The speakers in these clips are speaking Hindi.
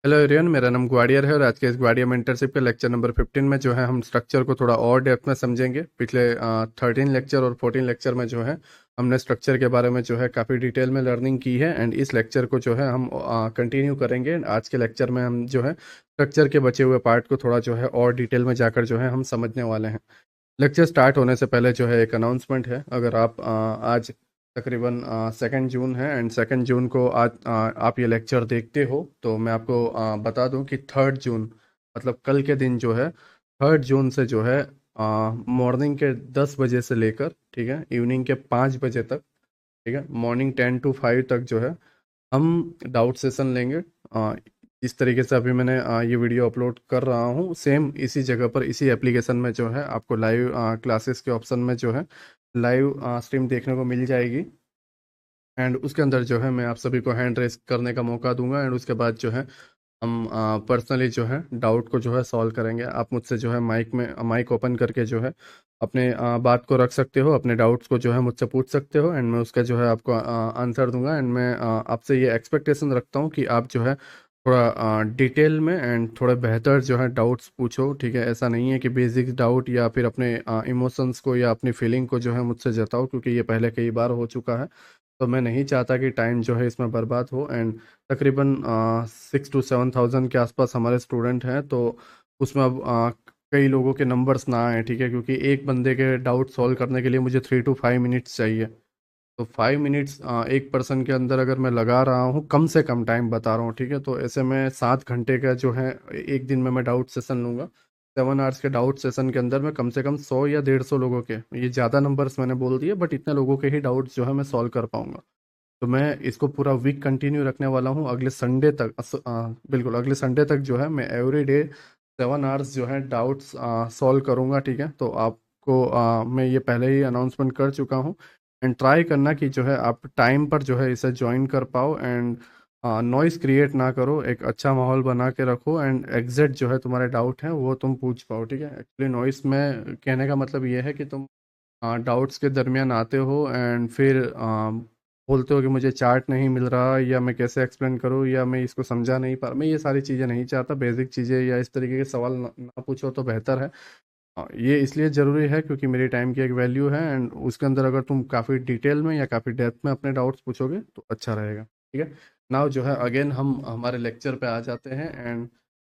हेलो एवरीवन, मेरा नाम ग्वाडियर है और आज के इस ग्वाडियर मेंटरशिप के लेक्चर नंबर 15 में जो है हम स्ट्रक्चर को थोड़ा और डेप्थ में समझेंगे। पिछले 13 लेक्चर और 14 लेक्चर में जो है हमने स्ट्रक्चर के बारे में जो है काफ़ी डिटेल में लर्निंग की है एंड इस लेक्चर को जो है हम कंटिन्यू करेंगे। एंड आज के लेक्चर में हम जो है स्ट्रक्चर के बचे हुए पार्ट को थोड़ा जो है और डिटेल में जाकर जो है हम समझने वाले हैं। लेक्चर स्टार्ट होने से पहले जो है एक अनाउंसमेंट है। अगर आप आज तकरीबन 2 जून है एंड 2 जून को आज आप ये लेक्चर देखते हो तो मैं आपको बता दूं कि 3 जून मतलब कल के दिन जो है 3 जून से जो है मॉर्निंग के 10 बजे से लेकर, ठीक है, इवनिंग के 5 बजे तक, ठीक है, मॉर्निंग 10 to 5 तक जो है हम डाउट सेशन लेंगे। इस तरीके से अभी मैंने ये वीडियो अपलोड कर रहा हूँ, सेम इसी जगह पर इसी एप्लीकेशन में जो है आपको लाइव क्लासेस के ऑप्शन में जो है लाइव स्ट्रीम देखने को मिल जाएगी। एंड उसके अंदर जो है मैं आप सभी को हैंड रेस करने का मौका दूंगा एंड उसके बाद जो है हम पर्सनली जो है डाउट को जो है सॉल्व करेंगे। आप मुझसे जो है माइक ओपन करके जो है अपने बात को रख सकते हो, अपने डाउट्स को जो है मुझसे पूछ सकते हो एंड मैं उसका जो है आपको आंसर दूंगा। एंड मैं आपसे ये एक्सपेक्टेशन रखता हूँ कि आप जो है थोड़ा डिटेल में एंड थोड़ा बेहतर जो है डाउट्स पूछो, ठीक है। ऐसा नहीं है कि बेसिक डाउट या फिर अपने इमोशंस को या अपनी फीलिंग को जो है मुझसे जताओ, क्योंकि ये पहले कई बार हो चुका है। तो मैं नहीं चाहता कि टाइम जो है इसमें बर्बाद हो। एंड तकरीबन 6 to 7 thousand के आसपास हमारे स्टूडेंट हैं, तो उसमें अब कई लोगों के नंबर्स ना आए, ठीक है, क्योंकि एक बंदे के डाउट सॉल्व करने के लिए मुझे 3 to 5 मिनट्स चाहिए। तो 5 मिनट्स एक पर्सन के अंदर अगर मैं लगा रहा हूँ, कम से कम टाइम बता रहा हूँ, ठीक है, तो ऐसे में 7 घंटे का जो है एक दिन में मैं डाउट सेशन लूंगा। 7 आवर्स के डाउट सेशन के अंदर मैं कम से कम 100 या 150 लोगों के, ये ज़्यादा नंबर्स मैंने बोल दिए, बट इतने लोगों के ही डाउट्स जो है मैं सॉल्व कर पाऊंगा। तो मैं इसको पूरा वीक कंटिन्यू रखने वाला हूँ। अगले संडे तक बिल्कुल अगले संडे तक जो है मैं एवरी डे 7 आवर्स जो है डाउट्स सॉल्व करूँगा, ठीक है। तो आपको मैं ये पहले ही अनाउंसमेंट कर चुका हूँ। एंड ट्राई करना कि जो है आप टाइम पर जो है इसे ज्वाइन कर पाओ एंड नॉइस क्रिएट ना करो, एक अच्छा माहौल बना के रखो एंड एग्जैक्ट जो है तुम्हारे डाउट हैं वो तुम पूछ पाओ, ठीक है। एक्चुअली नॉइस में कहने का मतलब ये है कि तुम डाउट्स के दरमियान आते हो एंड फिर बोलते हो कि मुझे चार्ट नहीं मिल रहा या मैं कैसे एक्सप्लेन करूँ या मैं इसको समझा नहीं पा रहा। मैं ये सारी चीज़ें नहीं चाहता। बेसिक चीज़ें या इस तरीके के सवाल ना पूछो तो बेहतर है। ये इसलिए ज़रूरी है क्योंकि मेरी टाइम की एक वैल्यू है एंड उसके अंदर अगर तुम काफ़ी डिटेल में या काफ़ी डेप्थ में अपने डाउट्स पूछोगे तो अच्छा रहेगा, ठीक है। नाउ जो है अगेन हम हमारे लेक्चर पे आ जाते हैं एंड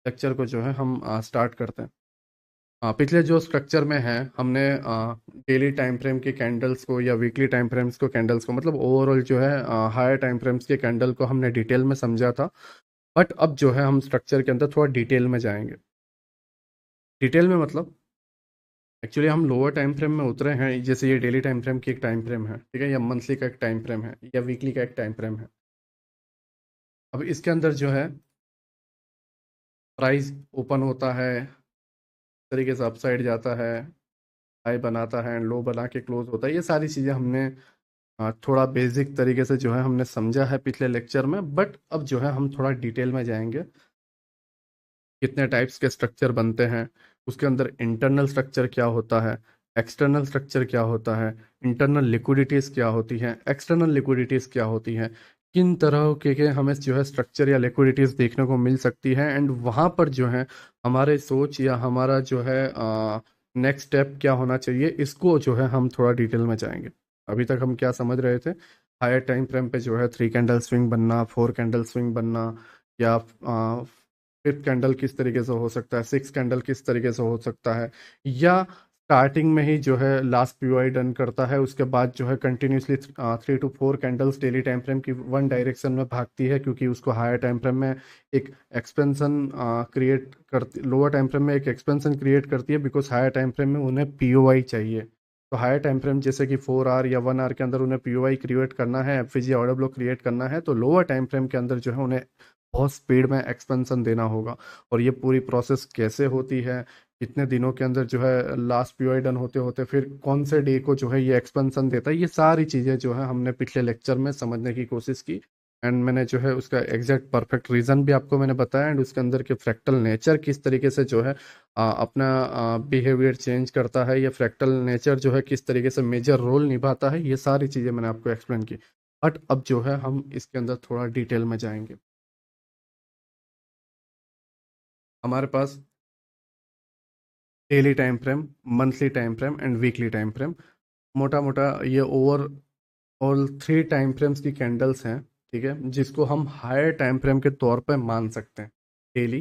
लेक्चर को जो है हम स्टार्ट करते हैं। पिछले जो स्ट्रक्चर में है हमने डेली टाइम फ्रेम के कैंडल्स को या वीकली टाइम फ्रेम्स को कैंडल्स को, मतलब ओवरऑल जो है हायर टाइम फ्रेम्स के कैंडल को हमने डिटेल में समझा था। बट अब जो है हम स्ट्रक्चर के अंदर थोड़ा डिटेल में जाएंगे। डिटेल में मतलब एक्चुअली हम लोअर टाइम फ्रेम में उतरे हैं। जैसे ये डेली टाइम फ्रेम की एक टाइम फ्रेम है, ठीक है, या मंथली का एक टाइम फ्रेम है या वीकली का एक टाइम फ्रेम है। अब इसके अंदर जो है प्राइस ओपन होता है, तरीके से अपसाइड जाता है, हाई बनाता है, लो बना के क्लोज होता है। ये सारी चीज़ें हमने थोड़ा बेसिक तरीके से जो है हमने समझा है पिछले लेक्चर में। बट अब जो है हम थोड़ा डिटेल में जाएंगे। कितने टाइप्स के स्ट्रक्चर बनते हैं, उसके अंदर इंटरनल स्ट्रक्चर क्या होता है, एक्सटर्नल स्ट्रक्चर क्या होता है, इंटरनल लिक्विडिटीज़ क्या होती हैं, एक्सटर्नल लिक्विडिटीज़ क्या होती हैं, किन तरह के हमें जो है स्ट्रक्चर या लिक्विडिटीज़ देखने को मिल सकती है। एंड वहाँ पर जो है हमारे सोच या हमारा जो है नेक्स्ट स्टेप क्या होना चाहिए, इसको जो है हम थोड़ा डिटेल में जाएंगे। अभी तक हम क्या समझ रहे थे, हायर टाइम फ्रेम पे जो है 3 कैंडल स्विंग बनना, 4 कैंडल स्विंग बनना, या 5th कैंडल किस तरीके से हो सकता है, 6 कैंडल किस तरीके से हो सकता है, या स्टार्टिंग में ही जो है लास्ट पीओआई डन करता है, उसके बाद जो है continuously 3 to 4 candles daily time frame की वन डायरेक्शन में भागती है, क्योंकि उसको हायर टाइम फ्रेम में एक एक्सपेंशन क्रिएट करती, लोअर टाइम फ्रेम में एक एक्सपेंशन क्रिएट करती है, बिकॉज हायर टाइम फ्रेम में उन्हें पीओआई चाहिए। तो हायर टाइम फ्रेम जैसे कि 4 आवर या 1 आवर के अंदर उन्हें पीओआई क्रिएट करना है, एफवीजी ऑर्डर ब्लॉक क्रिएट करना है, तो लोअर टाइम फ्रेम के अंदर जो है उन्हें बहुत स्पीड में एक्सपेंशन देना होगा। और ये पूरी प्रोसेस कैसे होती है, कितने दिनों के अंदर जो है लास्ट पीओआई डन होते होते फिर कौन से डे को जो है ये एक्सपेंशन देता है, ये सारी चीज़ें जो है हमने पिछले लेक्चर में समझने की कोशिश की। एंड मैंने जो है उसका एग्जैक्ट परफेक्ट रीजन भी आपको मैंने बताया एंड उसके अंदर के फ्रैक्टल नेचर किस तरीके से जो है अपना बिहेवियर चेंज करता है, या फ्रैक्टल नेचर जो है किस तरीके से मेजर रोल निभाता है, ये सारी चीज़ें मैंने आपको एक्सप्लेन की। बट अब जो है हम इसके अंदर थोड़ा डिटेल में जाएंगे। हमारे पास daily time frame, monthly time frame and weekly time frame, मोटा मोटा ये ओवर ऑल 3 टाइम फ्रेम्स की कैंडल्स हैं, ठीक है, जिसको हम हायर टाइम फ्रेम के तौर पर मान सकते हैं। Daily,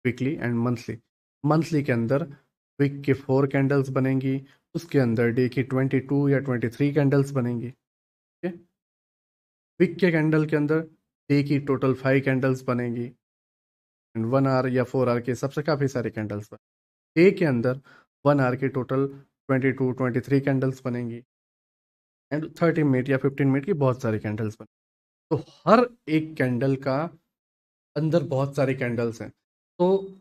weekly and monthly. Monthly के अंदर वीक की 4 कैंडल्स बनेंगी, उसके अंदर डे की 22 या 23 कैंडल्स बनेंगी, ठीक है। वीक के कैंडल के अंदर डे की टोटल 5 कैंडल्स बनेंगी, एंड 1 आवर या 4 आवर के हिसाब से काफ़ी सारी कैंडल्स बनेंगी। डे के अंदर 1 आवर की टोटल 22-23 कैंडल्स बनेंगी, एंड 30 मिनट या 15 मिनट की बहुत सारी कैंडल्स बनेंगी। तो हर एक कैंडल का अंदर बहुत सारी कैंडल्स हैं। तो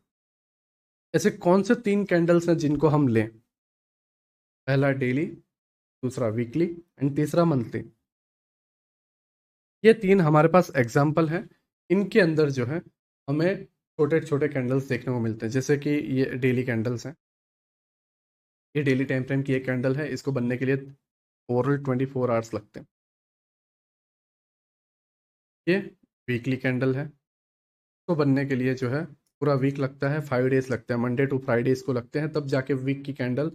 ऐसे कौन से 3 कैंडल्स हैं जिनको हम लें? पहला डेली, दूसरा वीकली एंड तीसरा मंथली। ये 3 हमारे पास एग्जाम्पल हैं। इनके अंदर जो है हमें छोटे छोटे कैंडल्स देखने को मिलते हैं, जैसे कि ये डेली कैंडल्स हैं। ये डेली टाइम फ्रेम की एक कैंडल है, इसको बनने के लिए ओवरऑल 24 आवर्स लगते हैं। ये वीकली कैंडल है, इसको बनने के लिए जो है पूरा वीक लगता है, 5 डेज लगते हैं, मंडे टू फ्राइडे इसको लगते हैं, तब जाके वीक की कैंडल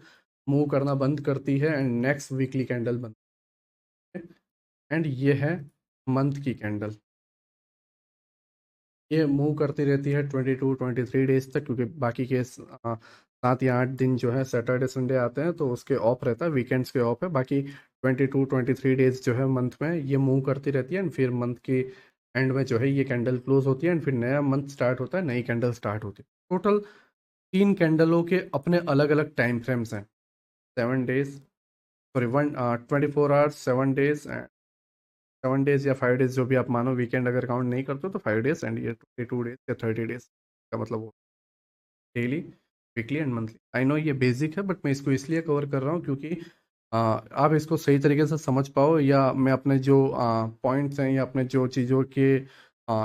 मूव करना बंद करती है एंड नेक्स्ट वीकली कैंडल बनती है। एंड ये है मंथ की कैंडल। ये मूव करती रहती है 22-23 डेज तक, क्योंकि बाकी के 7 या 8 दिन जो है सैटरडे संडे आते हैं तो उसके ऑफ रहता है, वीकेंड्स के ऑफ है। बाकी 22-23 डेज जो है मंथ में ये मूव करती रहती है, एंड फिर मंथ की एंड में जो है ये कैंडल क्लोज होती है, एंड फिर नया मंथ स्टार्ट होता है, नई कैंडल स्टार्ट होती है। टोटल 3 कैंडलों के अपने अलग अलग टाइम फ्रेम्स हैं। 7 days, sorry 24 hours, 7 days, 7 days या 5 डेज, जो भी आप मानो, वीकेंड अगर काउंट नहीं करते हो तो 5 डेज, एंड ये 22 डेज या 30 डेज का मतलब वो daily, weekly and monthly. I know ये बेसिक है, बट मैं इसको इसलिए कवर कर रहा हूँ क्योंकि आप इसको सही तरीके से समझ पाओ, या मैं अपने जो पॉइंट्स हैं या अपने जो चीज़ों के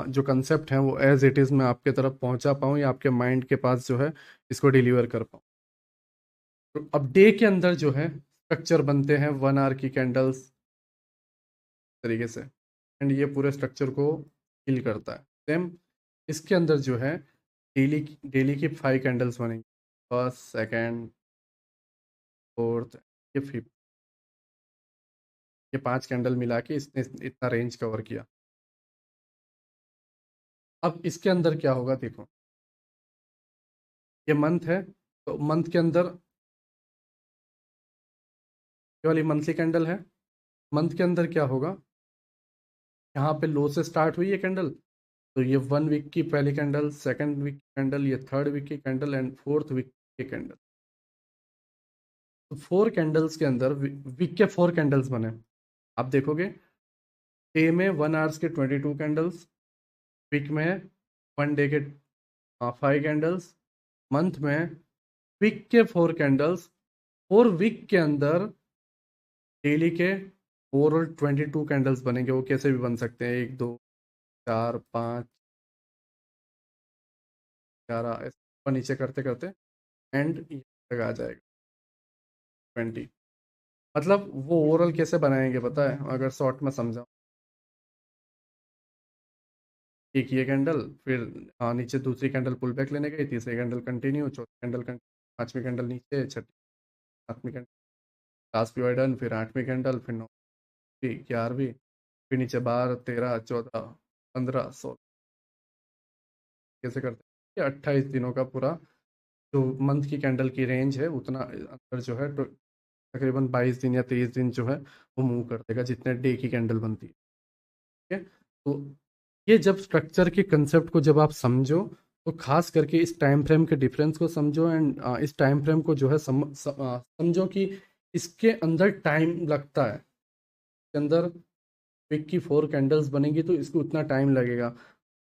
जो कंसेप्ट हैं वो एज इट इज़ मैं आपके तरफ पहुंचा पाऊँ, या आपके माइंड के पास जो है इसको डिलीवर कर पाऊँ। तो अब डे के अंदर जो है स्ट्रक्चर बनते हैं 1 आवर की कैंडल्स तरीके से, एंड ये पूरे स्ट्रक्चर को फिल करता है। सेम इसके अंदर जो है डेली की 5 कैंडल्स बनेंगी, फर्स्ट, सेकंड, फोर्थ, ये फिफ्थ। ये 5 कैंडल मिला के इसने इतना रेंज कवर किया। अब इसके अंदर क्या होगा देखो, ये मंथ है, तो मंथ के अंदर ये वाली मंथली कैंडल है। मंथ के अंदर क्या होगा, यहाँ पे लो से स्टार्ट हुई है कैंडल, तो ये 1 वीक की पहली कैंडल, सेकंड वीक की कैंडल, ये थर्ड वीक की कैंडल एंड फोर्थ वीक की कैंडल। तो 4 कैंडल्स के अंदर वीक के 4 कैंडल्स बने। आप देखोगे डे में 1 आवर्स के 22 कैंडल्स, वीक में 1 डे के 5 कैंडल्स, मंथ में वीक के 4 कैंडल्स, और वीक के अंदर डेली के ओवरऑल 22 कैंडल्स बनेंगे। वो कैसे भी बन सकते हैं, 1, 2, 4, 5, 11, ऐसे ऊपर नीचे करते करते एंड तक आ जाएगा 20। मतलब वो ओवरऑल कैसे बनाएंगे पता है, अगर शॉर्ट में समझाऊं, एक ये कैंडल, फिर नीचे दूसरी कैंडल पुल बैक लेने गई, तीसरी कैंडल कंटिन्यू, चौथी कैंडल पांचवी कैंडल नीचे, छठी, सातवीं कैंडल, लास्ट पीरियड डन, फिर आठवीं कैंडल, फिर नौवीं, 11वीं, फिर नीचे 12, 13, 14, 15, 16, कैसे करते हैं। ये 28 दिनों का पूरा जो मंथ की कैंडल की रेंज है उतना अंदर जो है, तो तकरीबन 22 दिन या 23 दिन जो है वो मूव कर देगा, जितने डे की कैंडल बनती है, ठीक है। तो ये जब स्ट्रक्चर के कंसेप्ट को जब आप समझो, तो खास करके इस टाइम फ्रेम के डिफरेंस को समझो, एंड इस टाइम फ्रेम को जो है समझो कि इसके अंदर टाइम लगता है। इसके अंदर वीक की 4 कैंडल्स बनेंगी तो इसको उतना टाइम लगेगा,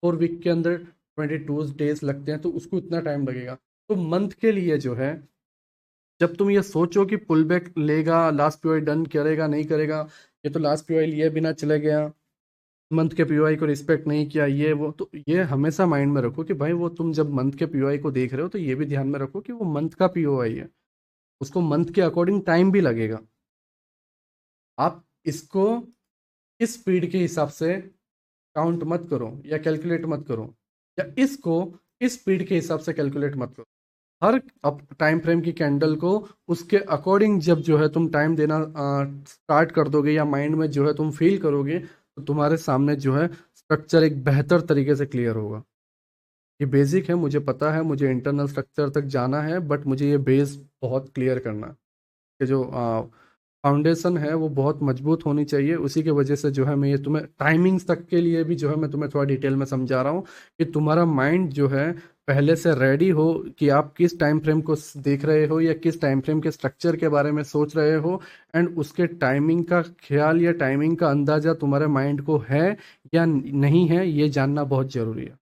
4 वीक के अंदर 22 डेज लगते हैं तो उसको इतना टाइम लगेगा। तो मंथ के लिए जो है, जब तुम ये सोचो कि पुल बैक लेगा, लास्ट पीओआई डन करेगा नहीं करेगा, ये तो लास्ट पीओआई लिए बिना चले गया, मंथ के पीओआई को रिस्पेक्ट नहीं किया, ये वो, तो ये हमेशा माइंड में रखो कि भाई वो तुम जब मंथ के पीओआई को देख रहे हो तो ये भी ध्यान में रखो कि वो मंथ का पीओआई है, उसको मंथ के अकॉर्डिंग टाइम भी लगेगा। आप इसको इस स्पीड के हिसाब से काउंट मत करो या कैलकुलेट मत करो, या इसको इस स्पीड के हिसाब से कैलकुलेट मत करो। हर अब टाइम फ्रेम की कैंडल को उसके अकॉर्डिंग जब जो है तुम टाइम देना स्टार्ट कर दोगे या माइंड में जो है तुम फील करोगे, तो तुम्हारे सामने जो है स्ट्रक्चर एक बेहतर तरीके से क्लियर होगा। ये बेसिक है, मुझे पता है, मुझे इंटरनल स्ट्रक्चर तक जाना है, बट मुझे ये बेस बहुत क्लियर करना है कि जो फाउंडेशन है वो बहुत मजबूत होनी चाहिए। उसी की वजह से जो है मैं ये तुम्हें टाइमिंग्स तक के लिए भी जो है मैं तुम्हें थोड़ा डिटेल में समझा रहा हूँ कि तुम्हारा माइंड जो है पहले से रेडी हो कि आप किस टाइम फ्रेम को देख रहे हो या किस टाइम फ्रेम के स्ट्रक्चर के बारे में सोच रहे हो, एंड उसके टाइमिंग का ख्याल या टाइमिंग का अंदाजा तुम्हारे माइंड को है या नहीं है, ये जानना बहुत जरूरी है।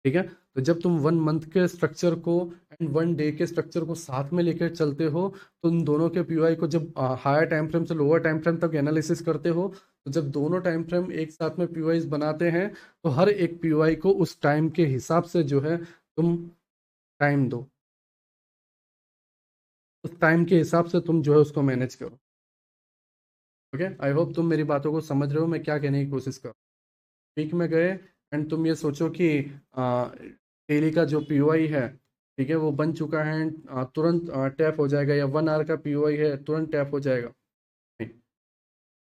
ठीक है। तो जब तुम 1 मंथ के स्ट्रक्चर को एंड 1 डे के स्ट्रक्चर को साथ में लेकर चलते हो, तो उन दोनों के पीओआई को जब हायर टाइम फ्रेम से लोअर टाइम फ्रेम तक एनालिसिस करते हो, तो जब दोनों टाइम फ्रेम एक साथ में पीओआई बनाते हैं, तो हर एक पीओआई को उस टाइम के हिसाब से जो है तुम टाइम दो, उस टाइम के हिसाब से तुम जो है उसको मैनेज करो। ओके, आई होप तुम मेरी बातों को समझ रहे हो मैं क्या कहने की कोशिश कर। वीक में गए एंड तुम ये सोचो कि डेली का जो पीओआई है, ठीक है, वो बन चुका है एंड तुरंत टैप हो जाएगा, या 1 आवर का पीओआई है तुरंत टैप हो जाएगा, नहीं।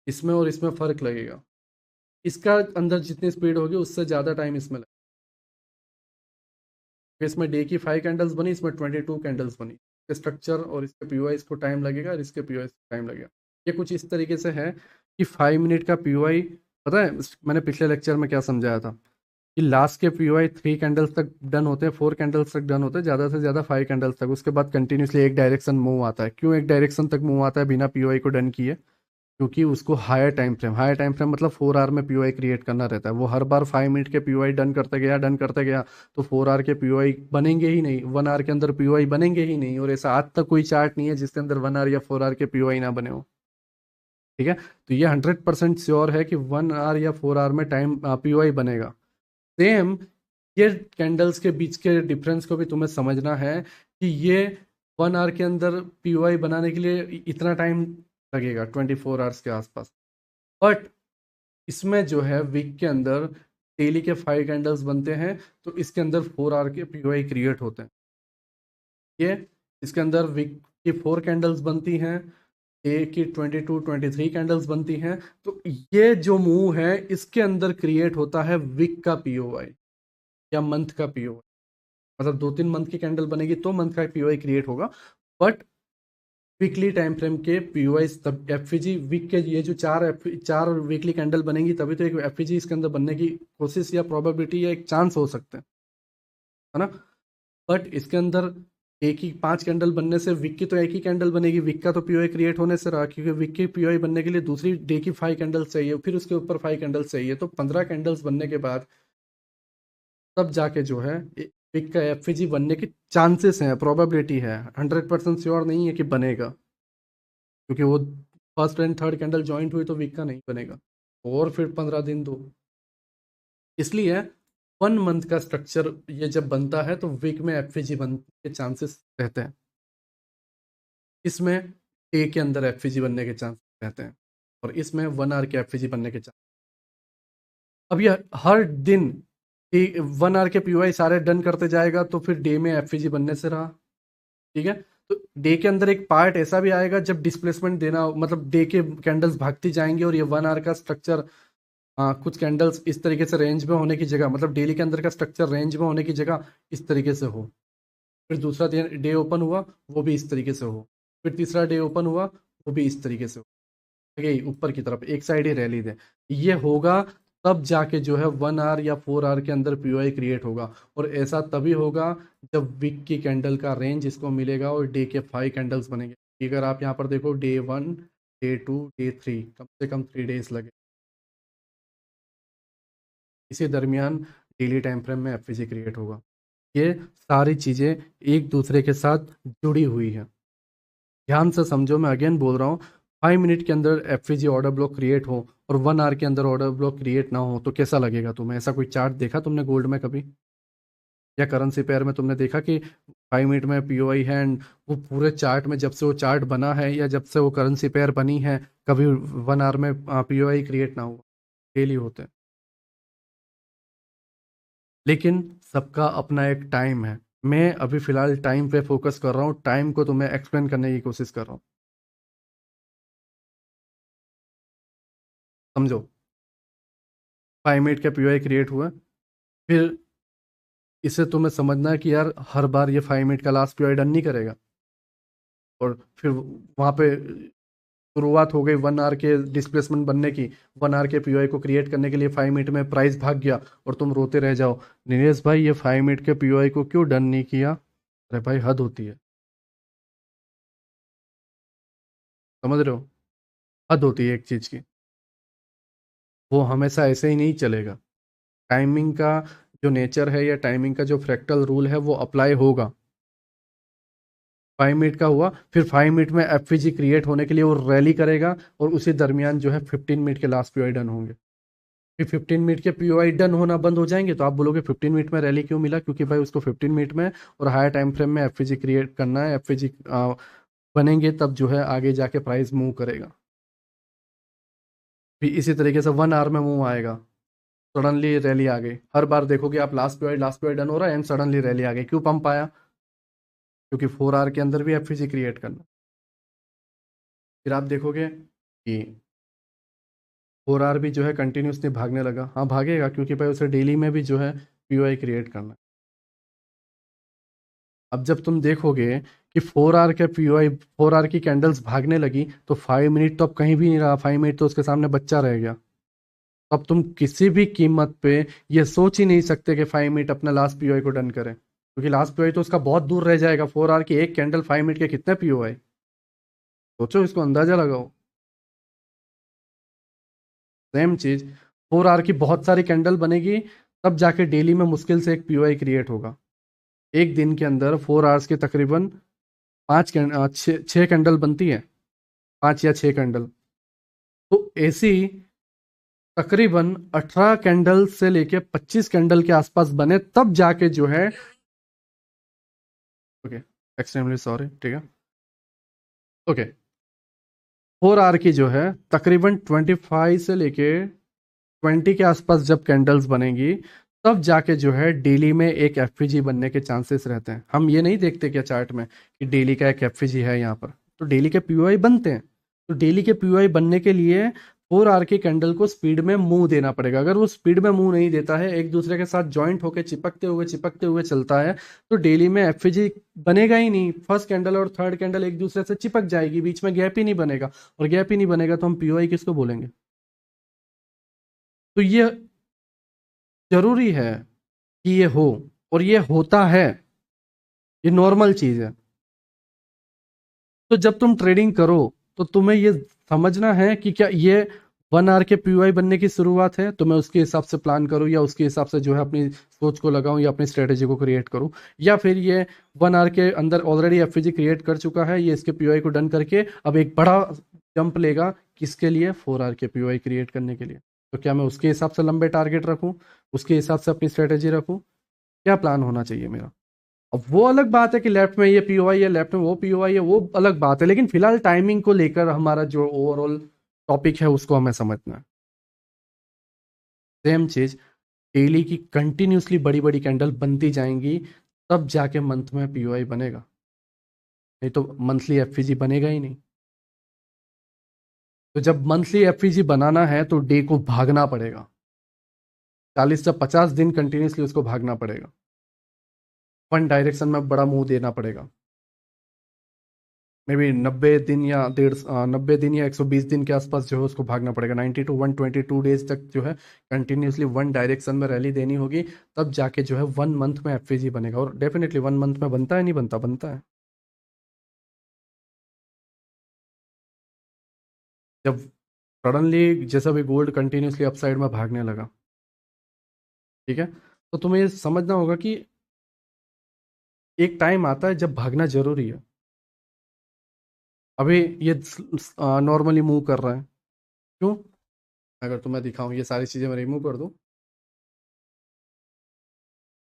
इसमें और इसमें फ़र्क लगेगा। इसका अंदर जितनी स्पीड होगी उससे ज़्यादा टाइम इसमें लगेगा। इसमें डे की 5 कैंडल्स बनी, इसमें 22 कैंडल्स बनी। इसके स्ट्रक्चर और इसके पीओआई को टाइम लगेगा और इसके पीओआई को टाइम लगेगा। ये कुछ इस तरीके से है कि 5 मिनट का पीओआई, पता है मैंने पिछले लेक्चर में क्या समझाया था कि लास्ट के पीओआई 3 कैंडल्स तक डन होते हैं, 4 कैंडल्स तक डन होते हैं, ज़्यादा से ज़्यादा 5 कैंडल्स तक। उसके बाद कंटिन्यूसली एक डायरेक्शन मूव आता है। क्यों एक डायरेक्शन तक मूव आता है बिना पीओआई को डन किए? क्योंकि उसको हायर टाइम फ्रेम मतलब 4 आवर में पीओआई क्रिएट करना रहता है। वो हर बार 5 मिनट के पीओआई डन करते गया तो 4 आवर के पीओआई बनेंगे ही नहीं, 1 आवर के अंदर पीओआई बनेंगे ही नहीं। और ऐसा आज तक कोई चार्ट नहीं है जिसके अंदर 1 आवर या 4 आवर के पीओआई ना बने हो। ठीक है। तो ये 100% श्योर है कि 1 आवर या 4 आवर में टाइम पीओआई बनेगा। सेम ये कैंडल्स के बीच के डिफरेंस को भी तुम्हें समझना है कि ये 1 आवर के अंदर पीओआई बनाने के लिए इतना टाइम लगेगा, 24 आवर्स के आसपास। बट इसमें जो है वीक के अंदर डेली के 5 कैंडल्स बनते हैं, तो इसके अंदर 4 आवर के पीओआई क्रिएट होते हैं। ये इसके अंदर वीक की 4 कैंडल्स बनती हैं, ए की 22-23 कैंडल्स बनती हैं। तो ये जो मूव है इसके अंदर क्रिएट होता है वीक का पीओआई या मंथ का पीओआई। मतलब 2-3 मंथ की कैंडल बनेगी तो मंथ का पीओआई क्रिएट होगा। बट वीकली टाइम फ्रेम के पीओआई तब एफईजी वीक के ये जो चार वीकली कैंडल बनेंगी तभी तो एक एफईजी इसके अंदर बनने की कोशिश या प्रोबेबिलिटी या एक चांस हो सकते हैं, है ना। बट इसके अंदर एक ही 5 कैंडल बनने से वीक की तो एक ही कैंडल बनेगी, वीक का तो पीओआई क्रिएट होने से रहा, क्योंकि वीक की पीओआई बनने के लिए दूसरी डे की 5 कैंडल्स चाहिए, फिर उसके ऊपर 5 कैंडल्स चाहिए, तो 15 कैंडल्स बनने के बाद तब जाके जो है वीक का एफईजी बनने के चांसेस हैं, प्रोबेबिलिटी है। 100% श्योर नहीं है कि बनेगा, क्योंकि वो first and third candle joint हुई तो वीक का नहीं बनेगा, और फिर 15 दिन दो। इसलिए 1 मंथ का स्ट्रक्चर ये जब बनता है तो वीक में एफईजी बनने के चांसेस रहते हैं। इसमें ए के अंदर एफईजी बनने के चांस रहते हैं, और इसमें 1 आवर के एफईजी बनने के चांस। अब ये हर दिन 1 आवर के पीओआई सारे डन करते जाएगा तो फिर डे में एफईजी बनने से रहा। ठीक है। तो डे के अंदर एक पार्ट ऐसा भी आएगा जब डिस्प्लेसमेंट देना मतलब डे के कैंडल्स भागती जाएंगी और ये 1 आवर का स्ट्रक्चर कुछ कैंडल्स इस तरीके से रेंज में होने की जगह, मतलब डेली के अंदर का स्ट्रक्चर रेंज में होने की जगह इस तरीके से हो। फिर दूसरा डे ओपन हुआ वो भी इस तरीके से हो। फिर तीसरा डे ओपन हुआ वो भी इस तरीके से हो। ठीक है, ऊपर की तरफ एक साइड ही रैली दे। ये होगा तब जाके जो है 1 आवर या 4 आवर के अंदर पीओआई क्रिएट होगा। और ऐसा तभी होगा जब वीक की कैंडल का रेंज इसको मिलेगा और डे के 5 कैंडल्स बनेंगे। अगर आप यहाँ पर देखो डे 1, डे 2, डे 3, कम से कम 3 डेज लगे। इसी दरमियान डेली टाइम फ्रेम में एफवीजी क्रिएट होगा। ये सारी चीज़ें एक दूसरे के साथ जुड़ी हुई हैं। ध्यान से समझो, मैं अगेन बोल रहा हूँ, 5 मिनट के अंदर एफवीजी ऑर्डर ब्लॉक क्रिएट हो और 1 आवर के अंदर ऑर्डर ब्लॉक क्रिएट ना हो तो कैसा लगेगा तुम्हें? ऐसा कोई चार्ट देखा तुमने गोल्ड में कभी, या करेंसी पेयर में तुमने देखा कि 5 मिनट में पीओआई है एंड वो पूरे चार्ट में जब से वो चार्ट बना है या जब से वो करेंसी पेयर बनी है कभी 1 आवर में पीओआई क्रिएट ना हुआ? डेली होते हैं। लेकिन सबका अपना एक टाइम है। मैं अभी फिलहाल टाइम पे फोकस कर रहा हूँ, टाइम को तुम्हें एक्सप्लेन करने की कोशिश कर रहा हूँ। समझो, 5 मिनट का पीओआई क्रिएट हुआ, फिर इसे तुम्हें समझना है कि यार हर बार ये 5 मिनट का लास्ट पीओआई डन नहीं करेगा। और फिर वहां पे शुरुआत हो गई 1 आवर के डिस्प्लेसमेंट बनने की। 1 आवर के पीओआई को क्रिएट करने के लिए 5 मिनट में प्राइस भाग गया, और तुम रोते रह जाओ, नीरज भाई ये 5 मिनट के पीओआई को क्यों डन नहीं किया। अरे भाई हद होती है। समझ रहे हो, हद होती है एक चीज की। वो हमेशा ऐसे ही नहीं चलेगा। टाइमिंग का जो नेचर है या टाइमिंग का जो फ्रैक्टल रूल है वो अप्लाई होगा। 5 मिनट का हुआ, फिर 5 मिनट में एफवीजी क्रिएट होने के लिए वो रैली करेगा, और उसी दरमियान जो है 15 मिनट के लास्ट पीओआई डन होंगे। फिर 15 मिनट के पीओआई डन होना बंद हो जाएंगे, तो आप बोलोगे 15 मिनट में रैली क्यों मिला, क्योंकि भाई उसको 15 मिनट में और हायर टाइम फ्रेम में एफवीजी क्रिएट करना है। एफवीजी बनेंगे तब जो है आगे जाके प्राइस मूव करेगा। फिर इसी तरीके से 1 आवर में मूव आएगा, सडनली रैली आ गई। हर बार देखोगे आप, लास्ट पीरियड डन हो रहा है एंड सडनली रैली आ गई। क्यों पंप आया, क्योंकि 4 आवर के अंदर भी एफवीजी क्रिएट करना। फिर आप देखोगे कि 4 आवर भी जो है कंटिन्यूसली भागने लगा। हाँ भागेगा, क्योंकि भाई उसे डेली में भी जो है पीओआई क्रिएट करना है। अब जब तुम देखोगे कि 4 आवर के पीओआई, 4 आवर की कैंडल्स भागने लगी, तो 5 मिनट तो अब कहीं भी नहीं रहा। 5 मिनट तो उसके सामने बच्चा रह गया। अब तुम किसी भी कीमत पे ये सोच ही नहीं सकते कि 5 मिनट अपना लास्ट पीओआई को डन करें, क्योंकि लास्ट पीओआई तो उसका बहुत दूर रह जाएगा। 4 आवर की एक कैंडल 5 मिनट के कितने पीओआई, सोचो, इसको अंदाजा लगाओ। सेम चीज, 4 आवर की बहुत सारी कैंडल बनेगी, तब जाके डेली में मुश्किल से एक पीओआई क्रिएट होगा। एक दिन के अंदर 4 आवर्स के तकरीबन 6 कैंडल बनती है, 5 या 6 कैंडल। तो ऐसी तकरीबन 18 कैंडल से लेके 25 कैंडल के आसपास बने, तब जाके जो है, ओके, एक्सट्रीमली सॉरी, ठीक है, ओके। 4 आवर की जो है तकरीबन 25 से लेके 20 के आसपास जब कैंडल्स बनेंगी, तब जाके जो है डेली में एक एफवीजी बनने के चांसेस रहते हैं। हम ये नहीं देखते क्या चार्ट में कि डेली का एक एफवीजी है यहाँ पर, तो डेली के पीओआई बनते हैं। तो डेली के पीओआई बनने के लिए 4 आवर की कैंडल को स्पीड में मुंह देना पड़ेगा। अगर वो स्पीड में मुंह नहीं देता है, एक दूसरे के साथ ज्वाइंट होकर चिपकते हुए चलता है, तो डेली में एफवीजी बनेगा ही नहीं। फर्स्ट कैंडल और थर्ड कैंडल एक दूसरे से चिपक जाएगी, बीच में गैप ही नहीं बनेगा, और गैप ही नहीं बनेगा तो हम पीओआई किसको बोलेंगे। तो ये जरूरी है कि ये हो, और ये होता है, ये नॉर्मल चीज है। तो जब तुम ट्रेडिंग करो, तो तुम्हें ये समझना है कि क्या ये 1 आवर के पीओआई बनने की शुरुआत है, तो मैं उसके हिसाब से प्लान करूं, या उसके हिसाब से जो है अपनी सोच को लगाऊं, या अपनी स्ट्रेटेजी को क्रिएट करूं, या फिर ये 1 आवर के अंदर ऑलरेडी एफवीजी क्रिएट कर चुका है, ये इसके पीओआई को डन करके अब एक बड़ा जंप लेगा, किसके लिए, 4 आवर के पीओआई क्रिएट करने के लिए। तो क्या मैं उसके हिसाब से लंबे टारगेट रखूं, उसके हिसाब से अपनी स्ट्रेटेजी रखूं, क्या प्लान होना चाहिए मेरा। अब वो अलग बात है कि लेफ्ट में ये पीओआई है, लेफ्ट में वो पीओआई है, वो अलग बात है, लेकिन फिलहाल टाइमिंग को लेकर हमारा जो ओवरऑल टॉपिक है उसको हमें समझना है। सेम चीज, डेली की कंटिन्यूसली बड़ी बड़ी कैंडल बनती जाएंगी, तब जाके मंथ में पीओआई बनेगा, नहीं तो मंथली एफवीजी बनेगा ही नहीं। तो जब मंथली एफवीजी बनाना है तो डे को भागना पड़ेगा, 40 से 50 दिन कंटिन्यूसली उसको भागना पड़ेगा, वन डायरेक्शन में बड़ा मुंह देना पड़ेगा। मे बी 90 दिन या 90 दिन या 120 दिन के आसपास जो है उसको भागना पड़ेगा। 90 to 122 डेज तक जो है कंटिन्यूसली वन डायरेक्शन में रैली देनी होगी, तब जाके जो है 1 मंथ में एफवीजी बनेगा। और डेफिनेटली 1 मंथ में बनता है, नहीं बनता, बनता है। जब सडनली जैसा भी गोल्ड कंटिन्यूसली अपसाइड में भागने लगा, ठीक है, तो तुम्हें ये समझना होगा कि एक टाइम आता है जब भागना जरूरी है। अभी ये नॉर्मली मूव कर रहा है, क्यों, अगर तुम्हें दिखाऊं, ये सारी चीजें मैं रिमूव कर दूं,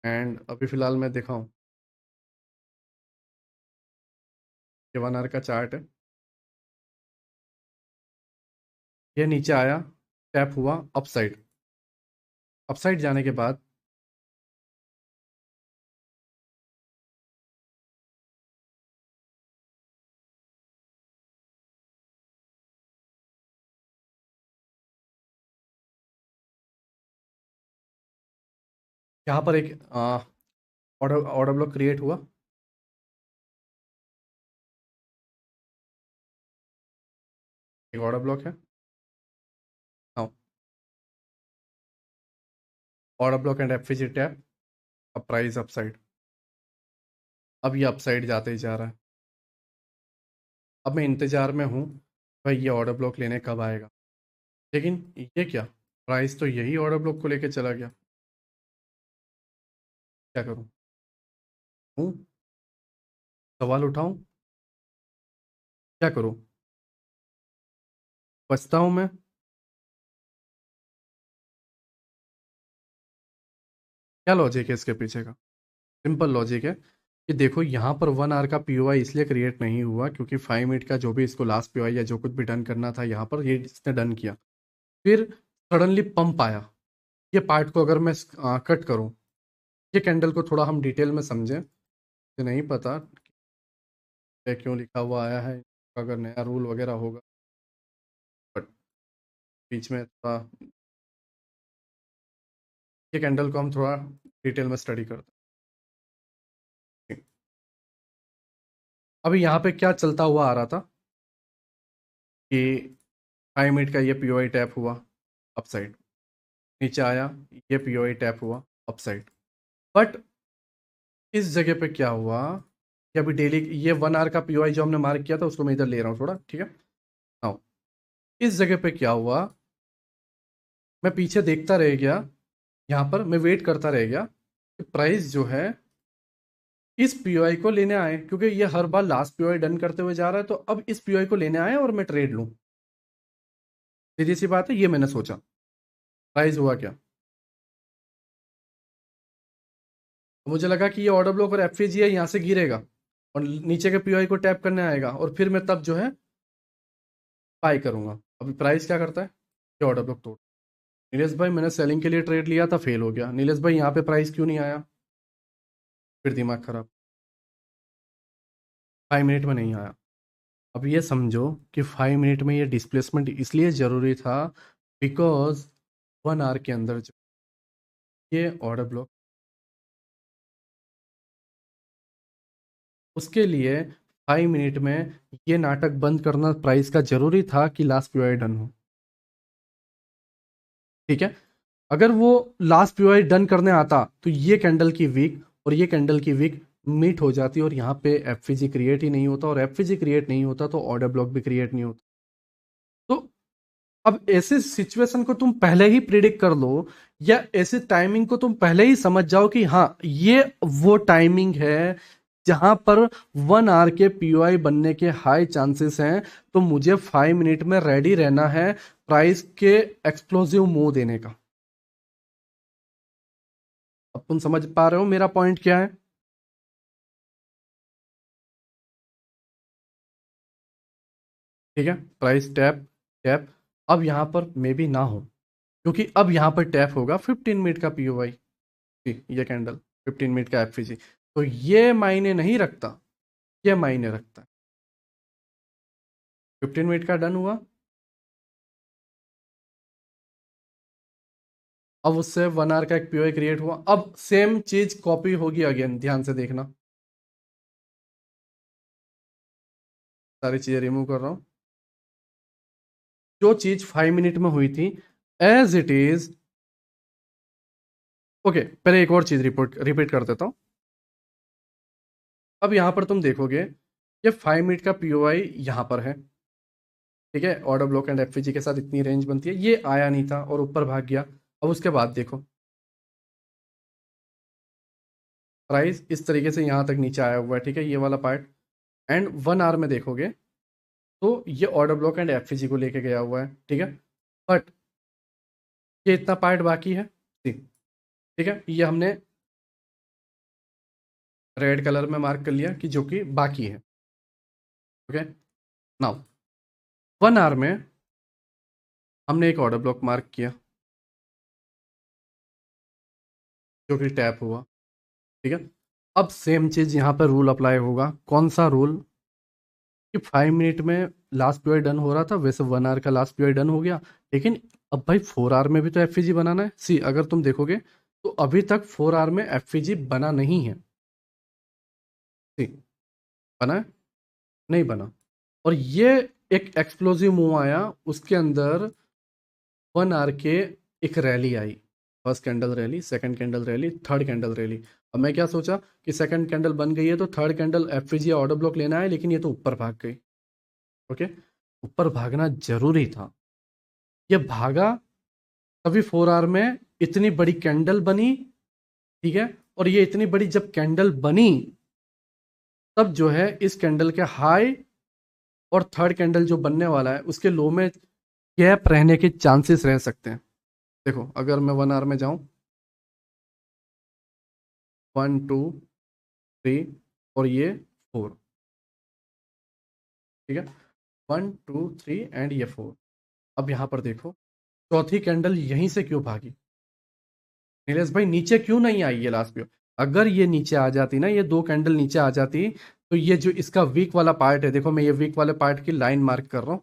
एंड अभी फिलहाल मैं दिखाऊं, ये 1 आवर का चार्ट है। ये नीचे आया, टैप हुआ अपसाइड, अपसाइड जाने के बाद यहाँ पर एक ऑर्डर ऑर्डर ब्लॉक क्रिएट हुआ। एक ऑर्डर ब्लॉक है। हाँ, order block and FVG tap. अब प्राइस अपसाइड। अब ये अपसाइड जाते ही जा रहा है। अब मैं इंतजार में हूँ भाई ये ऑर्डर ब्लॉक लेने कब आएगा, लेकिन ये क्या, प्राइस तो यही ऑर्डर ब्लॉक को लेके चला गया। क्या करूँ? हूँ, सवाल उठाऊं, क्या करूँ? बचता हूँ मैं। क्या लॉजिक है इसके पीछे का? सिंपल लॉजिक है कि देखो यहाँ पर 1 आवर का पीओआई इसलिए क्रिएट नहीं हुआ क्योंकि 5 मिनट का जो भी इसको लास्ट पीओआई या जो कुछ भी डन करना था यहाँ पर ये इसने डन किया। फिर सडनली पंप आया। ये पार्ट को अगर मैं कट करूँ, ये कैंडल को थोड़ा हम डिटेल में समझें। मुझे नहीं पता ये क्यों लिखा हुआ आया है, अगर नया रूल वगैरह होगा, बट बीच में थोड़ा ये कैंडल को हम थोड़ा डिटेल में स्टडी करते हैं। अभी यहाँ पे क्या चलता हुआ आ रहा था कि 5 मिनट का ये पीओआई टैप हुआ अपसाइड, नीचे आया, ये पीओआई टैप हुआ अपसाइड। बट इस जगह पे क्या हुआ कि अभी डेली ये 1 आवर का पीओआई जो हमने मार्क किया था उसको मैं इधर ले रहा हूँ थोड़ा, ठीक है। हाँ, इस जगह पे क्या हुआ, मैं पीछे देखता रह गया, यहाँ पर मैं वेट करता रह गया कि प्राइस जो है इस पीओआई को लेने आए, क्योंकि ये हर बार लास्ट पीओआई डन करते हुए जा रहा है, तो अब इस पीओआई को लेने आए और मैं ट्रेड लूँ। सीधी सी बात है, ये मैंने सोचा। प्राइस हुआ क्या, मुझे लगा कि ये ऑर्डर ब्लॉक और एफएजी है, यहाँ से गिरेगा और नीचे के पीओआई को टैप करने आएगा और फिर मैं तब जो है बाय करूंगा। अभी प्राइस क्या करता है, ये ऑर्डर ब्लॉक तोड़। नीलेश भाई मैंने सेलिंग के लिए ट्रेड लिया था, फेल हो गया। नीलेश भाई यहाँ पे प्राइस क्यों नहीं आया, फिर दिमाग खराब। 5 मिनट में नहीं आया। अब ये समझो कि 5 मिनट में ये डिस्प्लेसमेंट इसलिए ज़रूरी था बिकॉज 1 आवर के अंदर जो ये ऑर्डर ब्लॉक, उसके लिए 5 मिनट में ये नाटक बंद करना प्राइस का जरूरी था कि लास्ट पीओआई डन हो। ठीक है, अगर वो लास्ट पीओआई डन करने आता तो ये कैंडल की वीक और ये कैंडल की वीक मीट हो जाती और यहाँ पे एफवीजी क्रिएट ही नहीं होता, और एफवीजी क्रिएट नहीं होता तो ऑर्डर ब्लॉक भी क्रिएट नहीं होता। तो अब ऐसे सिचुएशन को तुम पहले ही प्रिडिक्ट कर लो, या ऐसे टाइमिंग को तुम पहले ही समझ जाओ कि हाँ ये वो टाइमिंग है जहां पर 1 आवर के पीओआई बनने के हाई चांसेस हैं, तो मुझे 5 मिनट में रेडी रहना है प्राइस के एक्सप्लोसिव मूव देने का। अब तुम समझ पा रहे हो मेरा पॉइंट क्या है? ठीक है, प्राइस टैप टैप। अब यहां पर मे भी ना हो, क्योंकि अब यहां पर टैप होगा 15 मिनट का पीओआई, ये कैंडल 15 मिनट का एफवीजी, तो ये मायने नहीं रखता, ये मायने रखता है। 15 मिनट का डन हुआ, अब उससे 1 आवर का एक पीओआई क्रिएट हुआ। अब सेम चीज कॉपी होगी अगेन, ध्यान से देखना, सारी चीजें रिमूव कर रहा हूं। जो चीज 5 मिनट में हुई थी एज इट इज, ओके, पहले एक और चीज रिपोर्ट रिपीट कर देता हूं। अब यहां पर तुम देखोगे ये 5 मिनट का पीओआई यहां पर है, ठीक है, ऑर्डर ब्लॉक एंड एफवीजी के साथ इतनी रेंज बनती है, ये आया नहीं था और ऊपर भाग गया। अब उसके बाद देखो प्राइस इस तरीके से यहां तक नीचे आया हुआ है, ठीक है, ये वाला पार्ट। एंड 1 आवर में देखोगे तो ये ऑर्डर ब्लॉक एंड एफवीजी को लेके गया हुआ है, ठीक है। बट ये इतना पार्ट बाकी है, ठीक है, ये हमने रेड कलर में मार्क कर लिया कि जो कि बाकी है। ओके, नाउ 1 आवर में हमने एक ऑर्डर ब्लॉक मार्क किया जो कि टैप हुआ, ठीक है। अब सेम चीज यहाँ पर रूल अप्लाई होगा। कौन सा रूल? कि 5 मिनट में लास्ट पीरियड डन हो रहा था, वैसे 1 आवर का लास्ट पीरियड डन हो गया, लेकिन अब भाई 4 आवर में भी तो एफईजी बनाना है। सी अगर तुम देखोगे तो अभी तक 4 आवर में एफवीजी बना नहीं है। ठीक, बना है? नहीं बना। और ये एक एक्सप्लोसिव मूव आया, उसके अंदर 1 आवर के एक रैली आई। First candle rally, second candle rally, third candle rally. अब मैं क्या सोचा कि सेकंड कैंडल बन गई है तो third candle FVG order block लेना है, लेकिन ये तो ऊपर भाग गई। ओके, ऊपर भागना जरूरी था। ये भागा, तभी 4 आवर में इतनी बड़ी कैंडल बनी। ठीक है, और ये इतनी बड़ी जब कैंडल बनी, तब जो है इस कैंडल के हाई और थर्ड कैंडल जो बनने वाला है उसके लो में गैप रहने के चांसेस रह सकते हैं। देखो, अगर मैं 1 आवर में जाऊं, 1 2 3 और ये 4। ठीक है, 1 2 3 एंड ये 4। अब यहां पर देखो, चौथी कैंडल यहीं से क्यों भागी? नीलेश भाई, नीचे क्यों नहीं आई ये लास्ट पे? अगर ये नीचे आ जाती ना, ये दो कैंडल नीचे आ जाती, तो ये जो इसका वीक वाला पार्ट है, देखो मैं ये वीक वाले पार्ट की लाइन मार्क कर रहा हूँ,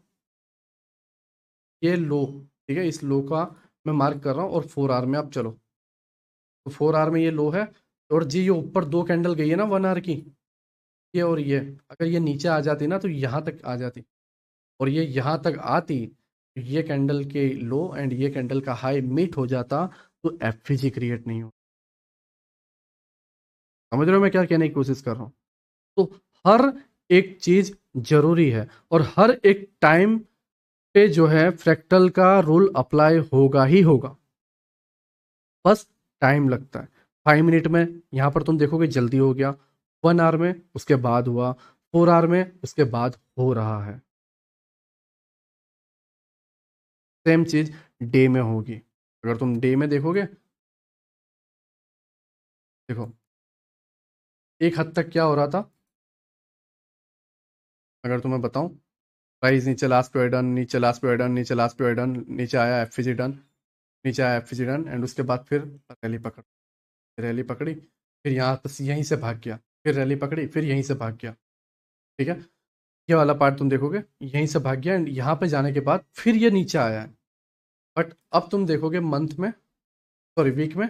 ये लो। ठीक है, इस लो का मैं मार्क कर रहा हूँ, और 4 आवर में आप चलो, तो 4 आवर में ये लो है। और जी ये ऊपर दो कैंडल गई है ना 1 आवर की, ये और ये, अगर ये नीचे आ जाती ना तो यहाँ तक आ जाती, और ये यहाँ तक आती, तो ये कैंडल के लो एंड ये कैंडल का हाई मीट हो जाता, तो एफवीजी क्रिएट नहीं हो। समझ रहे हो मैं क्या कहने की कोशिश कर रहा हूँ? तो हर एक चीज जरूरी है, और हर एक टाइम पे जो है फ्रैक्टल का रूल अप्लाई होगा ही होगा। बस टाइम लगता है। 5 मिनट में यहां पर तुम देखोगे जल्दी हो गया, 1 आवर में उसके बाद हुआ, 4 आवर में उसके बाद हो रहा है। सेम चीज डे में होगी। अगर तुम डे में देखोगे, देखो एक हद तक क्या हो रहा था, अगर तुम्हें बताऊं, प्राइस नीचे लास्ट पे डन, नीचे लास्ट पे डन, नीचे लास्ट पे डन, नीचे आया एफवीजी डन, नीचे आया एफवीजी डन, एंड उसके बाद फिर रैली पकड़, रैली पकड़ी, फिर यहाँ बस यहीं से भाग गया, फिर रैली पकड़ी, फिर यहीं से भाग गया। ठीक है, ये वाला पार्ट तुम देखोगे यहीं से भाग गया, एंड यहाँ पे जाने के बाद फिर ये नीचे आया है। बट अब तुम देखोगे मंथ में, सॉरी वीक में,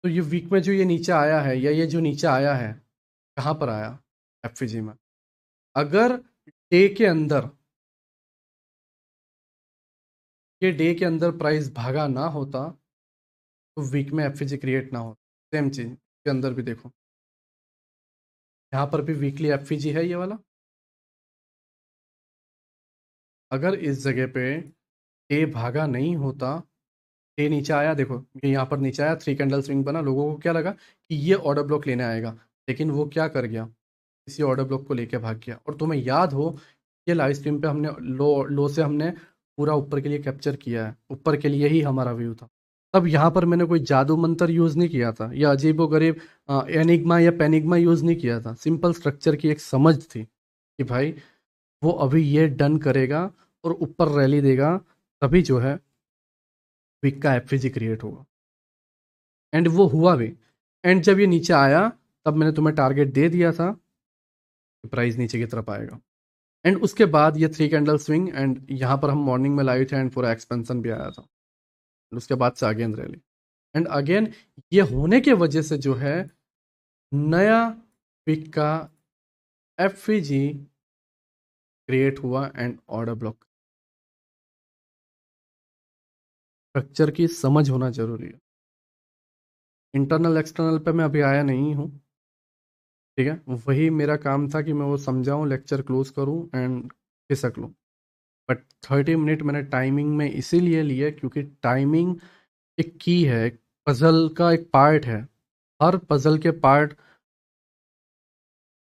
तो ये वीक में जो ये नीचे आया है, या ये जो नीचे आया है, कहाँ पर आया? एफवीजी में। अगर डे के अंदर, ये डे के अंदर प्राइस भागा ना होता, तो वीक में एफवीजी क्रिएट ना होता। सेम चीज के अंदर भी देखो, यहाँ पर भी वीकली एफवीजी है ये वाला। अगर इस जगह पे डे भागा नहीं होता, डे नीचे आया, देखो ये यहाँ पर नीचे आया, 3 कैंडल स्विंग बना, लोगों को क्या लगा कि ये ऑर्डर ब्लॉक लेने आएगा, लेकिन वो क्या कर गया, इसी ऑर्डर ब्लॉक को लेके भाग गया। और तुम्हें याद हो, ये लाइव स्ट्रीम पे हमने लो लो से हमने पूरा ऊपर के लिए कैप्चर किया है, ऊपर के लिए ही हमारा व्यू था। तब यहाँ पर मैंने कोई जादू मंत्र यूज नहीं किया था, या अजीबो गरीब एनिग्मा या पेनिग्मा यूज नहीं किया था। सिंपल स्ट्रक्चर की एक समझ थी कि भाई वो अभी ये डन करेगा और ऊपर रैली देगा, तभी जो है वीक का एफवीजी क्रिएट होगा। एंड वो हुआ भी। एंड जब ये नीचे आया, तब मैंने तुम्हें टारगेट दे दिया था कि प्राइस नीचे की तरफ आएगा। एंड उसके बाद ये 3 कैंडल स्विंग, एंड यहाँ पर हम मॉर्निंग में लाए थे, एंड पूरा एक्सपेंशन भी आया था। एंड उसके बाद से अगेन रैली, एंड अगेन ये होने के वजह से जो है नया वीक का एफवीजी क्रिएट हुआ, एंड ऑर्डर ब्लॉक। स्ट्रक्चर की समझ होना जरूरी है। इंटरनल एक्सटर्नल पे मैं अभी आया नहीं हूँ। ठीक है, वही मेरा काम था कि मैं वो समझाऊं, लेक्चर क्लोज करूं एंड खिसक लूं। बट 30 मिनट मैंने टाइमिंग में इसीलिए लिए क्योंकि टाइमिंग एक की है, एक पजल का एक पार्ट है। हर पजल के पार्ट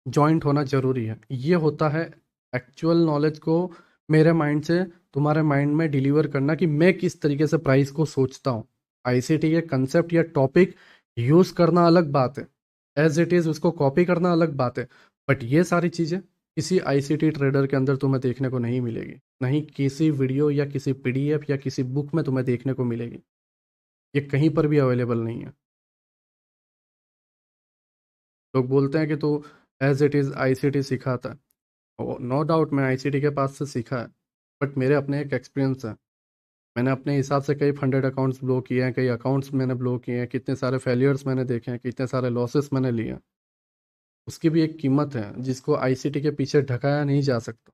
जॉइंट होना जरूरी है। ये होता है एक्चुअल नॉलेज को मेरे माइंड से तुम्हारे माइंड में डिलीवर करना, कि मैं किस तरीके से प्राइस को सोचता हूँ। आईसीटी के कंसेप्ट या टॉपिक यूज करना अलग बात है, एज इट इज उसको कॉपी करना अलग बात है। बट ये सारी चीजें किसी आईसीटी ट्रेडर के अंदर तुम्हें देखने को नहीं मिलेगी, नहीं किसी वीडियो या किसी पीडीएफ या किसी बुक में तुम्हें देखने को मिलेगी। ये कहीं पर भी अवेलेबल नहीं है। लोग बोलते हैं कि तू एज इट इज आईसीटी सिखाता है। नो डाउट मैं आईसीटी के पास से सीखा है, बट मेरे अपने एक एक्सपीरियंस है। मैंने अपने हिसाब से कई फंडेड अकाउंट्स ब्लो किए हैं, कई अकाउंट्स मैंने ब्लो किए हैं, कितने सारे फेलियर्स मैंने देखे हैं, कितने सारे लॉसेस मैंने लिए हैं। उसकी भी एक कीमत है जिसको आईसीटी के पीछे ढकाया नहीं जा सकता।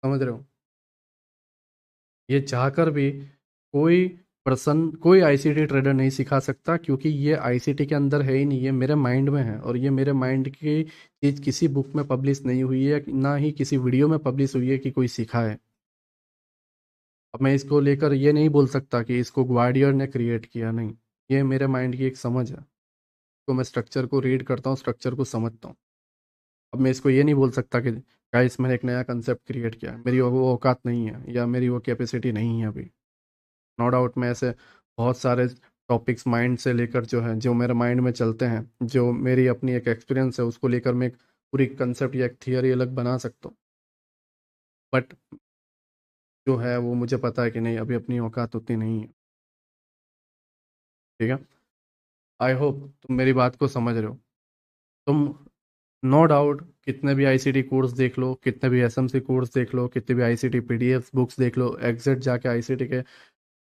समझ रहे हो? ये चाहकर भी कोई पर्सन, कोई आईसीटी ट्रेडर नहीं सिखा सकता, क्योंकि ये आईसीटी के अंदर है ही नहीं, ये मेरे माइंड में है, और ये मेरे माइंड की चीज़ किसी बुक में पब्लिश नहीं हुई है, ना ही किसी वीडियो में पब्लिश हुई है कि कोई सिखाए। अब मैं इसको लेकर ये नहीं बोल सकता कि इसको ग्वाडियर ने क्रिएट किया, नहीं। ये मेरे माइंड की एक समझ है, तो मैं स्ट्रक्चर को रीड करता हूँ, स्ट्रक्चर को समझता हूँ। अब मैं इसको ये नहीं बोल सकता कि गाइस मैंने एक नया कंसेप्ट क्रिएट किया, मेरी वो औकात नहीं है या मेरी वो कैपेसिटी नहीं है अभी। नो डाउट मैं ऐसे बहुत सारे टॉपिक्स माइंड से लेकर जो है, जो मेरे माइंड में चलते हैं, जो मेरी अपनी एक एक्सपीरियंस है, उसको लेकर मैं एक पूरी कंसेप्ट या एक थियरी अलग बना सकता हूँ। बट जो है वो मुझे पता है कि नहीं, अभी अपनी औकात उतनी नहीं है। ठीक है। आई होप तुम मेरी बात को समझ रहे हो। तुम नो डाउट कितने भी आईसीटी कोर्स देख लो, कितने भी एसएमसी कोर्स देख लो, कितने भी आईसीटी पीडीएफ बुक्स देख लो, एग्जैक्ट जाके आईसीटी के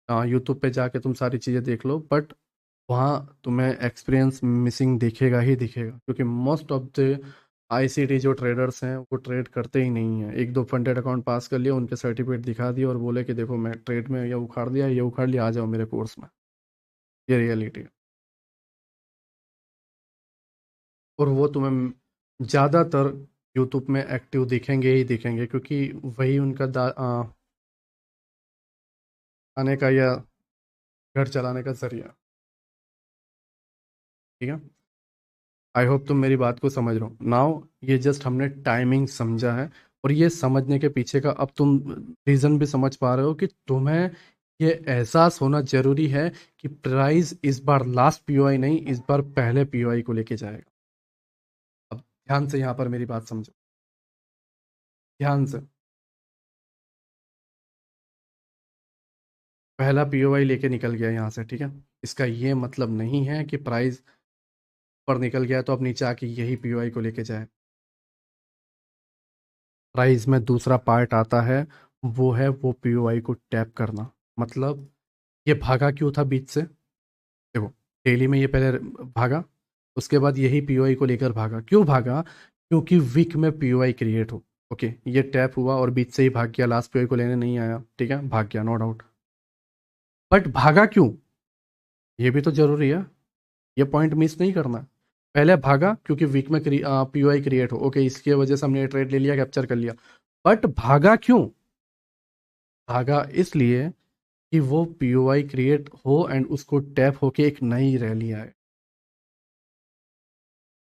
यूट्यूब पे जाके तुम सारी चीज़ें देख लो, बट वहाँ तुम्हें एक्सपीरियंस मिसिंग दिखेगा ही दिखेगा, क्योंकि मोस्ट ऑफ द आईसीटी जो ट्रेडर्स हैं वो ट्रेड करते ही नहीं हैं। एक दो फंडेड अकाउंट पास कर लिया, उनके सर्टिफिकेट दिखा दिए और बोले कि देखो मैं ट्रेड में ये उखाड़ दिया, ये उखाड़ लिया, आ जाओ मेरे कोर्स में। ये रियलिटी है। और वो तुम्हें ज़्यादातर यूट्यूब में एक्टिव दिखेंगे ही दिखेंगे, क्योंकि वही उनका आने का या घर चलाने का जरिया। ठीक है। आई होप तुम मेरी बात को समझ रहे हो नाउ। ये जस्ट हमने टाइमिंग समझा है, और ये समझने के पीछे का अब तुम रीज़न भी समझ पा रहे हो कि तुम्हें ये एहसास होना जरूरी है कि प्राइस इस बार लास्ट पीओआई नहीं, इस बार पहले पीओआई को लेके जाएगा। अब ध्यान से यहाँ पर मेरी बात समझो, ध्यान से। पहला पीओआई लेके निकल गया यहाँ से, ठीक है। इसका ये मतलब नहीं है कि प्राइस पर निकल गया तो अब नीचे आके यही पीओआई को लेके जाए। प्राइस में दूसरा पार्ट आता है, वो है वो पीओआई को टैप करना। मतलब ये भागा क्यों था बीच से? देखो, डेली में ये पहले भागा, उसके बाद यही पीओआई को लेकर भागा। क्यों भागा? क्योंकि वीक में पीओआई क्रिएट हो। ओके, ये टैप हुआ और बीच से ही भाग गया, लास्ट पीओआई को लेने नहीं आया, ठीक है, भाग गया, नो डाउट। बट भागा क्यों, ये भी तो जरूरी है, ये पॉइंट मिस नहीं करना। पहले भागा क्योंकि वीक में पीओआई क्रिएट हो, ओके, इसकी वजह से हमने ट्रेड ले लिया, कैप्चर कर लिया। बट भागा क्यों? भागा इसलिए कि वो पीओआई क्रिएट हो एंड उसको टैप होके एक नई रैली आए।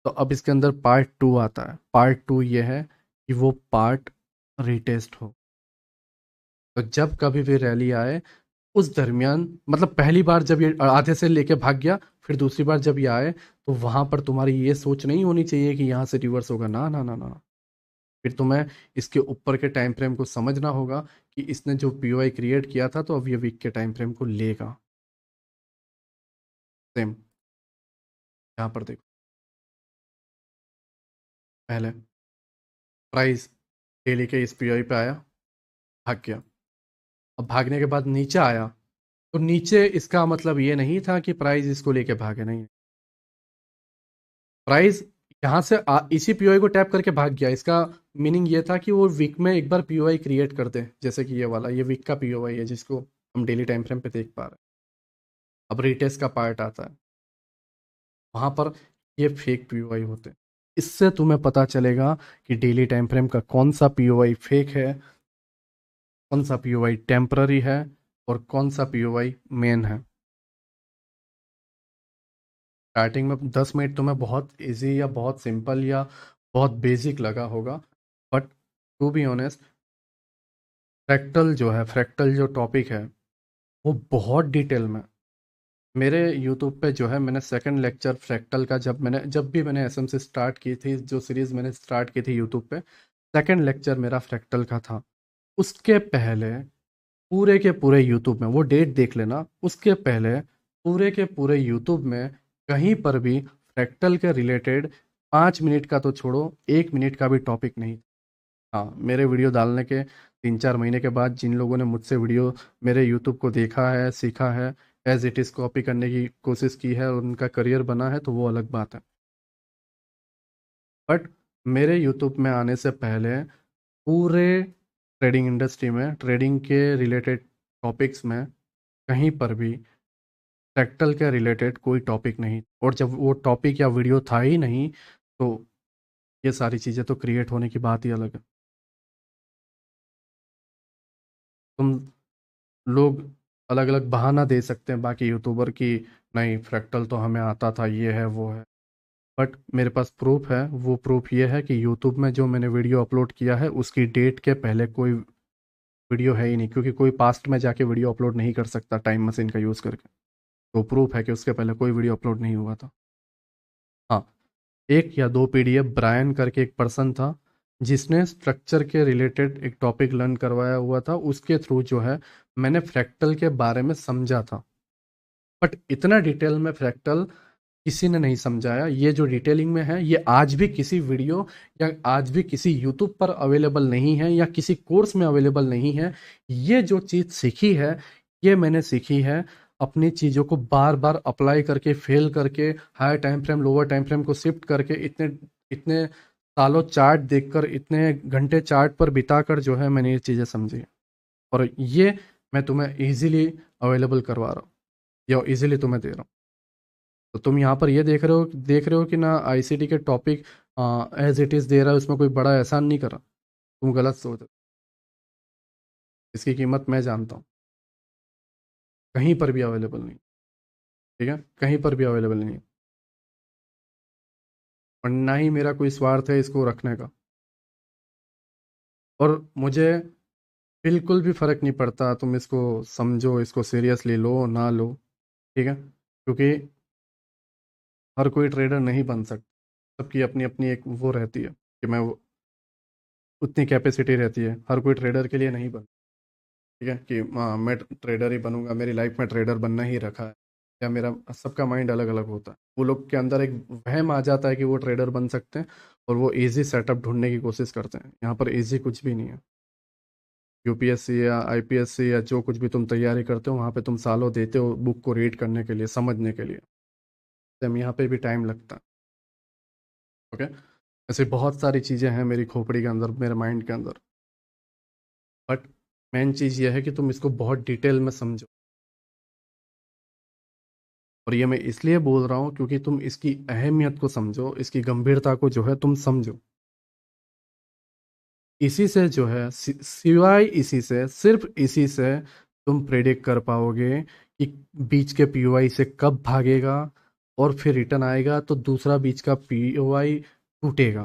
तो अब इसके अंदर पार्ट टू आता है। पार्ट टू ये है कि वो पार्ट रिटेस्ट हो। तो जब कभी भी रैली आए उस दरमियान, मतलब पहली बार जब ये आधे से लेके भाग गया, फिर दूसरी बार जब ये आए, तो वहां पर तुम्हारी ये सोच नहीं होनी चाहिए कि यहाँ से रिवर्स होगा, ना ना ना ना। फिर तुम्हें इसके ऊपर के टाइम फ्रेम को समझना होगा कि इसने जो पीओआई क्रिएट किया था, तो अब ये वीक के टाइम फ्रेम को लेगा। सेम यहाँ पर देखो, पहले प्राइस डेली के इस पीओआई पे आया, भाग गया। अब भागने के बाद नीचे आया, तो नीचे इसका मतलब ये नहीं था कि प्राइस इसको लेके भागे, नहीं। प्राइस यहाँ से इसी पीओआई को टैप करके भाग गया, इसका मीनिंग ये था कि वो वीक में एक बार पीओआई क्रिएट कर दे, जैसे कि ये वाला, ये वीक का पीओआई है जिसको हम डेली टाइम फ्रेम पे देख पा रहे हैं। अब रिटेस्ट का पार्ट आता है, वहां पर ये फेक पीओआई होते हैं। इससे तुम्हें पता चलेगा कि डेली टाइम फ्रेम का कौन सा पीओआई फेक है, कौन सा पीओआई टेम्पररी है, और कौन सा पीओआई मेन है। स्टार्टिंग में 10 मिनट तुम्हें बहुत इजी या बहुत सिंपल या बहुत बेसिक लगा होगा, but to be honest, fractal जो है, फ्रैक्टल जो टॉपिक है, वो बहुत डिटेल में मेरे यूट्यूब पे जो है, मैंने सेकंड लेक्चर फ्रैक्टल का, जब भी मैंने एसएमसी स्टार्ट की थी, जो सीरीज मैंने स्टार्ट की थी यूट्यूब पे, सेकंड लेक्चर मेरा फ्रैक्टल का था। उसके पहले पूरे के पूरे यूट्यूब में, वो डेट देख लेना, उसके पहले पूरे के पूरे यूट्यूब में कहीं पर भी फ्रैक्टल के रिलेटेड 5 मिनट का तो छोड़ो, 1 मिनट का भी टॉपिक नहीं। हाँ, मेरे वीडियो डालने के 3-4 महीने के बाद जिन लोगों ने मुझसे वीडियो मेरे यूट्यूब को देखा है, सीखा है, एज इट इज़ कॉपी करने की कोशिश की है और उनका करियर बना है, तो वो अलग बात है। बट मेरे यूट्यूब में आने से पहले पूरे ट्रेडिंग इंडस्ट्री में, ट्रेडिंग के रिलेटेड टॉपिक्स में कहीं पर भी फ्रैक्टल के रिलेटेड कोई टॉपिक नहीं, और जब वो टॉपिक या वीडियो था ही नहीं, तो ये सारी चीज़ें तो क्रिएट होने की बात ही अलग है। तुम लोग अलग अलग बहाना दे सकते हैं बाकी यूट्यूबर की, नहीं फ्रैक्टल तो हमें आता था, ये है वो है। बट मेरे पास प्रूफ है, वो प्रूफ ये है कि यूट्यूब में जो मैंने वीडियो अपलोड किया है उसकी डेट के पहले कोई वीडियो है ही नहीं, क्योंकि कोई पास्ट में जाके वीडियो अपलोड नहीं कर सकता टाइम मशीन का यूज़ करके। तो प्रूफ है कि उसके पहले कोई वीडियो अपलोड नहीं हुआ था। हाँ, एक या दो पीडीएफ ब्रायन करके एक पर्सन था जिसने स्ट्रक्चर के रिलेटेड एक टॉपिक लर्न करवाया हुआ था, उसके थ्रू जो है मैंने फ्रैक्टल के बारे में समझा था। बट इतना डिटेल में फ्रैक्टल किसी ने नहीं समझाया। ये जो डिटेलिंग में है, ये आज भी किसी वीडियो या आज भी किसी यूट्यूब पर अवेलेबल नहीं है या किसी कोर्स में अवेलेबल नहीं है। ये जो चीज़ सीखी है, ये मैंने सीखी है अपनी चीज़ों को बार बार अप्लाई करके, फेल करके, high time frame lower time frame को शिफ्ट करके, इतने इतने सालों चार्ट देखकर, इतने घंटे चार्ट पर बिताकर जो है मैंने ये चीज़ें समझी। और ये मैं तुम्हें इजीली अवेलेबल करवा रहा हूँ या इजीली तुम्हें दे रहा हूँ। तो तुम यहाँ पर ये देख रहे हो कि ना आईसीटी के टॉपिक एज इट इज़ दे रहा है, उसमें कोई बड़ा एहसान नहीं करा। तुम गलत सोच रहे हो। इसकी कीमत मैं जानता हूँ। कहीं पर भी अवेलेबल नहीं। ठीक है, कहीं पर भी अवेलेबल नहीं। और ना ही मेरा कोई स्वार्थ है इसको रखने का। और मुझे बिल्कुल भी फर्क नहीं पड़ता तुम इसको समझो, इसको सीरियसली लो ना लो। ठीक है, क्योंकि हर कोई ट्रेडर नहीं बन सकता। सबकी अपनी अपनी एक वो रहती है कि मैं उतनी कैपेसिटी रहती है, हर कोई ट्रेडर के लिए नहीं बन। ठीक है कि हाँ मैं ट्रेडर ही बनूंगा, मेरी लाइफ में ट्रेडर बनना ही रखा है, या मेरा सबका माइंड अलग अलग होता है। वो लोग के अंदर एक वहम आ जाता है कि वो ट्रेडर बन सकते हैं, और वो इजी सेटअप ढूंढने की कोशिश करते हैं। यहाँ पर इजी कुछ भी नहीं है। यूपीएससी या आईपीएससी या जो कुछ भी तुम तैयारी करते हो, वहाँ पे तुम सालों देते हो बुक को रीड करने के लिए, समझने के लिए। तो यहाँ पे भी टाइम लगता है। ओके, ऐसे बहुत सारी चीज़ें हैं मेरी खोपड़ी के अंदर, मेरे माइंड के अंदर। बट मेन चीज़ ये है कि तुम इसको बहुत डिटेल में समझो। और ये मैं इसलिए बोल रहा हूँ क्योंकि तुम इसकी अहमियत को समझो, इसकी गंभीरता को जो है तुम समझो। इसी से जो है सिवाय इसी से, सिर्फ इसी से तुम प्रेडिक्ट कर पाओगे कि बीच के पीओआई से कब भागेगा और फिर रिटर्न आएगा, तो दूसरा बीच का पीओआई टूटेगा।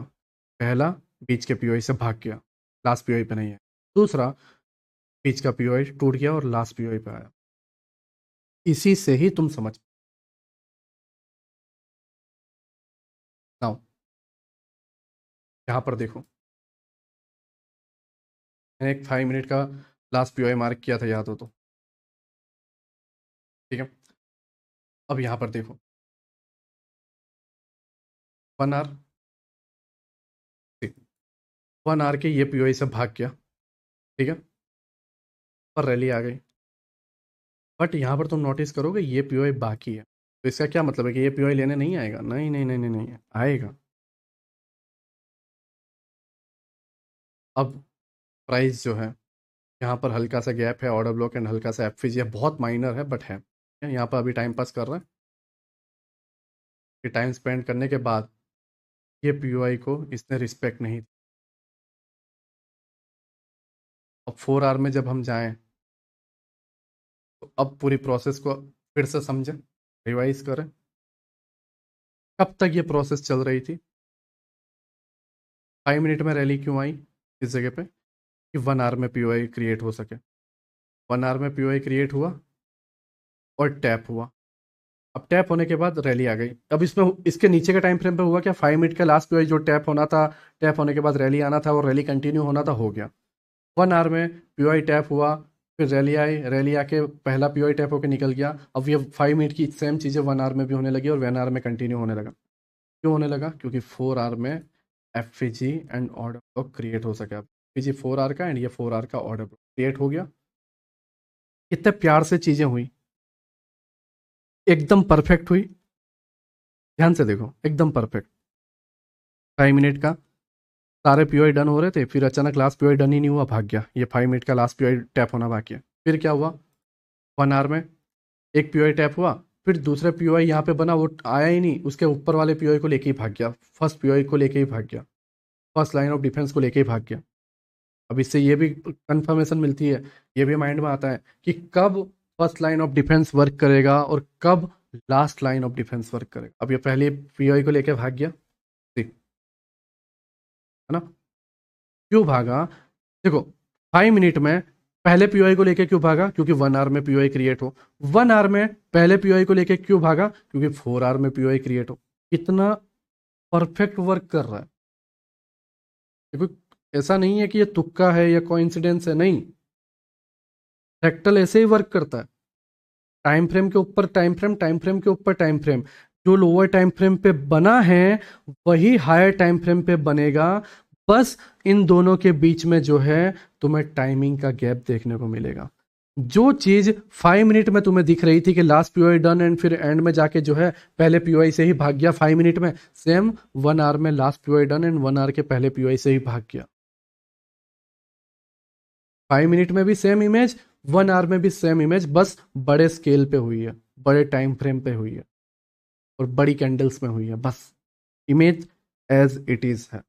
पहला बीच के पीओआई से भाग गया, लास्ट पीओआई पे नहीं है। दूसरा बीच का पीओआई टूट गया और लास्ट पीओआई पे आया। इसी से ही तुम समझ पाओ। यहाँ पर देखो, मैंने एक 5 मिनट का लास्ट पीओआई मार्क किया था, याद हो तो। ठीक है, अब यहाँ पर देखो, 1 आवर, 1 आवर के ये पीओआई से भाग गया। ठीक है, और रैली आ गई। बट यहाँ पर तुम नोटिस करोगे ये पीओआई बाकी है। तो इसका क्या मतलब है कि ये पीओआई लेने नहीं आएगा? नहीं नहीं नहीं नहीं नहीं, आएगा। अब प्राइस जो है, यहाँ पर हल्का सा गैप है, ऑर्डर ब्लॉक एंड हल्का सा एफिज, ये बहुत माइनर है बट है। यहाँ पर अभी टाइम पास कर रहा है। कि टाइम स्पेंड करने के बाद ये पीओआई को इसने रिस्पेक्ट नहीं दी। अब 4 आवर में जब हम जाएं, तो अब पूरी प्रोसेस को फिर से समझें, रिवाइज करें। कब तक ये प्रोसेस चल रही थी? 5 मिनट में रैली क्यों आई इस जगह पे? कि 1 आवर में पीओआई क्रिएट हो सके। 1 आवर में पीओआई क्रिएट हुआ और टैप हुआ। अब टैप होने के बाद रैली आ गई। अब इसमें इसके नीचे के टाइम फ्रेम पे हुआ क्या? 5 मिनट का लास्ट पीओआई जो टैप होना था, टैप होने के बाद रैली आना था और रैली कंटिन्यू होना था, हो गया। 1 आवर में पीओआई टैप हुआ, फिर रैली आई, रैली आके पहला पीओआई टैप होकर निकल गया। अब ये 5 मिनट की सेम चीज़ें 1 आवर में भी होने लगी और 1 आवर में कंटिन्यू होने लगा। क्यों होने लगा? क्योंकि 4 आवर में एफपीजी एंड ऑर्डर ब्लॉक क्रिएट हो सके। एफपीजी 4 आर का एंड ये 4 आर का ऑर्डर ब्लॉक क्रिएट हो गया। कितने प्यार से चीजें हुई, एकदम परफेक्ट हुई। ध्यान से देखो, एकदम परफेक्ट। 5 मिनट का सारे पीओआई डन हो रहे थे, फिर अचानक लास्ट पीओआई डन ही नहीं हुआ, भाग गया। ये 5 मिनट का लास्ट पीओआई टैप होना बाकी है। फिर क्या हुआ, 1 आवर में एक पीओआई टैप हुआ, फिर दूसरा पीओआई यहाँ पे बना, वो आया ही नहीं, उसके ऊपर वाले पीओआई को लेके ही भाग गया, फर्स्ट पीओआई को लेके ही भाग गया, फर्स्ट लाइन ऑफ डिफेंस को लेके ही भाग गया। अब इससे ये भी कंफर्मेशन मिलती है, ये भी माइंड में आता है कि कब first line of defence work करेगा और कब last line of defence work करेगा। अब ये पहले पीओआई को लेके भाग गया, ठीक है ना। क्यों भागा, देखो 5 मिनट में पहले पीओआई को लेके क्यों भागा, क्योंकि 1 आवर में पीओआई क्रिएट हो। 1 आवर में पहले पीओआई को लेके क्यों भागा, क्योंकि 4 आवर में पीओआई क्रिएट हो। कितना परफेक्ट वर्क कर रहा है। देखो, ऐसा नहीं है कि ये तुक्का है या कोइंसिडेंस है, नहीं, फ्रैक्टल ऐसे ही वर्क करता है। टाइम फ्रेम के ऊपर टाइम फ्रेम, टाइम फ्रेम के ऊपर टाइम फ्रेम, जो लोअर टाइम फ्रेम पे बना है वही हायर टाइम फ्रेम पे बनेगा। बस इन दोनों के बीच में जो है तुम्हें टाइमिंग का गैप देखने को मिलेगा। जो चीज 5 मिनट में तुम्हें दिख रही थी कि लास्ट पीओआई डन एंड फिर एंड में जाके जो है पहले पीओआई से ही भाग गया 5 मिनट में, सेम 1 आवर में last POI done and 1 hour के पहले पीओआई से ही भाग गया। 5 मिनट में भी सेम इमेज, 1 आवर में भी सेम इमेज, बस बड़े स्केल पे हुई है, बड़े टाइम फ्रेम पे हुई है और बड़ी कैंडल्स में हुई है। बस इमेज एज इट इज है।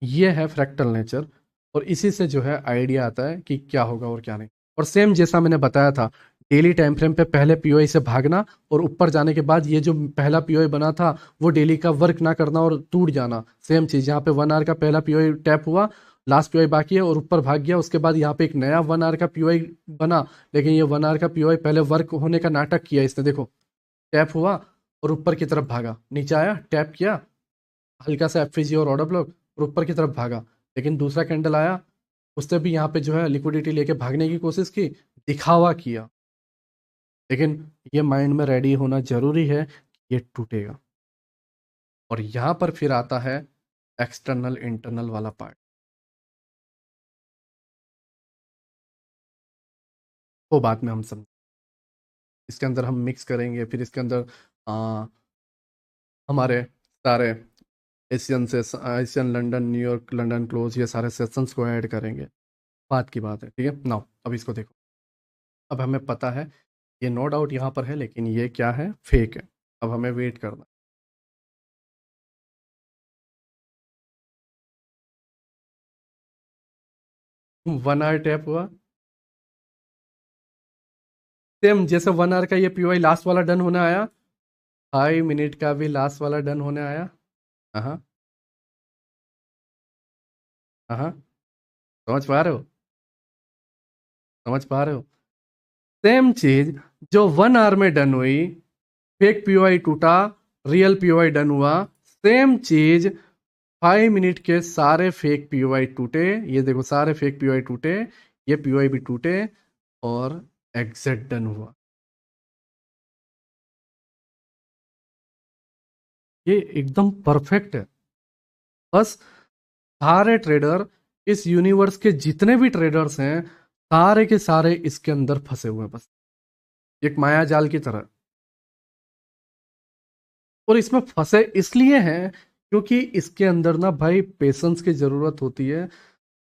ये है फ्रैक्टल नेचर, और इसी से जो है आइडिया आता है कि क्या होगा और क्या नहीं। और सेम जैसा मैंने बताया था, डेली टाइम फ्रेम पे पहले पीओआई से भागना और ऊपर जाने के बाद ये जो पहला पीओआई बना था वो डेली का वर्क ना करना और टूट जाना। सेम चीज यहाँ पे 1 आवर का पहला पीओआई टैप हुआ, लास्ट पीओआई बाकी है और ऊपर भाग गया। उसके बाद यहाँ पे एक नया 1 आवर का पीओआई बना, लेकिन ये 1 आवर का पीओआई पहले वर्क होने का नाटक किया इसने। देखो, टैप हुआ और ऊपर की तरफ भागा, नीचे आया टैप किया, हल्का सा एफवीजी और ऑर्डर ब्लॉक, और ऊपर की तरफ भागा। लेकिन दूसरा कैंडल आया, उसने भी यहाँ पे जो है लिक्विडिटी लेके भागने की कोशिश की, दिखावा किया। लेकिन ये माइंड में रेडी होना जरूरी है कि ये टूटेगा। और यहाँ पर फिर आता है एक्सटर्नल इंटरनल वाला पार्ट, वो बाद में हम समझ, इसके अंदर हम मिक्स करेंगे। फिर इसके अंदर आ, हमारे सारे एशियन से Asian, London, New York, London close, ये सारे सेशंस को ऐड करेंगे। बात की बात है, ठीक है। नाउ अब इसको देखो, अब हमें पता है ये नो डाउट यहाँ पर है, लेकिन ये क्या है, फेक है। अब हमें वेट करना। 1 आवर टैप हुआ, सेम जैसे 1 आवर का ये पीओआई लास्ट वाला डन होने आया, 5 मिनट का भी लास्ट वाला डन होने आया। हाँ हाँ, समझ पा रहे हो, समझ पा रहे हो। सेम चीज जो 1 आवर में डन हुई, फेक पीओआई टूटा, रियल पीओआई डन हुआ। सेम चीज 5 मिनट के सारे फेक पीओआई टूटे, ये देखो सारे फेक पीओआई टूटे, ये पीओआई भी टूटे और एग्जिट डन हुआ। ये एकदम परफेक्ट है। बस सारे ट्रेडर, इस यूनिवर्स के जितने भी ट्रेडर्स हैं, सारे के सारे इसके अंदर फंसे हुए हैं, बस एक माया जाल की तरह। और इसमें फंसे इसलिए हैं क्योंकि इसके अंदर ना भाई पेशेंस की जरूरत होती है,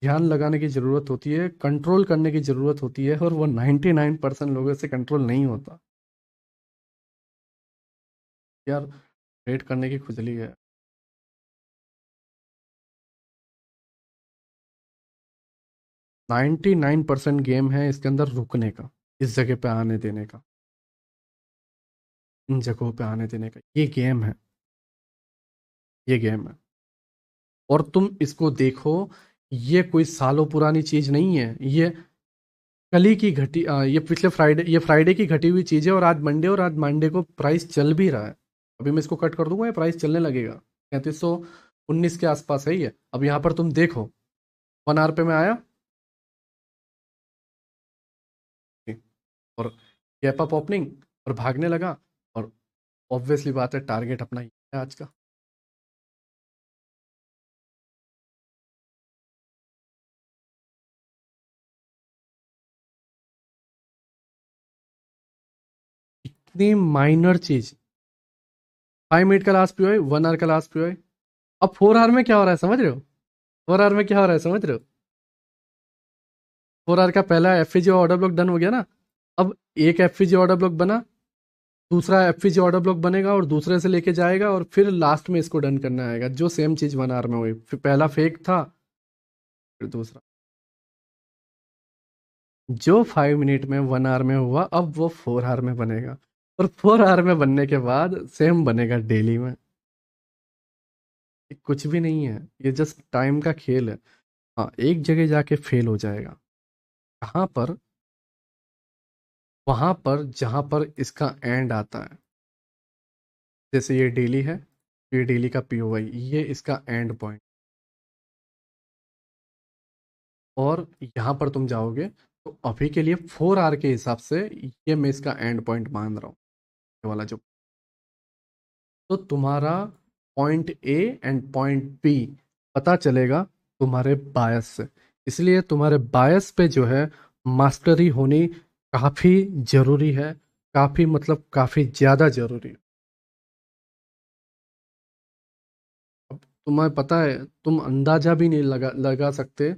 ध्यान लगाने की जरूरत होती है, कंट्रोल करने की जरूरत होती है, और वो 99% लोगों से कंट्रोल नहीं होता। यार, ट्रेड करने की खुजली है। 99% गेम है इसके अंदर रुकने का, इस जगह पे आने देने का, इन जगहों पे आने देने का, ये गेम है, ये गेम है। और तुम इसको देखो, ये कोई सालों पुरानी चीज नहीं है, ये कल ही की घटी ये पिछले फ्राइडे, ये फ्राइडे की घटी हुई चीज है, और आज मंडे, और आज मंडे को प्राइस चल भी रहा है। अभी मैं इसको कट कर दूंगा, ये प्राइस चलने लगेगा। 3319 के आसपास है ये। अब यहाँ पर तुम देखो, 1 आवर पे मैं आया, ठीक, और गैप अप ओपनिंग, और भागने लगा। और ऑब्वियसली बात है, टारगेट अपना ही है आज का। कितनी माइनर चीज। 5 मिनट का लास्ट पीओआई, 1 आवर का लास्ट पीओआई। अब 4 आवर में क्या हो रहा है समझ रहे हो? 4 आवर में क्या हो रहा है समझ रहे हो? 4 आवर का पहला एफपीजी ऑर्डर ब्लॉक डन हो गया ना। अब एक एफपीजी ऑर्डर ब्लॉक बना, दूसरा एफपीजी ऑर्डर ब्लॉक बनेगा और दूसरे से लेके जाएगा और फिर लास्ट में इसको डन करना आएगा, जो सेम चीज 1 आवर में हुई। फिर पहला फेक था, फिर दूसरा। जो 5 मिनट में 1 आवर में हुआ, अब वो 4 आवर में बनेगा। और 4 आवर में बनने के बाद सेम बनेगा डेली में। ये कुछ भी नहीं है, ये जस्ट टाइम का खेल है। हाँ, एक जगह जाके फेल हो जाएगा। कहाँ पर? वहां पर जहां पर इसका एंड आता है। जैसे ये डेली है, ये डेली का पीओवाई, ये इसका एंड पॉइंट। और यहाँ पर तुम जाओगे तो अभी के लिए 4 आवर के हिसाब से ये मैं इसका एंड पॉइंट मान रहा हूँ, ये वाला जो। तो तुम्हारा point A and point B पता चलेगा तुम्हारे बायस से। इसलिए तुम्हारे बायस पे जो है मास्टरी होनी काफ़ी ज़रूरी है। काफ़ी मतलब काफ़ी ज़्यादा ज़रूरी है। अब तुम्हें पता है, तुम अंदाजा भी नहीं लगा लगा सकते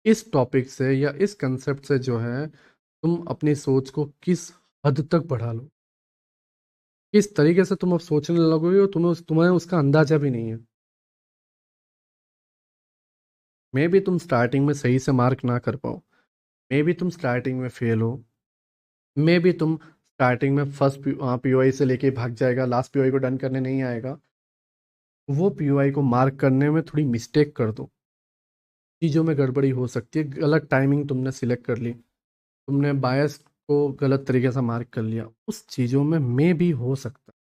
इस टॉपिक से या इस कंसेप्ट से जो है तुम अपनी सोच को किस हद तक बढ़ा लो। किस तरीके से तुम अब सोचने लगोगे और तुम्हें उसका अंदाजा भी नहीं है। मे भी तुम स्टार्टिंग में सही से मार्क ना कर पाओ, मे भी तुम स्टार्टिंग में फेल हो, मे भी तुम स्टार्टिंग में फर्स्ट पीओआई से लेके भाग जाएगा, लास्ट पीओआई को डन करने नहीं आएगा। वो पीओआई को मार्क करने में थोड़ी मिस्टेक कर दो, चीज़ों में गड़बड़ी हो सकती है। गलत टाइमिंग तुमने सिलेक्ट कर ली, तुमने बायस को गलत तरीके से मार्क कर लिया, उस चीज़ों में मे भी हो सकता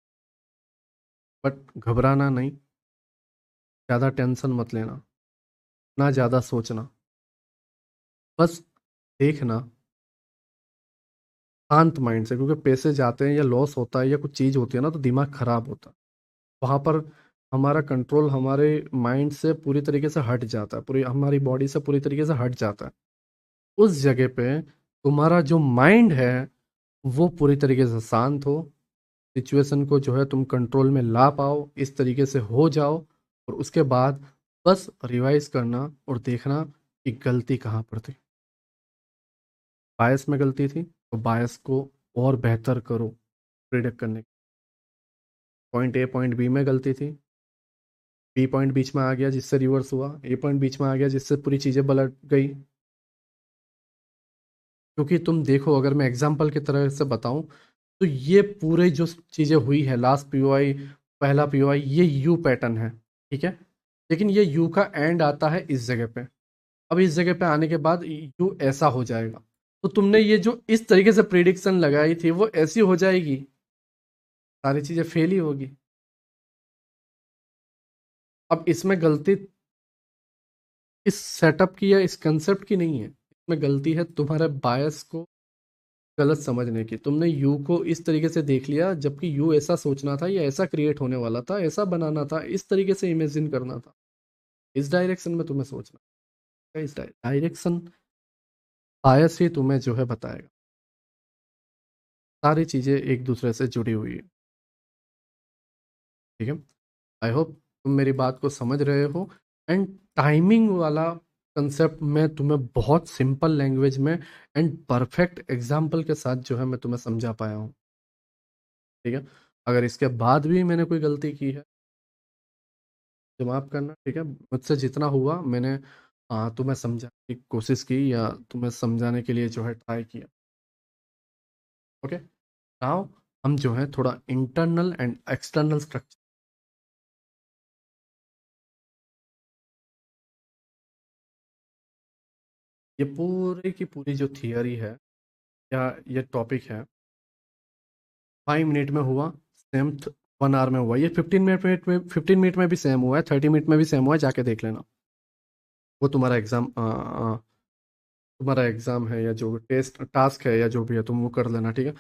है। बट घबराना नहीं, ज़्यादा टेंशन मत लेना, ना ज़्यादा सोचना। बस देखना शांत माइंड से, क्योंकि पैसे जाते हैं या लॉस होता है या कुछ चीज़ होती है ना, तो दिमाग खराब होता है। वहाँ पर हमारा कंट्रोल हमारे माइंड से पूरी तरीके से हट जाता है, पूरी हमारी बॉडी से पूरी तरीके से हट जाता है। उस जगह पे तुम्हारा जो माइंड है वो पूरी तरीके से शांत हो, सिचुएशन को जो है तुम कंट्रोल में ला पाओ, इस तरीके से हो जाओ। और उसके बाद बस रिवाइज करना और देखना कि गलती कहाँ पर थी। बायस में गलती थी तो बायस को और बेहतर करो प्रिडिक्ट करने की। पॉइंट ए पॉइंट बी में गलती थी, बी पॉइंट बीच में आ गया जिससे रिवर्स हुआ, ए पॉइंट बीच में आ गया जिससे पूरी चीज़ें पलट गई। क्योंकि तुम देखो, अगर मैं एग्जाम्पल की तरह से बताऊं तो ये पूरे जो चीज़ें हुई है, लास्ट पीओआई, पहला पीओआई, ये यू पैटर्न है, ठीक है। लेकिन ये यू का एंड आता है इस जगह पे। अब इस जगह पे आने के बाद यू ऐसा हो जाएगा। तो तुमने ये जो इस तरीके से प्रिडिक्शन लगाई थी वो ऐसी हो जाएगी, सारी चीज़ें फेल ही होगी। अब इसमें गलती इस सेटअप की या इस कंसेप्ट की नहीं है, इसमें गलती है तुम्हारे बायस को गलत समझने की। तुमने यू को इस तरीके से देख लिया, जबकि यू ऐसा सोचना था, या ऐसा क्रिएट होने वाला था, ऐसा बनाना था, इस तरीके से इमेजिन करना था। इस डायरेक्शन में तुम्हें सोचना है, इस डायरेक्शन बायस ही तुम्हें जो है बताएगा। सारी चीज़ें एक दूसरे से जुड़ी हुई है, ठीक है। आई होप तुम मेरी बात को समझ रहे हो। एंड टाइमिंग वाला कंसेप्ट मैं तुम्हें बहुत सिंपल लैंग्वेज में एंड परफेक्ट एग्जाम्पल के साथ जो है मैं तुम्हें समझा पाया हूँ, ठीक है। अगर इसके बाद भी मैंने कोई गलती की है तो माफ करना, ठीक है। मुझसे जितना हुआ मैंने तुम्हें समझाने की कोशिश की या तुम्हें समझाने के लिए जो है ट्राई किया। ओके, नाउ हम जो है थोड़ा इंटरनल एंड एक्सटर्नल स्ट्रक्चर, ये पूरी की पूरी जो थियरी है या ये टॉपिक है, 5 मिनट में हुआ सेम, 1 आवर में हुआ, ये 15 मिनट में भी सेम हुआ है, 30 मिनट में भी सेम हुआ है, जाके देख लेना। वो तुम्हारा एग्जाम है या जो टेस्ट टास्क है या जो भी है तुम वो कर लेना, ठीक है।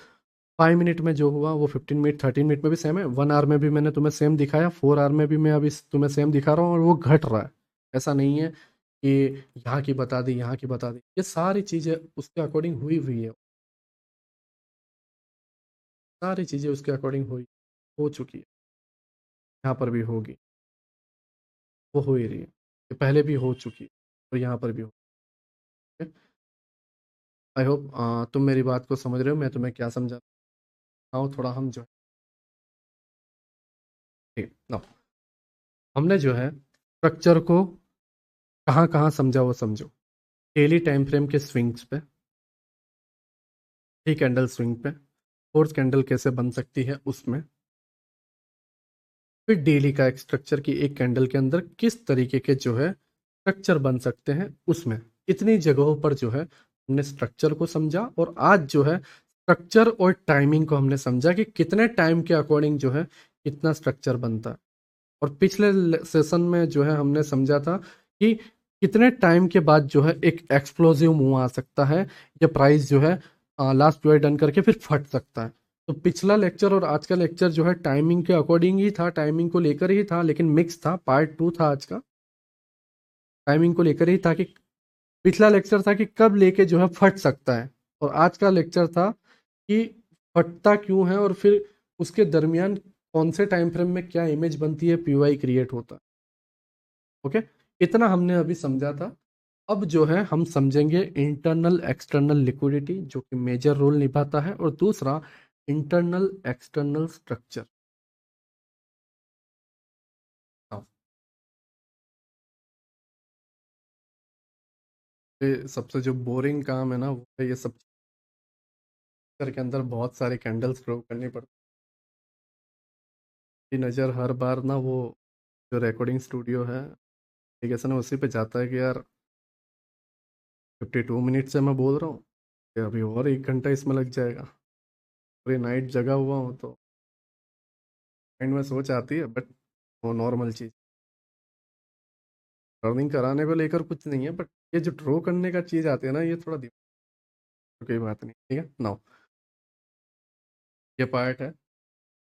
5 मिनट में जो हुआ वो 15 मिनट 30 मिनट में भी सेम है, 1 आवर में भी मैंने तुम्हें सेम दिखाया, 4 आवर में भी मैं अभी तुम्हें सेम दिखा रहा हूँ, और वो घट रहा है। ऐसा नहीं है कि यहाँ की बता दी, यहाँ की बता दी, ये सारी चीज़ें उसके अकॉर्डिंग हुई हुई है। सारी चीज़ें उसके अकॉर्डिंग हुई, हो चुकी है, यहाँ पर भी होगी, वो हो ही रही है, ये पहले भी हो चुकी है और यहाँ पर भी हो। आई होप तुम मेरी बात को समझ रहे हो, मैं तुम्हें क्या समझा रहा हूँ, थोड़ा हम जो है ठीक ना, हमने जो है स्ट्रक्चर को कहाँ कहाँ समझा वो समझो। डेली टाइम फ्रेम के स्विंग्स पे, थ्री कैंडल स्विंग पे, फोर्थ कैंडल कैसे बन सकती है उसमें, फिर डेली का एक स्ट्रक्चर की एक कैंडल के अंदर किस तरीके के जो है स्ट्रक्चर बन सकते हैं उसमें, इतनी जगहों पर जो है हमने स्ट्रक्चर को समझा। और आज जो है स्ट्रक्चर और टाइमिंग को हमने समझा कि कितने टाइम के अकॉर्डिंग जो है कितना स्ट्रक्चर बनता है। और पिछले सेशन में जो है हमने समझा था कि कितने टाइम के बाद जो है एक एक्सप्लोसिव मूव आ सकता है, या प्राइस जो है लास्ट पीरियड डन करके फिर फट सकता है। तो पिछला लेक्चर और आज का लेक्चर जो है टाइमिंग के अकॉर्डिंग ही था, टाइमिंग को लेकर ही था, लेकिन मिक्स था, पार्ट 2 था आज का, टाइमिंग को लेकर ही था कि पिछला लेक्चर था कि कब लेके जो है फट सकता है, और आज का लेक्चर था कि फटता क्यों है, और फिर उसके दरमियान कौन से टाइम फ्रेम में क्या इमेज बनती है, पीवाई क्रिएट होता है। ओके, इतना हमने अभी समझा था। अब जो है हम समझेंगे इंटरनल एक्सटर्नल लिक्विडिटी जो कि मेजर रोल निभाता है, और दूसरा इंटरनल एक्सटर्नल स्ट्रक्चर। ये सबसे जो बोरिंग काम है ना वो है ये सब के अंदर बहुत सारे कैंडल्स ड्रॉ करनी पड़ती है। नज़र हर बार ना वो जो रिकॉर्डिंग स्टूडियो है एप्लीकेशन है उसी पे जाता है कि यार 52 मिनट से मैं बोल रहा हूँ कि अभी और 1 घंटा इसमें लग जाएगा, पूरी नाइट जगा हुआ हूँ, तो माइंड में सोच आती है, बट वो नॉर्मल चीज़, लर्निंग कराने को लेकर कुछ नहीं है, बट ये जो ड्रॉ करने का चीज़ आती है ना ये थोड़ा दिमाग की बात नहीं, ठीक है नाउ। ये पार्ट है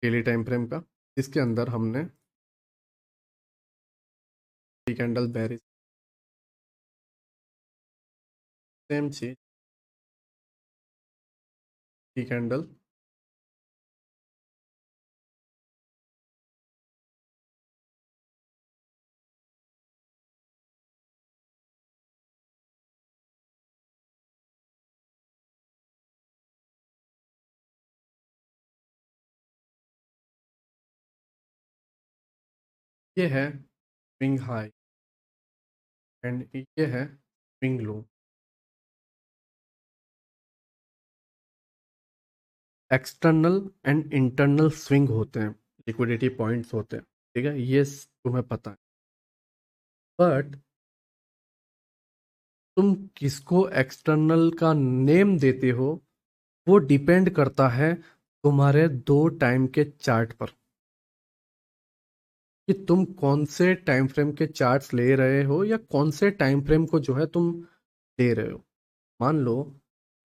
डेली टाइम फ्रेम का, इसके अंदर हमने कैंडल बेरिस सेम चीज, की कैंडल ये है स्विंग हाई एंड ये है swing low. External and internal swing होते हैं, लिक्विडिटी पॉइंट्स होते हैं, ठीक है, ये तुम्हें पता है। बट तुम किसको एक्सटर्नल का नेम देते हो वो डिपेंड करता है तुम्हारे दो टाइम के चार्ट पर, कि तुम कौन से टाइम फ्रेम के चार्ट्स ले रहे हो या कौन से टाइम फ्रेम को जो है तुम ले रहे हो। मान लो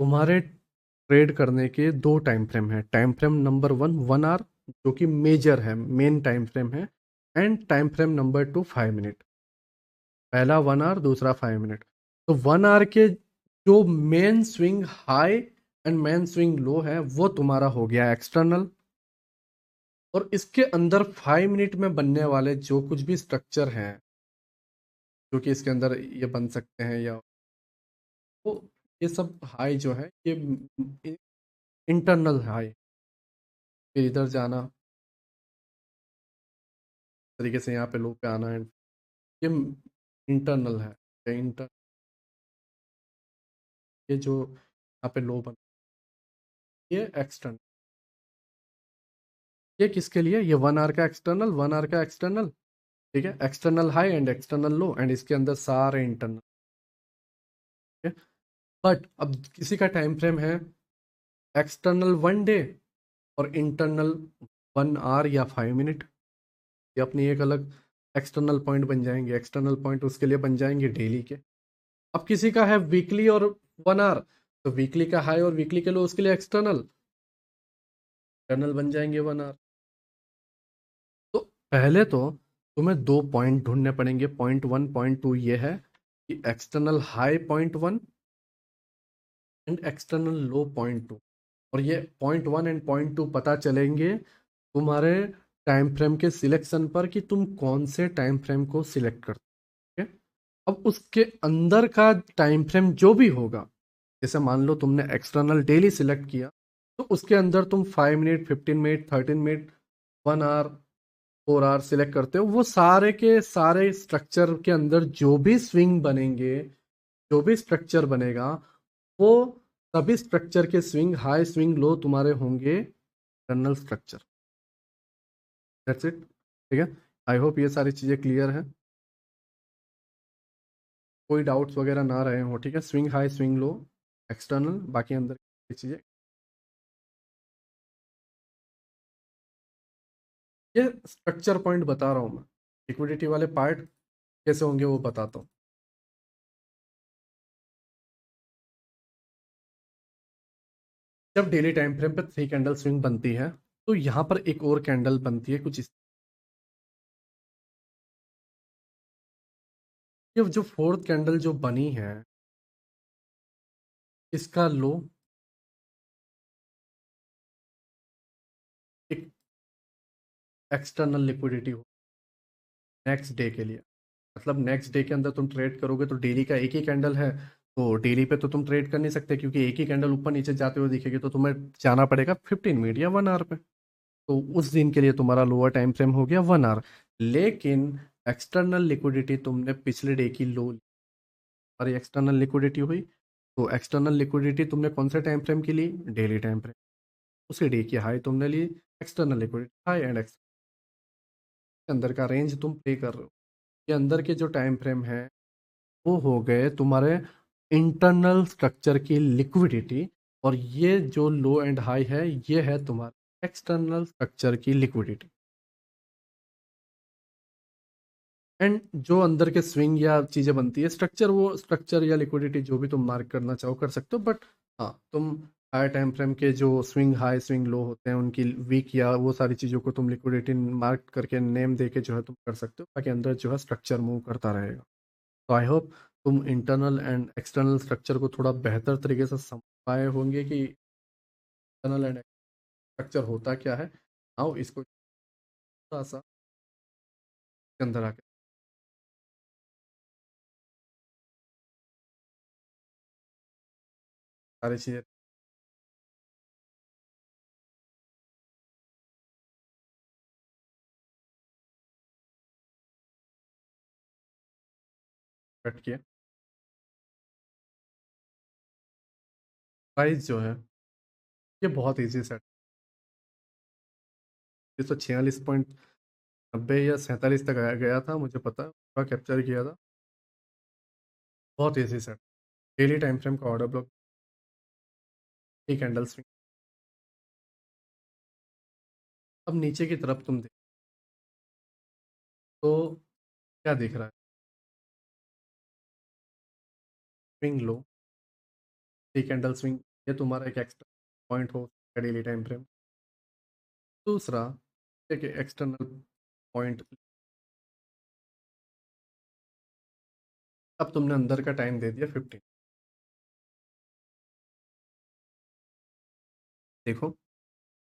तुम्हारे ट्रेड करने के दो टाइम फ्रेम है, टाइम फ्रेम नंबर 1 आवर जो कि मेजर है, मेन टाइम फ्रेम है, and time frame number 2 5 minute, पहला 1 आवर दूसरा 5 मिनट। तो 1 आवर के जो main swing high and main swing low है वो तुम्हारा हो गया एक्सटर्नल, और इसके अंदर 5 मिनट में बनने वाले जो कुछ भी स्ट्रक्चर हैं जो कि इसके अंदर ये बन सकते हैं, या वो ये सब हाई जो है ये इंटरनल हाई, फिर इधर जाना तरीके से यहाँ पे लो पे आना है, ये इंटरनल है। ये इंटर ये जो यहाँ पे लो बन, ये एक्सटर्नल, ये किसके लिए, ये 1 आवर का एक्सटर्नल, 1 आवर का एक्सटर्नल, ठीक है, external high and external low, and इसके अंदर सारे इंटरनल। बट अब किसी का टाइम फ्रेम है एक्सटर्नल 1 डे और इंटरनल 1 आवर या 5 मिनट, ये अपनी एक अलग एक्सटर्नल पॉइंट बन जाएंगे, एक्सटर्नल पॉइंट उसके लिए बन जाएंगे डेली के। अब किसी का है वीकली और 1 आवर, तो वीकली का हाई और वीकली के लो उसके लिए एक्सटर्नल इंटरनल बन जाएंगे 1 आवर। तो पहले तो तुम्हें दो पॉइंट ढूंढने पड़ेंगे, पॉइंट 1 पॉइंट 2, ये है कि external high point 1 and external low point 2। और ये point one and point two पता चलेंगे तुम्हारे टाइम फ्रेम के सिलेक्शन पर कि तुम कौन से टाइम फ्रेम को सिलेक्ट करते हो। अब उसके अंदर का टाइम फ्रेम जो भी होगा, जैसे मान लो तुमने एक्सटर्नल डेली सिलेक्ट किया, तो उसके अंदर तुम 5 minute, 15 minute, 13 minute, 1 hour, 4 hour select करते हो। वो सारे के सारे स्ट्रक्चर के अंदर जो भी स्विंग बनेंगे, जो भी स्ट्रक्चर बनेगा, वो सभी स्ट्रक्चर के स्विंग, हाई स्विंग लो तुम्हारे होंगे टनल स्ट्रक्चर। That's it. ठीक है। आई होप ये सारी चीज़ें क्लियर है, कोई डाउट्स वगैरह ना रहे हो। ठीक है, swing high swing low external, बाकी अंदर की चीज़ें। ये स्ट्रक्चर पॉइंट बता रहा हूँ मैं, लिक्विडिटी वाले पार्ट कैसे होंगे वो बताता हूँ। जब डेली टाइम फ्रेम पे 3 कैंडल स्विंग बनती है, तो यहाँ पर एक और कैंडल बनती है कुछ इस, ये जो फोर्थ कैंडल जो बनी है, इसका लो एक एक्सटर्नल लिक्विडिटी हो नेक्स्ट डे के लिए। मतलब नेक्स्ट डे के अंदर तुम ट्रेड करोगे तो डेली का एक ही कैंडल है, तो डेली पे तो तुम ट्रेड कर नहीं सकते, क्योंकि एक ही कैंडल ऊपर नीचे जाते हुए दिखेगी, तो तुम्हें जाना पड़ेगा 15 मिनट या 1 आवर पे। तो उस दिन के लिए तुम्हारा लोअर टाइम फ्रेम हो गया 1 आवर। लेकिन एक्सटर्नल लिक्विडिटी तुमने पिछले डे की लो, और एक्सटर्नल लिक्विडिटी हुई, तो एक्सटर्नल लिक्विडिटी तुमने कौन से टाइम फ्रेम की ली? Daily time frame. उसी डे की हाई तुमने ली, एक्सटर्नल लिक्विडिटी हाई एंड एक्स के अंदर का रेंज तुम प्ले कर रहे हो। ये अंदर के जो टाइम फ्रेम है, वो हो गए तुम्हारे इंटरनल स्ट्रक्चर की लिक्विडिटी, और ये जो लो एंड हाई है, ये है तुम्हारे एक्सटर्नल स्ट्रक्चर की लिक्विडिटी। एंड जो अंदर के स्विंग या चीजें बनती है स्ट्रक्चर, वो स्ट्रक्चर या लिक्विडिटी जो भी तुम मार्क करना चाहो कर सकते हो। बट हाँ, तुम हाई टाइम फ्रेम के जो स्विंग हाई स्विंग लो होते हैं उनकी वीक या वो सारी चीज़ों को तुम लिक्विडिटी मार्क करके नेम दे के जो है तुम कर सकते हो, ताकि अंदर जो है स्ट्रक्चर मूव करता रहेगा। तो आई होप तुम इंटरनल एंड एक्सटर्नल स्ट्रक्चर को थोड़ा बेहतर तरीके से समझ पाए होंगे कि इंटरनल एंड स्ट्रक्चर होता क्या है। आओ इसको थोड़ा सा के अंदर आके सारी चीज़ें कट किए। प्राइस जो है, ये बहुत ईजी सेट, 146.90 या 47 तक आया गया था, मुझे पता है, पूरा कैप्चर किया था। बहुत easy set, daily time frame का ऑर्डर ब्लॉक, एक कैंडल स्विंग। अब नीचे की तरफ तुम देख, तो क्या दिख रहा है? Swing low, three candle swing, ये तुम्हारा एक एक्स्ट्रा पॉइंट हो डेली टाइम फ्रेम। दूसरा, एक एक्सटर्नल पॉइंट। अब तुमने अंदर का टाइम दे दिया 15। देखो,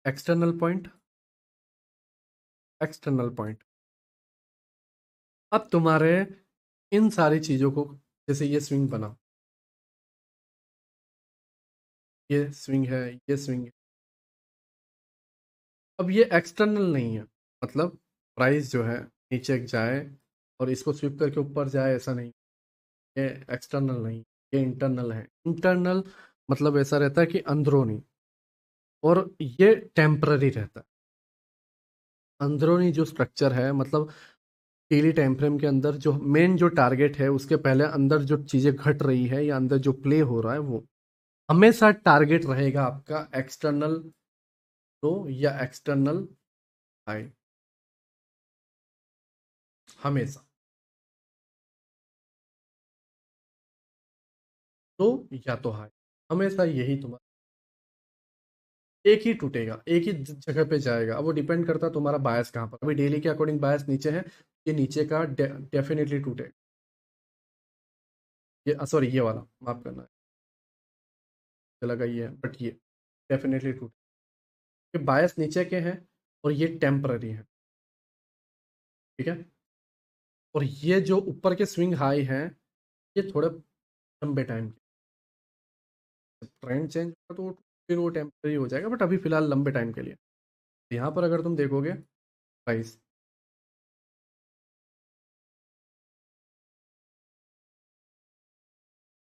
एक्सटर्नल पॉइंट, एक्सटर्नल पॉइंट। अब तुम्हारे इन सारी चीज़ों को, जैसे ये स्विंग बना, ये स्विंग है, ये स्विंग है, अब ये एक्सटर्नल नहीं है। मतलब प्राइस जो है नीचे जाए और इसको स्विप करके ऊपर जाए, ऐसा नहीं। ये एक्सटर्नल नहीं, ये इंटरनल है। इंटरनल मतलब ऐसा रहता है कि अंदरूनी, और ये टेम्पररी रहता है। अंदरूनी जो स्ट्रक्चर है, मतलब डेली टाइम फ्रेम के अंदर जो मेन जो टारगेट है, उसके पहले अंदर जो चीजें घट रही है या अंदर जो प्ले हो रहा है, वो हमेशा टारगेट रहेगा आपका एक्सटर्नल लो या एक्सटर्नल हाई, हमेशा। लो या तो हाई, हमेशा यही तुम्हारा एक ही टूटेगा, एक ही जगह पे जाएगा। अब वो डिपेंड करता है तुम्हारा बायस कहाँ पर। अभी डेली के अकॉर्डिंग बायस नीचे है, ये नीचे का डेफिनेटली टूटेगा। ये सॉरी, ये वाला माफ करना, चला गई है, बट ये डेफिनेटली टूट, ये बायस नीचे के हैं और ये टेम्पररी है, ठीक है। और ये जो ऊपर के स्विंग हाई हैं, ये थोड़े लंबे टाइम के, ट्रेंड चेंज होगा तो फिर वो टेम्पररी हो जाएगा, बट अभी फिलहाल लंबे टाइम के लिए। यहाँ पर अगर तुम देखोगे प्राइस,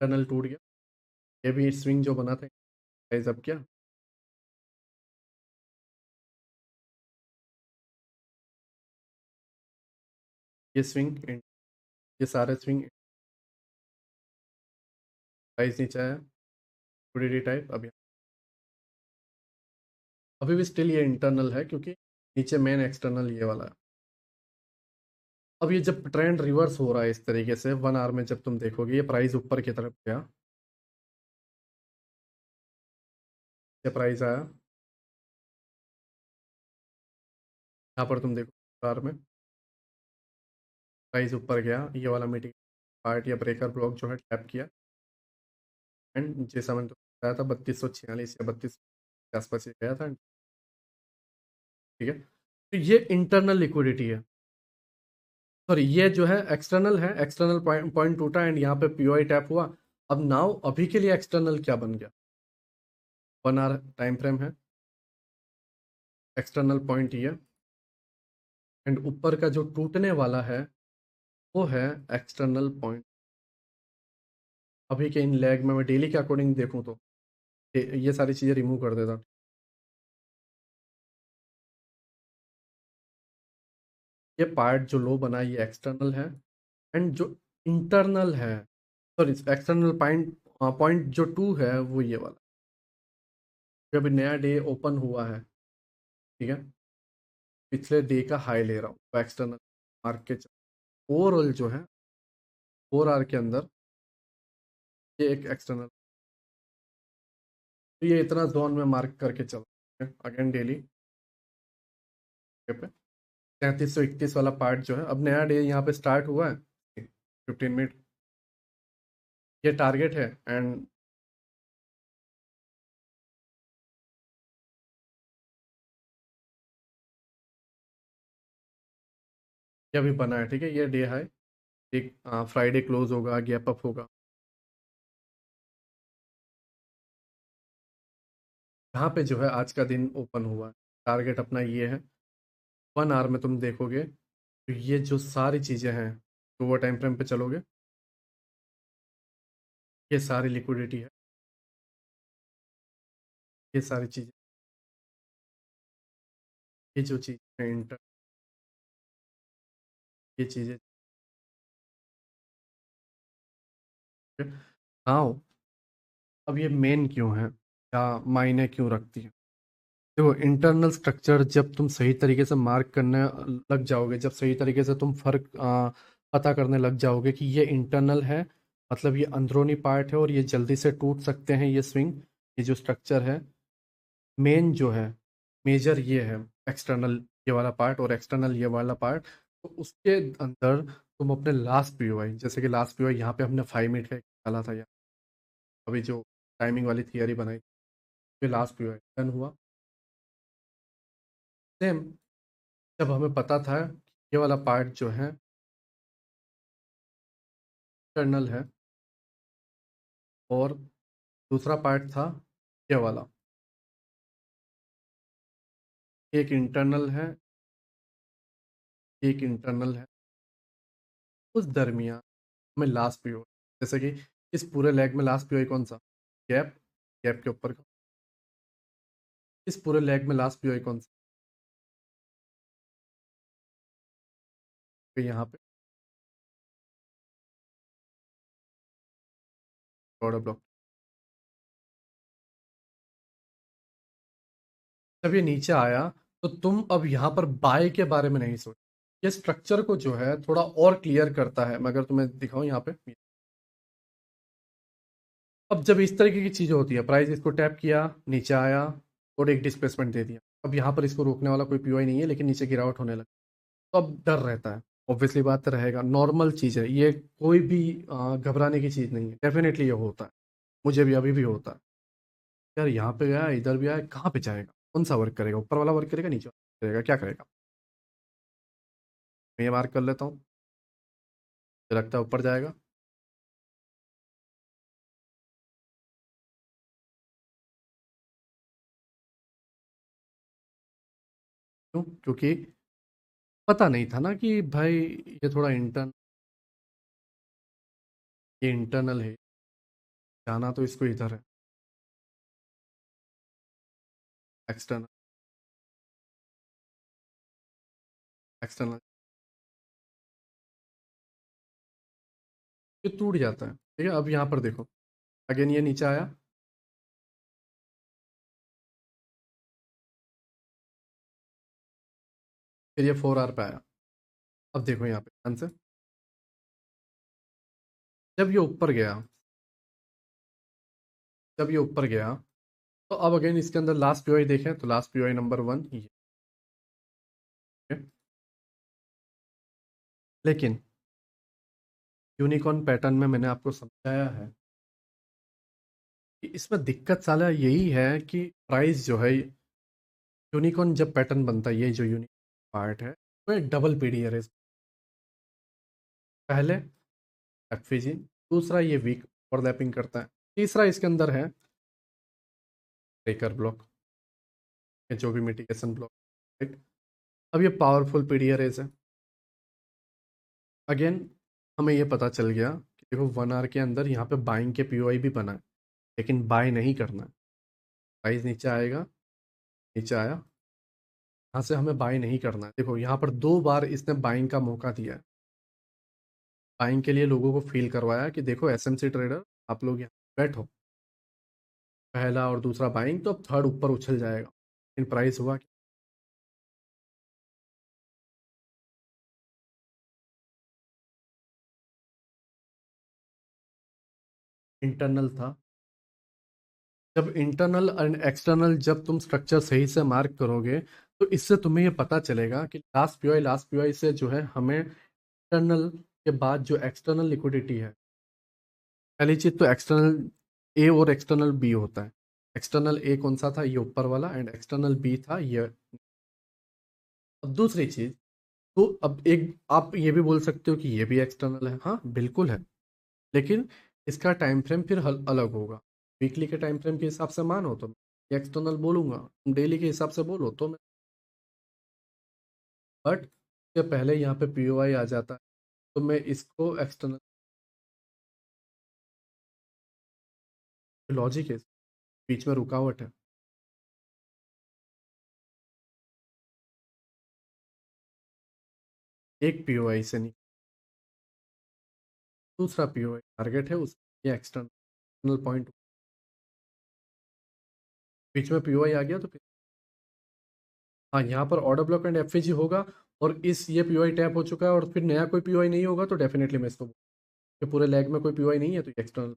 टनल टूट गया, ये भी स्विंग जो बना था प्राइस अब क्या, ये स्विंग, ये सारे स्विंग, प्राइस नीचे आया, लिक्विडिटी टाइप अभी भी स्टिल ये इंटरनल है, क्योंकि नीचे मेन एक्सटर्नल ये वाला है। अब ये जब ट्रेंड रिवर्स हो रहा है इस तरीके से 1 आवर में, जब तुम देखोगे ये प्राइस ऊपर की तरफ गया, ये प्राइस आया, यहाँ पर तुम देखो आवर में प्राइस ऊपर गया, ये वाला मीटिंग पार्ट या ब्रेकर ब्लॉक जो है टैप किया, एंड जैसा मैंने तो बताया था 3246 या 32 के आसपास ये गया था, ठीक है। तो ये इंटरनल लिक्विडिटी है, सॉरी ये जो है एक्सटर्नल है, एक्सटर्नल पॉइंट टूटा एंड यहाँ पे पीओआई टैप हुआ। अब नाउ अभी के लिए एक्सटर्नल क्या बन गया, 1 आवर टाइम फ्रेम है, एक्सटर्नल पॉइंट ये, एंड ऊपर का जो टूटने वाला है वो है एक्सटर्नल पॉइंट। अभी के इन लैग में मैं डेली के अकॉर्डिंग देखूं तो ये सारी चीज़ें रिमूव कर देता, ये पार्ट जो लो बना ये एक्सटर्नल है, एंड जो इंटरनल है, सॉरी एक्सटर्नल पॉइंट, पॉइंट जो टू है वो ये वाला, जो अभी नया डे ओपन हुआ है, ठीक है, पिछले डे का हाई ले रहा हूँ एक्सटर्नल मार्केट, ओवरऑल जो है 4 आवर के अंदर ये एक एक्सटर्नल, तो ये इतना जोन में मार्क करके चल अगेन डेली पे 3321 वाला पार्ट जो है, अब नया डे यहाँ पे स्टार्ट हुआ है, 15 मिनट, ये टारगेट है, एंड ये अभी बना है, ठीक है, ये डे हाई, एक फ्राइडे क्लोज होगा, गैप अप होगा, यहाँ पे जो है आज का दिन ओपन हुआ है, टारगेट अपना ये है, 1 आवर में तुम देखोगे तो ये जो सारी चीज़ें हैं, तो वो टाइम फ्रेम पे चलोगे, ये सारी लिक्विडिटी है, ये सारी चीज़ें, ये जो चीज़ है इंटर, ये चीज़ें, हाँ। अब ये मेन क्यों है या मायने क्यों रखती है, देखो इंटरनल स्ट्रक्चर जब तुम सही तरीके से मार्क करने लग जाओगे, जब सही तरीके से तुम फर्क पता करने लग जाओगे कि ये इंटरनल है, मतलब ये अंदरूनी पार्ट है और ये जल्दी से टूट सकते हैं ये स्विंग, ये जो स्ट्रक्चर है, मेन जो है मेजर ये है एक्सटर्नल ये वाला पार्ट और एक्सटर्नल ये वाला पार्ट, तो उसके अंदर तुम अपने लास्ट पीओआई, जैसे कि लास्ट पीओआई यहाँ पे हमने 5 मिनट का डाला था यार, अभी जो टाइमिंग वाली थियरी बनाई, फिर लास्ट पीओआई डन हुआ, सेम जब हमें पता था ये वाला पार्ट जो है एक्सटर्नल है और दूसरा पार्ट था ये वाला, एक इंटरनल है, एक इंटरनल है, उस दरमियान में लास्ट पीओ, जैसे कि इस पूरे लेग में लास्ट पीओ कौन सा, गैप, गैप के ऊपर का, इस पूरे लेग में लास्ट पीओ कौन सा, तो यहाँ पे ऑर्डर ब्लॉक, जब ये नीचे आया तो तुम अब यहाँ पर बाय के बारे में नहीं सोच, ये स्ट्रक्चर को जो है थोड़ा और क्लियर करता है, मैं अगर तुम्हें दिखाऊं यहाँ पे, अब जब इस तरीके की चीज़ें होती है, प्राइस इसको टैप किया, नीचे आया और एक डिस्प्लेसमेंट दे दिया, अब यहाँ पर इसको रोकने वाला कोई पीओआई नहीं है, लेकिन नीचे गिरावट होने लगी, तो अब डर रहता है, ऑब्वियसली बात रहेगा, नॉर्मल चीज़ है ये, कोई भी घबराने की चीज़ नहीं है, डेफिनेटली ये होता है, मुझे भी अभी भी होता है, यार यहाँ पे गया, इधर भी आया, कहाँ पे जाएगा, कौन सा वर्क करेगा, ऊपर वाला वर्क करेगा, नीचे वाला करेगा, क्या करेगा। मैं ये मार्क कर लेता हूँ, मुझे लगता है ऊपर जाएगा। क्यों? क्योंकि पता नहीं था ना कि भाई ये थोड़ा ये इंटरनल है, जाना तो इसको इधर है, एक्सटर्नल, एक्सटर्नल। ये टूट जाता है, ठीक है। अब यहाँ पर देखो, अगेन ये नीचे आया, फिर ये 4R पे आया। अब देखो यहाँ पे ध्यान से, जब ये ऊपर गया, जब ये ऊपर गया, तो अब अगेन इसके अंदर लास्ट पीओआई देखें तो लास्ट पीओआई नंबर 1 ये है। लेकिन यूनिकॉर्न पैटर्न में मैंने आपको समझाया है कि इसमें दिक्कत साला यही है कि प्राइस जो है, यूनिकॉर्न जब पैटर्न बनता है, ये जो यूनिक पार्ट है, वो एक डबल पीडीआर है। पहले एफवीजी, दूसरा ये वीक ओवरलैपिंग करता है, तीसरा इसके अंदर है ब्रेकर ब्लॉक, जो भी मिटिगेशन ब्लॉक, राइट। अब ये पावरफुल पीडीआर है। अगेन हमें ये पता चल गया कि देखो 1 आवर के अंदर यहाँ पे बाइंग के पीओआई भी बना है, लेकिन बाय नहीं करना है। प्राइस नीचे आएगा, नीचे आया, यहाँ से हमें बाय नहीं करना है। देखो यहाँ पर 2 बार इसने बाइंग का मौका दिया है, बाइंग के लिए लोगों को फील करवाया कि देखो एसएमसी ट्रेडर, आप लोग यहाँ बैठो, पहला और दूसरा बाइंग, तो अब थर्ड ऊपर उछल जाएगा। लेकिन प्राइस हुआ इंटरनल था। जब इंटरनल एंड एक्सटर्नल, जब तुम स्ट्रक्चर सही से मार्क करोगे, तो इससे तुम्हें ये पता चलेगा कि लास्ट पीओआई से जो है हमें इंटरनल के बाद जो एक्सटर्नल लिक्विडिटी है, पहली चीज तो एक्सटर्नल ए और एक्सटर्नल बी होता है। एक्सटर्नल ए कौन सा था, ये ऊपर वाला, एंड एक्सटर्नल बी था ये। अब दूसरी चीज, तो अब एक आप ये भी बोल सकते हो कि ये भी एक्सटर्नल है, हाँ बिल्कुल है, लेकिन इसका टाइम फ्रेम फिर अलग होगा। वीकली के टाइम फ्रेम के हिसाब से मानो तो एक्सटर्नल बोलूंगा, तुम डेली के हिसाब से बोलो तो मैं, बट इसके पहले यहाँ पे पीओआई आ जाता है, तो मैं इसको एक्सटर्नल, लॉजिक है, बीच में रुकावट है। एक पीओआई से नहीं, दूसरा पीओआई टारगेट है उस, ये एक्सटर्नल पॉइंट, बीच में पीओआई आ गया तो फिर हाँ, यहाँ पर ऑर्डर ब्लॉक एंड एफएजी होगा, और इस ये पीओआई टैप हो चुका है, और फिर नया कोई पीओआई नहीं होगा, तो डेफिनेटली मैं इसको, कि पूरे लेग में कोई पीओआई नहीं है तो एक्सटर्नल।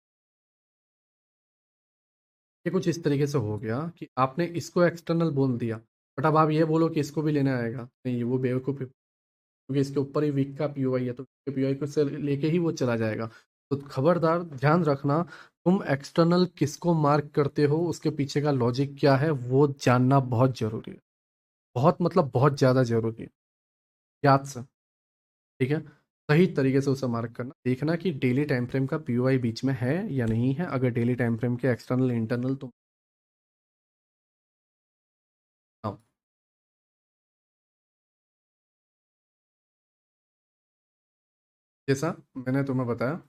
ये कुछ इस तरीके से हो गया कि आपने इसको एक्सटर्नल बोल दिया, बट अब आप ये बोलो कि इसको भी लेने आएगा, नहीं वो बेवकूफ़ है, क्योंकि इसके ऊपर ही वीक का पीओआई है, तो पीओआई को से लेके ही वो चला जाएगा। तो खबरदार ध्यान रखना, तुम एक्सटर्नल किसको मार्क करते हो, उसके पीछे का लॉजिक क्या है, वो जानना बहुत जरूरी है, बहुत मतलब बहुत ज़्यादा जरूरी है, याद से, ठीक है। सही तरीके से उसे मार्क करना, देखना कि डेली टाइम फ्रेम का पीओआई बीच में है या नहीं है, अगर डेली टाइम फ्रेम के एक्सटर्नल इंटरनल तो हाँ। जैसा मैंने तुम्हें बताया,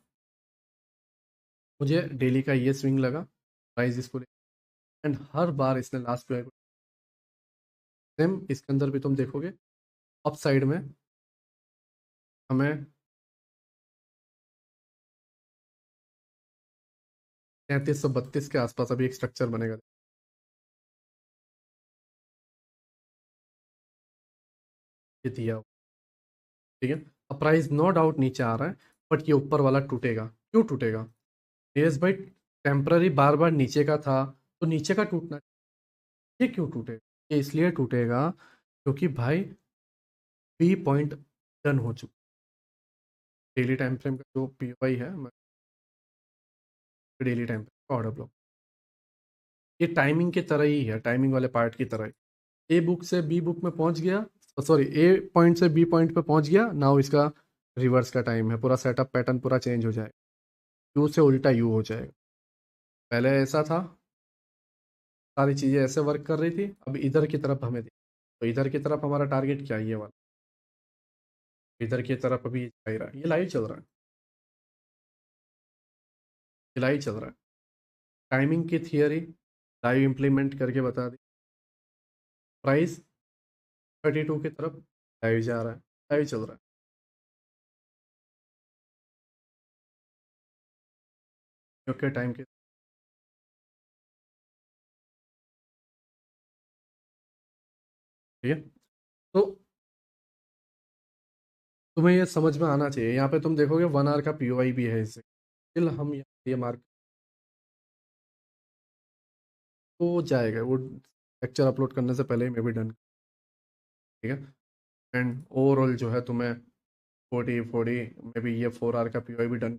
मुझे डेली का ये स्विंग लगा, प्राइस इसको, एंड हर बार इसने लास्ट पीओआई को, सेम इसके अंदर भी तुम देखोगे, अप साइड में हमें 3332 के आसपास अभी एक स्ट्रक्चर बनेगा, ये दिया हुआ, ठीक है। अब प्राइस नो डाउट नीचे आ रहा है, बट ये ऊपर वाला टूटेगा, क्यों टूटेगा, यस भाई, टेम्पररी बार बार नीचे का था, तो नीचे का टूटना, ये क्यों टूटेगा, ये इसलिए टूटेगा क्योंकि भाई पी पॉइंट डन हो चुका, डेली टाइम फ्रेम का जो पीओआई है, डेली टाइम फ्रेम का ऑर्डर ब्लॉक, ये टाइमिंग की तरह ही है, टाइमिंग वाले पार्ट की तरह ही। ए बुक से बी बुक में पहुंच गया, सॉरी ए पॉइंट से बी पॉइंट पे पहुंच गया, नाउ इसका रिवर्स का टाइम है, पूरा सेटअप पैटर्न पूरा चेंज हो जाएगा, यू से उल्टा यू हो जाएगा। पहले ऐसा था, सारी चीज़ें ऐसे वर्क कर रही थी, अब इधर की तरफ हमें तो इधर की तरफ हमारा टारगेट क्या है, ये वाला, इधर की तरफ अभी जा ही रहा है, ये लाइव चल रहा है, ये लाइव चल रहा है। टाइमिंग की थियरी लाइव इम्प्लीमेंट करके बता दी। प्राइस 32 की तरफ लाइव जा रहा है, लाइव चल रहा है। ओके टाइम के, ठीक है। तो तुम्हें ये समझ में आना चाहिए, यहाँ पे तुम देखोगे 1 आवर का पीओआई भी है इससे, स्टिल हम ये मार्क हो जाएगा, वो लेक्चर अपलोड करने से पहले ही मैं भी डन, ठीक है। एंड ओवरऑल जो है तुम्हें 40 में भी ये 4 आवर का पीओआई भी डन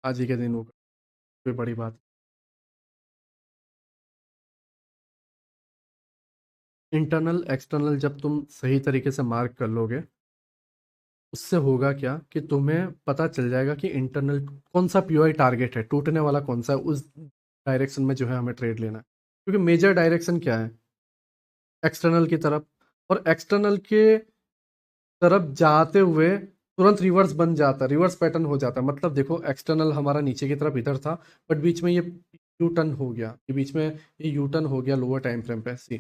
आज ही के दिन होगा, कोई बड़ी बात। इंटरनल एक्सटर्नल जब तुम सही तरीके से मार्क कर लोगे, उससे होगा क्या कि तुम्हें पता चल जाएगा कि इंटरनल कौन सा पीओआई टारगेट है, टूटने वाला कौन सा है, उस डायरेक्शन में जो है हमें ट्रेड लेना है। क्योंकि मेजर डायरेक्शन क्या है, एक्सटर्नल की तरफ, और एक्सटर्नल के तरफ जाते हुए तुरंत रिवर्स बन जाता है, रिवर्स पैटर्न हो जाता है। मतलब देखो एक्सटर्नल हमारा नीचे की तरफ इधर था, बट बीच में ये यू टर्न हो गया, ये बीच में ये यू टर्न हो गया लोअर टाइम फ्रेम पे, सी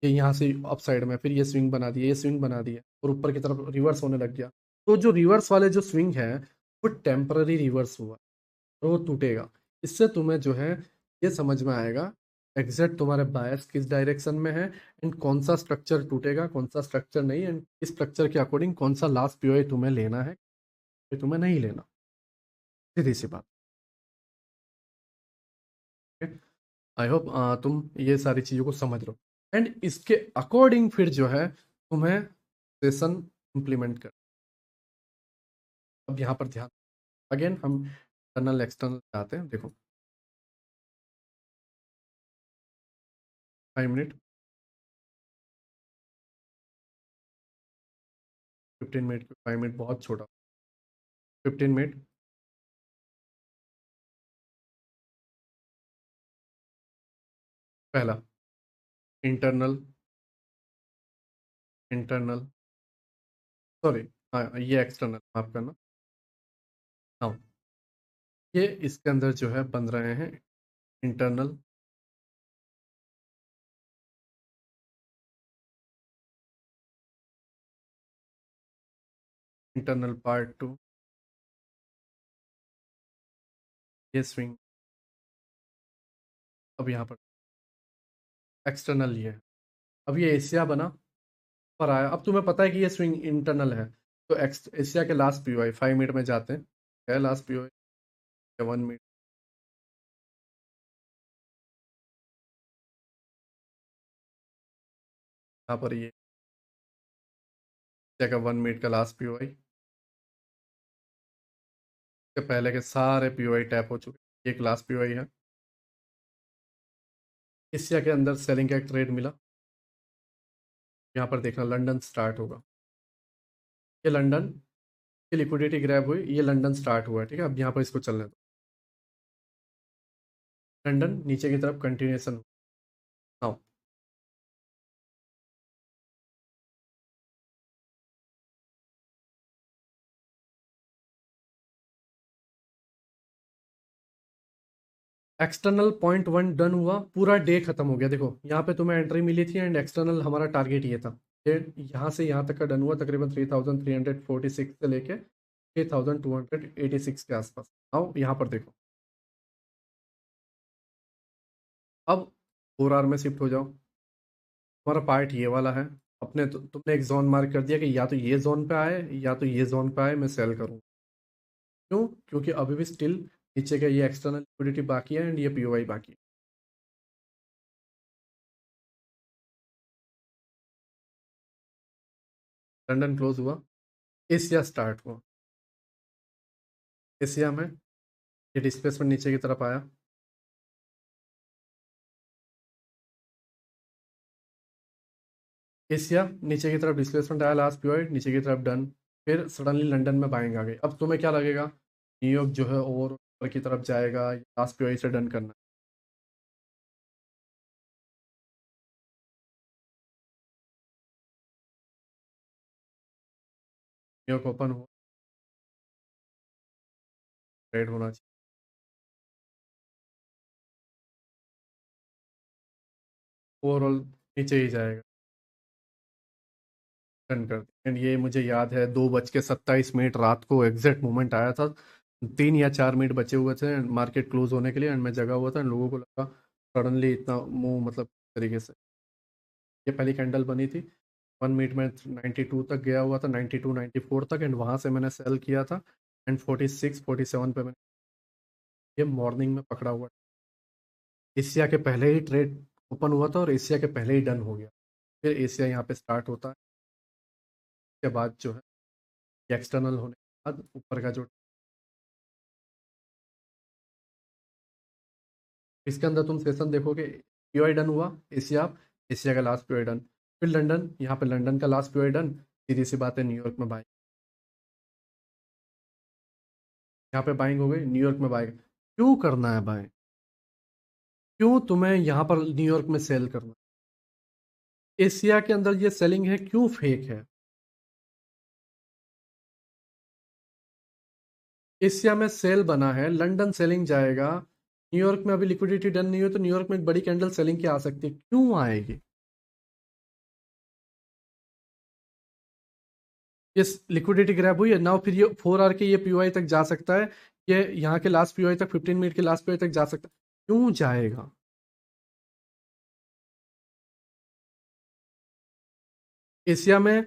ये यहाँ से अप साइड में, फिर ये स्विंग बना दिया, ये स्विंग बना दिया, और ऊपर की तरफ रिवर्स होने लग गया। तो जो रिवर्स वाले जो स्विंग है वो टेम्पररी रिवर्स हुआ, और वो टूटेगा। इससे तुम्हें जो है ये समझ में आएगा एग्जैक्ट तुम्हारे बायस किस डायरेक्शन में है, एंड कौन सा स्ट्रक्चर टूटेगा, कौन सा स्ट्रक्चर नहीं, एंड इस स्ट्रक्चर के अकॉर्डिंग कौन सा लास्ट पीओआई तुम्हें लेना है, ये तुम्हें नहीं लेना, सीधी सी बात। आई होप तुम ये सारी चीज़ों को समझ रहे हो, एंड इसके अकॉर्डिंग फिर जो है तुम्हें सेशन इम्प्लीमेंट कर। अब यहाँ पर ध्यान, अगेन हम इंटरनल एक्सटर्नल आते हैं, देखो 5 मिनट, 15 मिनट, 5 मिनट बहुत छोटा, 15 मिनट, पहला इंटरनल, इंटरनल, सॉरी, हाँ ये एक्सटर्नल माफ करना। हाँ, ये इसके अंदर जो है बन रहे हैं इंटरनल, इंटरनल पार्ट 2, ये स्विंग, अब यहाँ पर एक्सटर्नल ये है। अब ये एशिया बना पर आया, अब तुम्हें पता है कि ये स्विंग इंटरनल है, तो एशिया के लास्ट पीओआई 5 मिनट में जाते हैं, क्या है लास्ट पीओआई, 1 मिनट, यहाँ पर ये एशिया का 1 मिनट का लास्ट पीओआई, के पहले के सारे पीओआई टैप हो चुके हैं, एक लास्ट पीओआई है। एशिया के अंदर सेलिंग का एक ट्रेड मिला, यहाँ पर देखना लंदन स्टार्ट होगा, ये लंदन की लिक्विडिटी ग्रैब हुई, ये लंदन स्टार्ट हुआ है, ठीक है। अब यहाँ पर इसको चलने दो, लंदन नीचे की तरफ कंटिन्यूएशन, हाँ एक्सटर्नल पॉइंट 1 डन हुआ, पूरा डे खत्म हो गया। देखो यहाँ पे तुम्हें एंट्री मिली थी, एंड एक्सटर्नल हमारा टारगेट ये था, ये यहाँ से यहाँ तक का डन हुआ तकरीबन 3346 से लेके 3286 के आसपास। आओ यहाँ पर देखो, अब 4 आवर में शिफ्ट हो जाओ, तुम्हारा पार्ट ये वाला है, अपने तुमने एक जोन मार्क कर दिया कि या तो ये जोन पे आए या तो ये जोन पे आए, मैं सेल करूँ। क्यों? क्योंकि अभी भी स्टिल नीचे का ये एक्सटर्नल लिक्विडिटी बाकी है, एंड ये पीओआई बाकी है। लंदन क्लोज हुआ, एशिया स्टार्ट हुआ, एशिया में ये डिस्प्लेसमेंट नीचे की तरफ आया, एशिया नीचे की तरफ डिस्प्लेसमेंट आया, लास्ट पीरियड नीचे की तरफ डन, फिर सडनली लंदन में बाइंग आ गई। अब तुम्हें क्या लगेगा, न्यूयॉर्क जो है और ऊपर की तरफ जाएगा, लास्ट पीरियड से डन करना है। न्यूयॉर्क ओपन हो, ट्रेड होना चाहिए। ओवरऑल नीचे ही जाएगा, डन कर दिया। एंड ये मुझे याद है 2:27 रात को एग्जैक्ट मोमेंट आया था, 3 या 4 मिनट बचे हुए थे मार्केट क्लोज होने के लिए, एंड मैं जगा हुआ था, एंड लोगों को लगा सडनली इतना मुंह मतलब तरीके से। ये पहली कैंडल बनी थी, 1 मिनट में 92 तक गया हुआ था, 92 94 तक, एंड वहां से मैंने सेल किया था, एंड 46 47 पे मैंने ये मॉर्निंग में पकड़ा हुआ। एशिया के पहले ही ट्रेड ओपन हुआ था और एशिया के पहले ही डन हो गया। फिर एशिया यहाँ पे स्टार्ट होता है, उसके बाद जो है एक्सटर्नल होने के बाद ऊपर का जो इसके अंदर तुम सेशन देखोगे, पीओआई डन हुआ, एशिया, एशिया का लास्ट पीओआई डन, फिर लंदन, यहाँ पे लंदन का लास्ट पीओआई डन, सीधी सी बात है न्यूयॉर्क में बाइंग, यहाँ पे बाइंग हो गई, न्यूयॉर्क में बाइंग। क्यों करना है बाइंग, क्यों तुम्हें यहाँ पर न्यूयॉर्क में सेल करना, एशिया के अंदर ये सेलिंग है क्यों फेक है। एशिया में सेल बना है, लंदन सेलिंग जाएगा, न्यूयॉर्क में अभी लिक्विडिटी डन नहीं हुई, तो न्यूयॉर्क में एक बड़ी कैंडल सेलिंग की आ सकती है, क्यों आएगी। ये लिक्विडिटी ग्रैब हुई है ना, फिर ये 4 आवर के ये पीओआई तक जा सकता है, ये यहाँ के लास्ट पीओआई तक, 15 मिनट के लास्ट पीओआई तक जा सकता है, क्यों जाएगा। एशिया में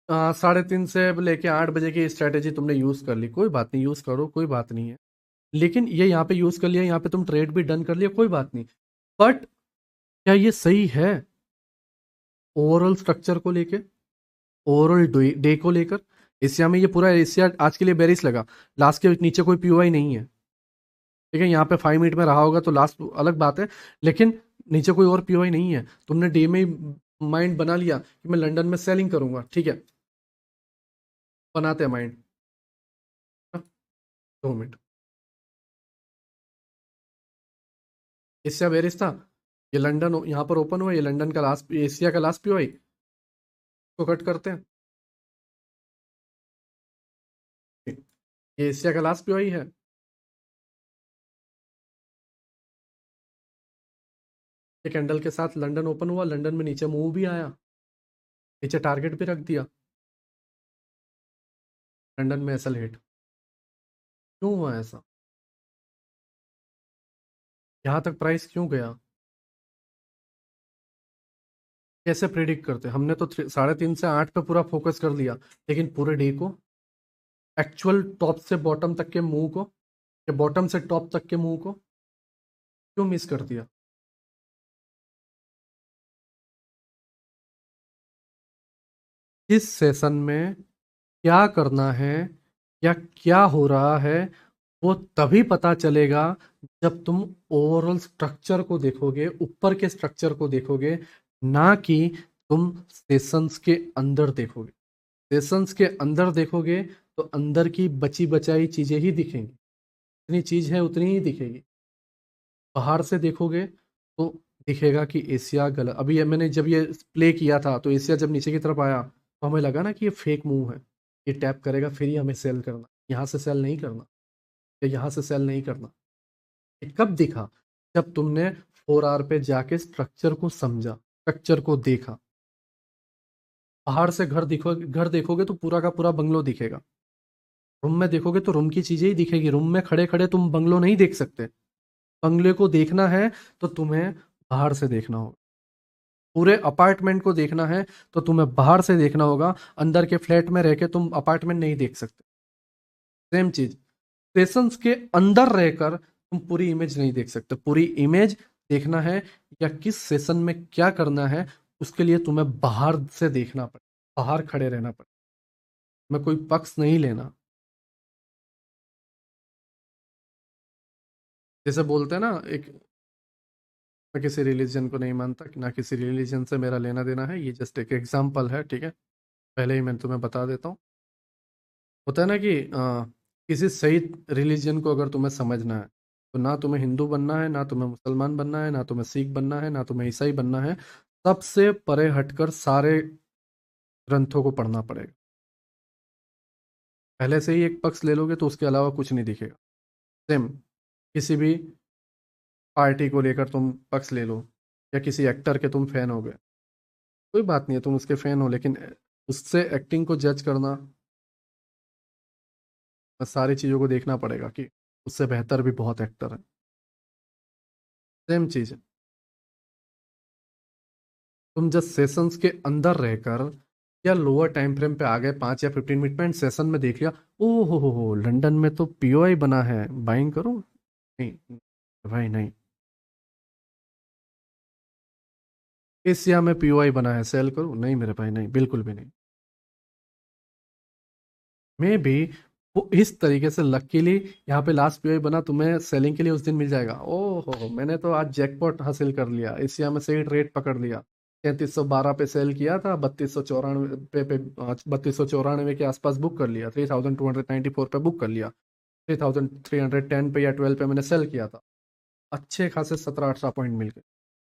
3:30 से लेके 8 बजे की स्ट्रेटेजी तुमने यूज कर ली, कोई बात नहीं, यूज करो, कोई बात नहीं है। लेकिन ये यहाँ पे यूज कर लिया, यहाँ पे तुम ट्रेड भी डन कर लिया, कोई बात नहीं, बट क्या ये सही है ओवरऑल स्ट्रक्चर को लेके, ओवरऑल डे को लेकर। एशिया में ये पूरा एशिया आज के लिए बेरिश लगा, लास्ट के नीचे कोई पीओआई नहीं है, ठीक है, यहाँ पे 5 मिनट में रहा होगा तो लास्ट अलग बात है, लेकिन नीचे कोई और पीओआई नहीं है, तुमने डे में ही माइंड बना लिया कि मैं लंदन में सेलिंग करूंगा, ठीक है, बनाते हैं माइंड। 2 मिनट, एशिया बेरिश था, ये लंदन यहाँ पर ओपन हुआ, ये लंदन का लास्ट, एशिया का लास्ट पीओआई को कट करते हैं, ये एशिया का लास्ट पीओआई है, ये कैंडल के साथ लंदन ओपन हुआ, लंदन में नीचे मूव भी आया, नीचे टारगेट भी रख दिया, लंदन में एसएल हिट, क्यों हुआ ऐसा, यहाँ तक प्राइस क्यों गया, कैसे प्रेडिक्ट करते, हमने तो 3:30 से 8 पे पूरा फोकस कर लिया, लेकिन पूरे डे को, एक्चुअल टॉप से बॉटम तक के मूव को, या बॉटम से टॉप तक के मूव को क्यों मिस कर दिया। इस सेशन में क्या करना है या क्या हो रहा है, वो तभी पता चलेगा जब तुम ओवरऑल स्ट्रक्चर को देखोगे, ऊपर के स्ट्रक्चर को देखोगे, ना कि तुम सेशंस के अंदर देखोगे। सेशंस के अंदर देखोगे तो अंदर की बची बचाई चीजें ही दिखेंगी, जितनी चीज है उतनी ही दिखेगी। बाहर से देखोगे तो दिखेगा कि एशिया गलत, अभी ये मैंने जब ये प्ले किया था तो एशिया जब नीचे की तरफ आया तो हमें लगा ना कि ये फेक मूव है, ये टैप करेगा फिर ही हमें सेल करना, यहाँ से सेल नहीं करना, या यहाँ से सेल नहीं करना। ये कब दिखा, जब तुमने 4 आवर पे जाके स्ट्रक्चर को समझा, स्ट्रक्चर को देखा। बाहर से घर देखोगे तो पूरा का पूरा बंगलो दिखेगा, रूम में देखोगे तो रूम की चीजें ही दिखेगी, रूम में खड़े खड़े तुम बंगलो नहीं देख सकते। बंगले को देखना है तो तुम्हें बाहर से देखना होगा, पूरे अपार्टमेंट को देखना है तो तुम्हें बाहर से देखना होगा, अंदर के फ्लैट में रह के तुम अपार्टमेंट नहीं देख सकते। सेम चीज, स्टेशंस के अंदर रहकर तुम पूरी इमेज नहीं देख सकते, पूरी इमेज देखना है या किस सेशन में क्या करना है, उसके लिए तुम्हें बाहर से देखना पड़े, बाहर खड़े रहना पड़े, मैं कोई पक्ष नहीं लेना। जैसे बोलते हैं ना, एक मैं किसी रिलीजन को नहीं मानता, ना किसी रिलीजन से मेरा लेना देना है, ये जस्ट एक एग्जाम्पल है, ठीक है। पहले ही मैं तुम्हें बता देता हूँ। होता है ना कि किसी सही रिलीजन को अगर तुम्हें समझना है, तो ना तुम्हें हिंदू बनना है, ना तुम्हें मुसलमान बनना है, ना तुम्हें सिख बनना है, ना तुम्हें ईसाई बनना है। सबसे परे हटकर सारे ग्रंथों को पढ़ना पड़ेगा। पहले से ही एक पक्ष ले लोगे तो उसके अलावा कुछ नहीं दिखेगा। सेम किसी भी पार्टी को लेकर तुम पक्ष ले लो, या किसी एक्टर के तुम फैन हो गए, कोई बात नहीं है, तुम उसके फैन हो, लेकिन उससे एक्टिंग को जज करना, सारी चीज़ों को देखना पड़ेगा कि उससे बेहतर भी बहुत एक्टर है। सेम चीज़ है। तुम जस्ट सेशंस के अंदर रहकर या लोअर टाइम फ्रेम पे आ गए 5 या 15 मिनट में, एंड सेशन में देख लिया, ओ हो लंदन में तो पीओआई बना है, बाइंग करो। नहीं भाई नहीं। एशिया में पीओआई बना है, सेल करो, नहीं मेरे भाई नहीं, बिल्कुल भी नहीं। मैं भी वो इस तरीके से लकीली यहाँ पे लास्ट पीओआई बना, तुम्हें सेलिंग के लिए उस दिन मिल जाएगा। ओहो, मैंने तो आज जैकपॉट हासिल कर लिया, एशिया में सही रेट पकड़ लिया। 3312 पे सेल किया था, 3294 पे 3294 के आसपास बुक कर लिया, 3294 पे बुक कर लिया, 3310 पे या 12 पे मैंने सेल किया था। अच्छे खासे 17-18 पॉइंट मिल गए।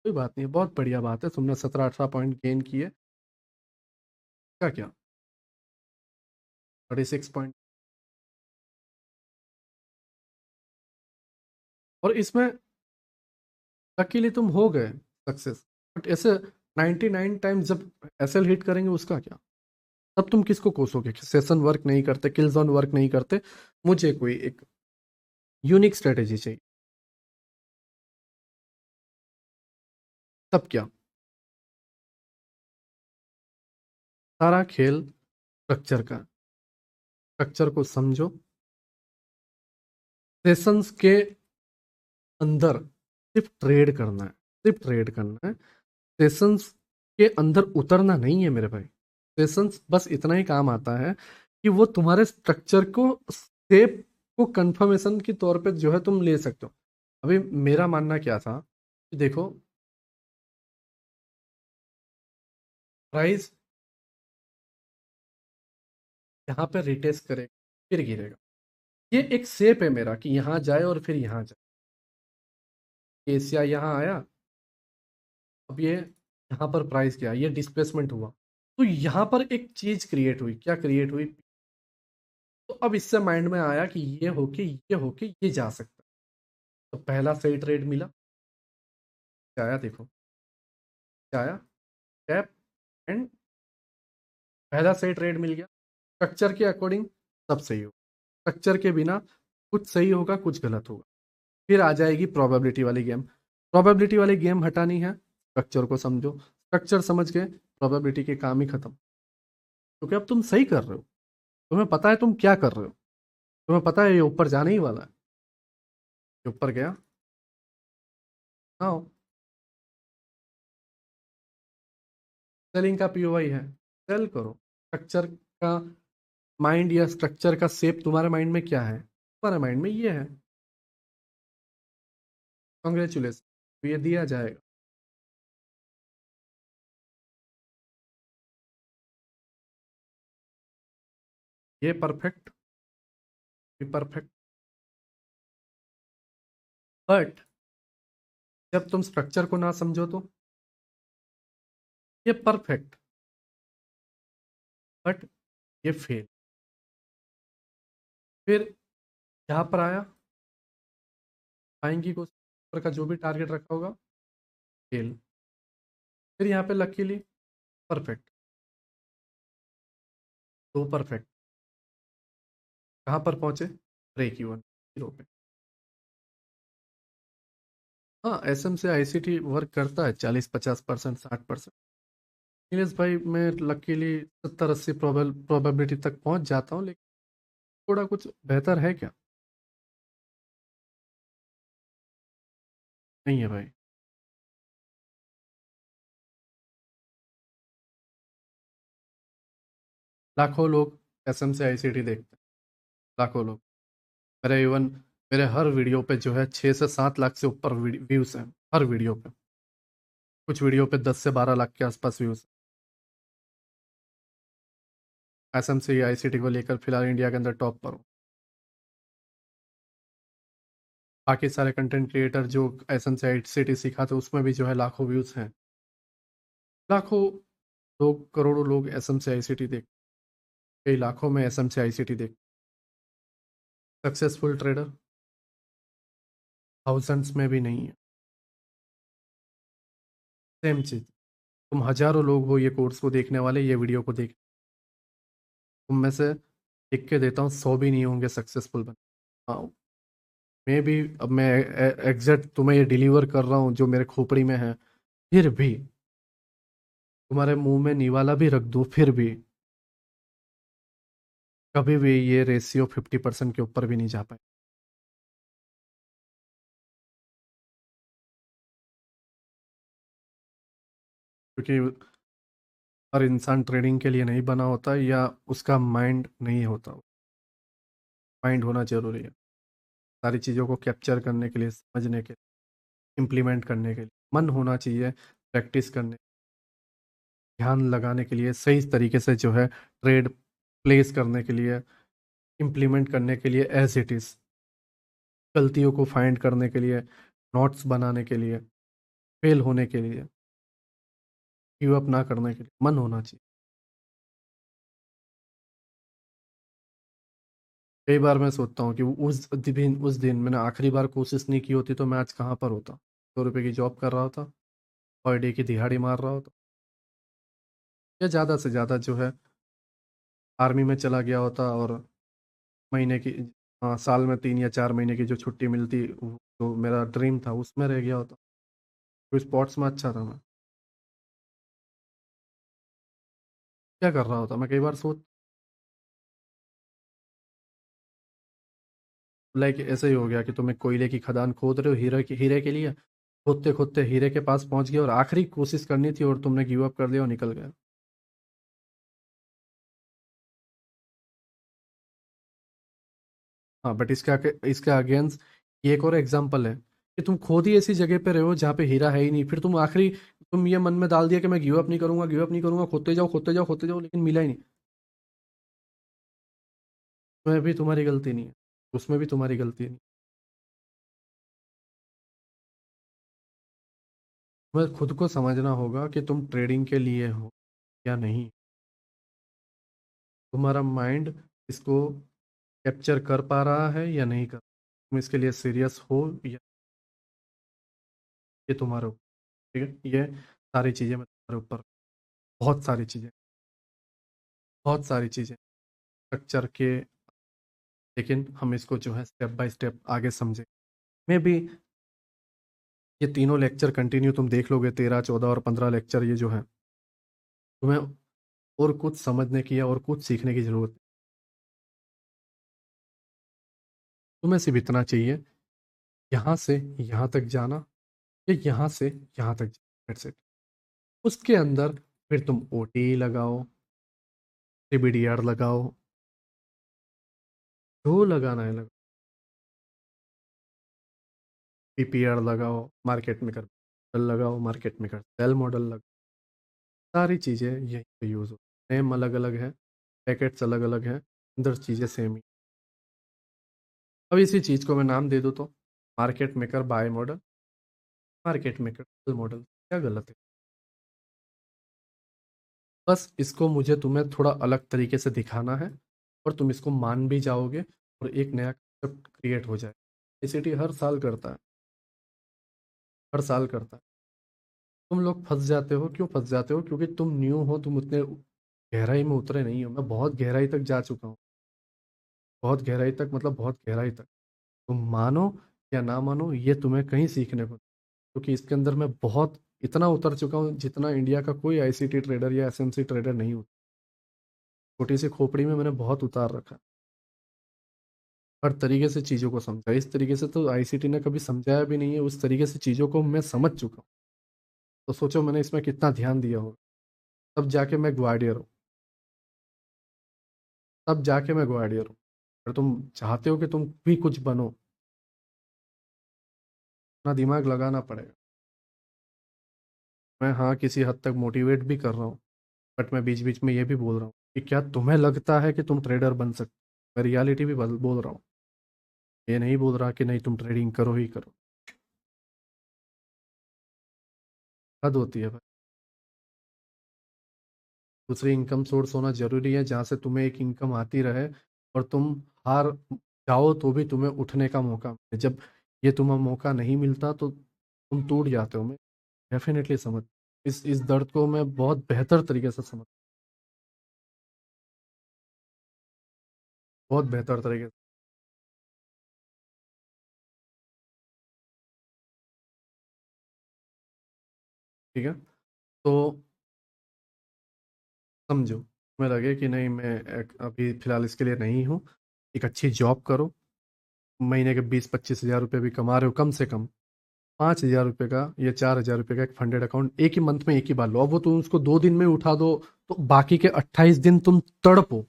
कोई बात नहीं, बहुत बढ़िया बात है, तुमने 17-18 पॉइंट गेन किए। क्या क्या 36 पॉइंट। और इसमें लकीली तुम हो गए सक्सेस। बट ऐसे 99 टाइम्स जब एसएल हिट करेंगे उसका क्या? तब तुम किसको कोसोगे? सेशन वर्क नहीं करते, किल जोन वर्क नहीं करते। मुझे कोई एक यूनिक स्ट्रेटेजी चाहिए। तब क्या? सारा खेल स्ट्रक्चर का। स्ट्रक्चर को समझो। सेशंस के अंदर सिर्फ ट्रेड करना है, सिर्फ ट्रेड करना है। सेशंस के अंदर उतरना नहीं है मेरे भाई। सेशंस बस इतना ही काम आता है कि वो तुम्हारे स्ट्रक्चर को, शेप को कंफर्मेशन के तौर पे जो है तुम ले सकते हो। अभी मेरा मानना क्या था कि देखो, प्राइस यहाँ पे रिटेस्ट करेगा, फिर गिरेगा। ये एक शेप है मेरा कि यहाँ जाए और फिर यहाँ जाए। एशिया यहाँ आया, अब ये यहाँ पर प्राइस गया, ये डिस्प्लेसमेंट हुआ, तो यहाँ पर एक चीज क्रिएट हुई। क्या क्रिएट हुई? तो अब इससे माइंड में आया कि ये जा सकता है। तो पहला सही ट्रेड मिला। क्या आया देखो, क्या आया? टैप एंड, पहला सही ट्रेड मिल गया। स्ट्रक्चर के अकॉर्डिंग सब सही होगा, स्ट्रक्चर के बिना कुछ सही होगा, कुछ गलत होगा। फिर आ जाएगी प्रोबेबिलिटी वाली गेम। प्रोबेबिलिटी वाली गेम हटानी है, स्ट्रक्चर को समझो। स्ट्रक्चर समझ के प्रोबेबिलिटी के काम ही खत्म। क्योंकि अब तुम सही कर रहे हो, तुम्हें पता है तुम क्या कर रहे हो, तुम्हें पता है ये ऊपर जाने ही वाला है। ये ऊपर गया। हाँ, सेलिंग का पीओवाई है, सेल करो। स्ट्रक्चर का माइंड या स्ट्रक्चर का शेप तुम्हारे माइंड में क्या है? तुम्हारे माइंड में ये है। कॉन्ग्रेचुलेसन, ये दिया जाएगा। ये परफेक्ट, ये परफेक्ट। बट जब तुम स्ट्रक्चर को ना समझो तो ये परफेक्ट, बट ये फेल। फिर यहाँ पर आया, आएंगी को ऊपर का जो भी टारगेट रखा होगा, फेल। फिर यहाँ पे लकीली परफेक्ट, दो परफेक्ट। कहाँ पर पहुंचे? ब्रेक इवन, जीरो पे। हाँ, एसएम से आईसीटी वर्क करता है 40-50%, 60%। नीलेश भाई, मैं लकीली 70-80 प्रोबेबिलिटी तक पहुंच जाता हूँ, लेकिन थोड़ा कुछ बेहतर है क्या? नहीं है भाई। लाखों लोग एसएम से आईसीटी देखते हैं, लाखों लोग। मेरे इवन मेरे हर वीडियो पे जो है 6 से 7 लाख से ऊपर व्यूज हैं, हर वीडियो पे। कुछ वीडियो पे 10 से 12 लाख के आसपास व्यूज। एसएमसी आईसीटी को लेकर फिलहाल इंडिया के अंदर टॉप पर हूँ। बाकी सारे कंटेंट क्रिएटर जो एसएमसी आईसीटी सिखाते उसमें भी जो है लाखों व्यूज हैं। लाखों लोग, करोड़ों लोग एसएमसी आईसीटी देख, कई लाखों में एसएमसी आईसीटी देख। सक्सेसफुल ट्रेडर थाउजेंड्स में भी नहीं है। सेम चीज, तुम हजारों लोग हो ये कोर्स को देखने वाले, ये वीडियो को देख, तुम में से लिख के देता हूँ 100 भी नहीं होंगे सक्सेसफुल बन। हाँ, मैं भी, अब मैं एग्जैक्ट तुम्हें ये डिलीवर कर रहा हूँ जो मेरे खोपड़ी में है, फिर भी तुम्हारे मुंह में निवाला भी रख दूँ, फिर भी कभी भी ये रेशियो 50% के ऊपर भी नहीं जा पाए। क्योंकि हर इंसान ट्रेडिंग के लिए नहीं बना होता, या उसका माइंड नहीं होता। माइंड होना जरूरी है सारी चीज़ों को कैप्चर करने के लिए, समझने के लिए, इम्प्लीमेंट करने के लिए। मन होना चाहिए प्रैक्टिस करने, ध्यान लगाने के लिए, सही तरीके से जो है ट्रेड प्लेस करने के लिए, इम्प्लीमेंट करने के लिए एज इट इज़, गलतियों को फाइंड करने के लिए, नोट्स बनाने के लिए, फेल होने के लिए, गिव अप ना करने के लिए मन होना चाहिए। कई बार मैं सोचता हूँ कि उस दिन मैंने आखिरी बार कोशिश नहीं की होती तो मैं आज कहाँ पर होता। 100 रुपये की जॉब कर रहा होता, पर डे की दिहाड़ी मार रहा होता, या ज़्यादा से ज़्यादा जो है आर्मी में चला गया होता, और महीने की, हाँ, साल में 3 या 4 महीने की जो छुट्टी मिलती, तो मेरा ड्रीम था उसमें रह गया होता। तो स्पोर्ट्स में अच्छा था मैं, क्या कर रहा होता मैं कई बार सोच। लाइक ऐसे ही हो गया कि तुम एक कोयले की खदान खोद रहे हो हीरे के लिए, खोदते खोदते हीरे के पास पहुंच गए और आखिरी कोशिश करनी थी और तुमने गिव अप कर दिया और निकल गए। हाँ, बट इसका अगेंस्ट ये एक और एग्जाम्पल है कि तुम खुद ही ऐसी जगह पे रहे हो जहाँ पे हीरा है ही नहीं, फिर तुम ये मन में डाल दिया कि मैं गिव अप नहीं करूंगा, गिव अप नहीं करूंगा, खोदते जाओ खोदते जाओ खोदते जाओ, लेकिन मिला ही नहीं। उसमें भी तुम्हारी गलती नहीं है, उसमें भी तुम्हारी गलती नहीं। तुम्हें खुद को समझना होगा कि तुम ट्रेडिंग के लिए हो या नहीं। तुम्हारा माइंड इसको कैप्चर कर पा रहा है या नहीं कर, तुम इसके लिए सीरियस हो या, ये तुम्हारे ऊपर। ठीक है, ये सारी चीज़ें मैं तुम्हारे ऊपर, बहुत सारी चीज़ें, बहुत सारी चीज़ें स्ट्रक्चर के, लेकिन हम इसको जो है स्टेप बाय स्टेप आगे समझे। मे भी ये तीनों लेक्चर कंटिन्यू तुम देख लोगे, 13, 14 और 15 लेक्चर ये जो है, तुम्हें और कुछ समझने की या और कुछ सीखने की जरूरत नहीं। तुम्हें सिर्फ इतना चाहिए, यहाँ से यहाँ तक जाना, या यहाँ से यहाँ तक जाना, that's it। उसके अंदर फिर तुम ओटी लगाओ, सीबीडीआर लगाओ, जो लगाना है लगाओ, पीपीआर लगाओ, मार्केट मेकर मॉडल लगाओ, मार्केट मेकर सेल मॉडल लगाओ, सारी चीज़ें यहीं पे यूज़ हो। नेम अलग अलग है, पैकेट्स अलग अलग हैं, अंदर चीज़ें सेम ही। अब इसी चीज़ को मैं नाम दे दूँ तो market maker buy model, market maker sell model, क्या गलत है? बस इसको मुझे तुम्हें थोड़ा अलग तरीके से दिखाना है, और तुम इसको मान भी जाओगे, और एक नया कंसेप्ट क्रिएट हो जाए। आईसीटी हर साल करता है, हर साल करता है। तुम लोग फंस जाते हो, क्यों फंस जाते हो? क्योंकि तुम न्यू हो, तुम उतने गहराई में उतरे नहीं हो। मैं बहुत गहराई तक जा चुका हूँ, बहुत गहराई तक, मतलब बहुत गहराई तक। तुम मानो या ना मानो, ये तुम्हें कहीं सीखने को, क्योंकि इसके अंदर मैं बहुत इतना उतर चुका हूँ जितना इंडिया का कोई आईसीटी ट्रेडर या एसएमसी ट्रेडर नहीं होता। छोटी सी खोपड़ी में मैंने बहुत उतार रखा, हर तरीके से चीज़ों को समझा। इस तरीके से तो आईसीटी ने कभी समझाया भी नहीं है, उस तरीके से चीज़ों को मैं समझ चुका हूँ। तो सोचो मैंने इसमें कितना ध्यान दिया होगा, तब जाके मैं ग्वाडियर हूँ, तब जाके मैं ग्वाडियर हूँ। अगर तुम चाहते हो कि तुम भी कुछ बनो, अपना दिमाग लगाना पड़ेगा। मैं हाँ किसी हद तक मोटिवेट भी कर रहा हूँ, बट मैं बीच बीच में ये भी बोल रहा हूँ कि क्या तुम्हें लगता है कि तुम ट्रेडर बन सकते हो? मैं रियलिटी भी बोल रहा हूँ। ये नहीं बोल रहा कि नहीं तुम ट्रेडिंग करो ही करो। हद होती है भाई। दूसरी इनकम सोर्स होना जरूरी है जहाँ से तुम्हें एक इनकम आती रहे, और तुम हार जाओ तो भी तुम्हें उठने का मौका मिले। जब ये तुम्हें मौका नहीं मिलता तो तुम टूट जाते हो। मैं डेफिनेटली समझ, इस दर्द को मैं बहुत बेहतर तरीके से समझ, बहुत बेहतर तरीके से। ठीक है, तो समझो, तुम्हें लगे कि नहीं मैं अभी फिलहाल इसके लिए नहीं हूँ, एक अच्छी जॉब करो, महीने के 20-25 हज़ार रुपये भी कमा रहे हो कम से कम, 5 हज़ार रुपये का या 4 हज़ार रुपये का एक फंडेड अकाउंट एक ही मंथ में एक ही बार लो। अब वो तुम उसको 2 दिन में उठा दो तो बाकी के 28 दिन तुम तड़पो,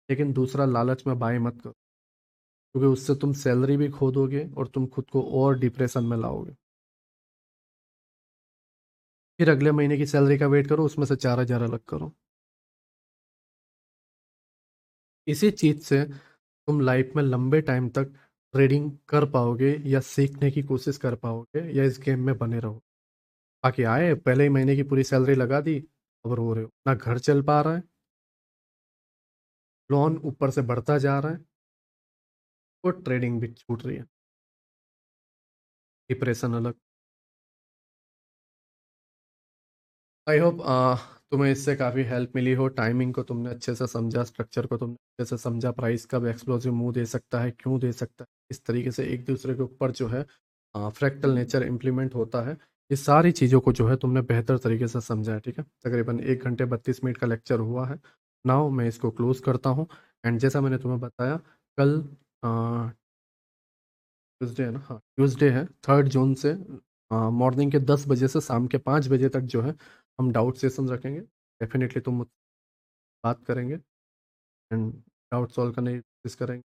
लेकिन दूसरा लालच में बाय मत करो, क्योंकि उससे तुम सैलरी भी खो दोगे और तुम खुद को और डिप्रेशन में लाओगे। फिर अगले महीने की सैलरी का वेट करो, उसमें से 4 हज़ार अलग करो। इसी चीज से तुम लाइफ में लंबे टाइम तक ट्रेडिंग कर पाओगे या सीखने की कोशिश कर पाओगे या इस गेम में बने रहो। बाकी आए पहले ही महीने की पूरी सैलरी लगा दी, अब रो रहे हो, ना घर चल पा रहा है, लोन ऊपर से बढ़ता जा रहा है, और ट्रेडिंग भी छूट रही है, डिप्रेशन अलग। आई होप तुम्हें इससे काफ़ी हेल्प मिली हो। टाइमिंग को तुमने अच्छे से समझा, स्ट्रक्चर को तुमने अच्छे से समझा, प्राइस कब एक्सप्लोसिव मूव दे सकता है, क्यों दे सकता है, इस तरीके से एक दूसरे के ऊपर जो है फ्रैक्टल नेचर इम्प्लीमेंट होता है। ये सारी चीज़ों को जो है तुमने बेहतर तरीके से समझा है। ठीक है, तकरीबन 1 घंटे 32 मिनट का लेक्चर हुआ है। नाउ मैं इसको क्लोज करता हूँ। एंड जैसा मैंने तुम्हें बताया, कल ट्यूसडे है ना, हाँ ट्यूसडे है, 3 जून से मॉर्निंग के 10 बजे से शाम के 5 बजे तक जो है हम डाउट सेशन रखेंगे। डेफिनेटली तुम मुझसे बात करेंगे एंड डाउट सॉल्व करने की कोशिश करेंगे,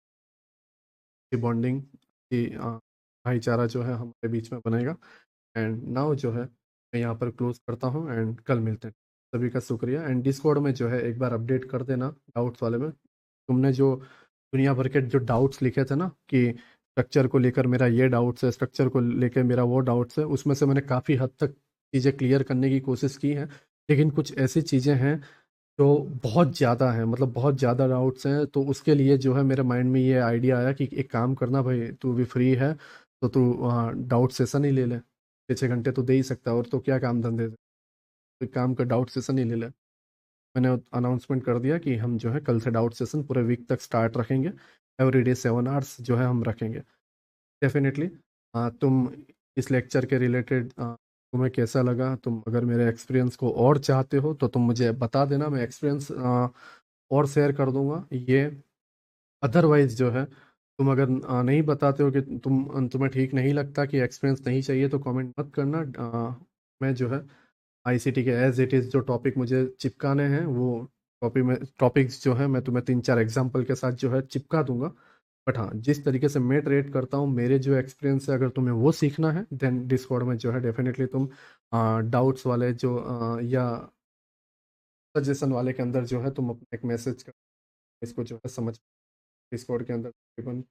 की बॉन्डिंग की भाईचारा जो है हमारे बीच में बनेगा। एंड नाउ जो है मैं यहाँ पर क्लोज करता हूँ एंड कल मिलते हैं। सभी का शुक्रिया। एंड डिस्कॉर्ड में जो है एक बार अपडेट कर देना डाउट्स वाले में। तुमने जो दुनिया भर के जो डाउट्स लिखे थे ना कि स्ट्रक्चर को लेकर मेरा ये डाउट्स है, स्ट्रक्चर को लेकर मेरा वो डाउट्स है, उसमें से मैंने काफ़ी हद तक चीज़ें क्लियर करने की कोशिश की है। लेकिन कुछ ऐसी चीज़ें हैं जो बहुत ज़्यादा हैं, मतलब बहुत ज़्यादा डाउट्स हैं, तो उसके लिए जो है मेरे माइंड में ये आइडिया आया कि एक काम करना भाई, तू भी फ्री है तो तू डाउट सेशन ही ले ले। 6-6 घंटे तो दे ही सकता है, और तो क्या काम धंधे से, तो एक काम कर डाउट सेशन ही ले ले। मैंने अनाउंसमेंट कर दिया कि हम जो है कल से डाउट सेशन पूरे वीक तक स्टार्ट रखेंगे, एवरीडे 7 आवर्स जो है हम रखेंगे। डेफिनेटली तुम इस लेक्चर के रिलेटेड तुम्हें कैसा लगा, तुम अगर मेरे एक्सपीरियंस को और चाहते हो तो तुम मुझे बता देना, मैं एक्सपीरियंस और शेयर कर दूंगा ये। अदरवाइज जो है तुम अगर नहीं बताते हो कि तुम्हें ठीक नहीं लगता कि एक्सपीरियंस नहीं चाहिए, तो कमेंट मत करना। मैं जो है आईसीटी के एज इट इज़ जो टॉपिक मुझे चिपकाने हैं वो टॉपिक्स जो है मैं तुम्हें 3-4 एग्जांपल के साथ जो है चिपका दूंगा। बट हाँ, जिस तरीके से मैं ट्रेड करता हूँ, मेरे जो एक्सपीरियंस है, अगर तुम्हें वो सीखना है देन डिस्कॉर्ड में जो है डेफिनेटली तुम डाउट्स वाले जो या सजेशन वाले के अंदर जो है तुम अपना एक मैसेज कर इसको जो है समझ। डिस्कॉर्ड के अंदर तकरीबन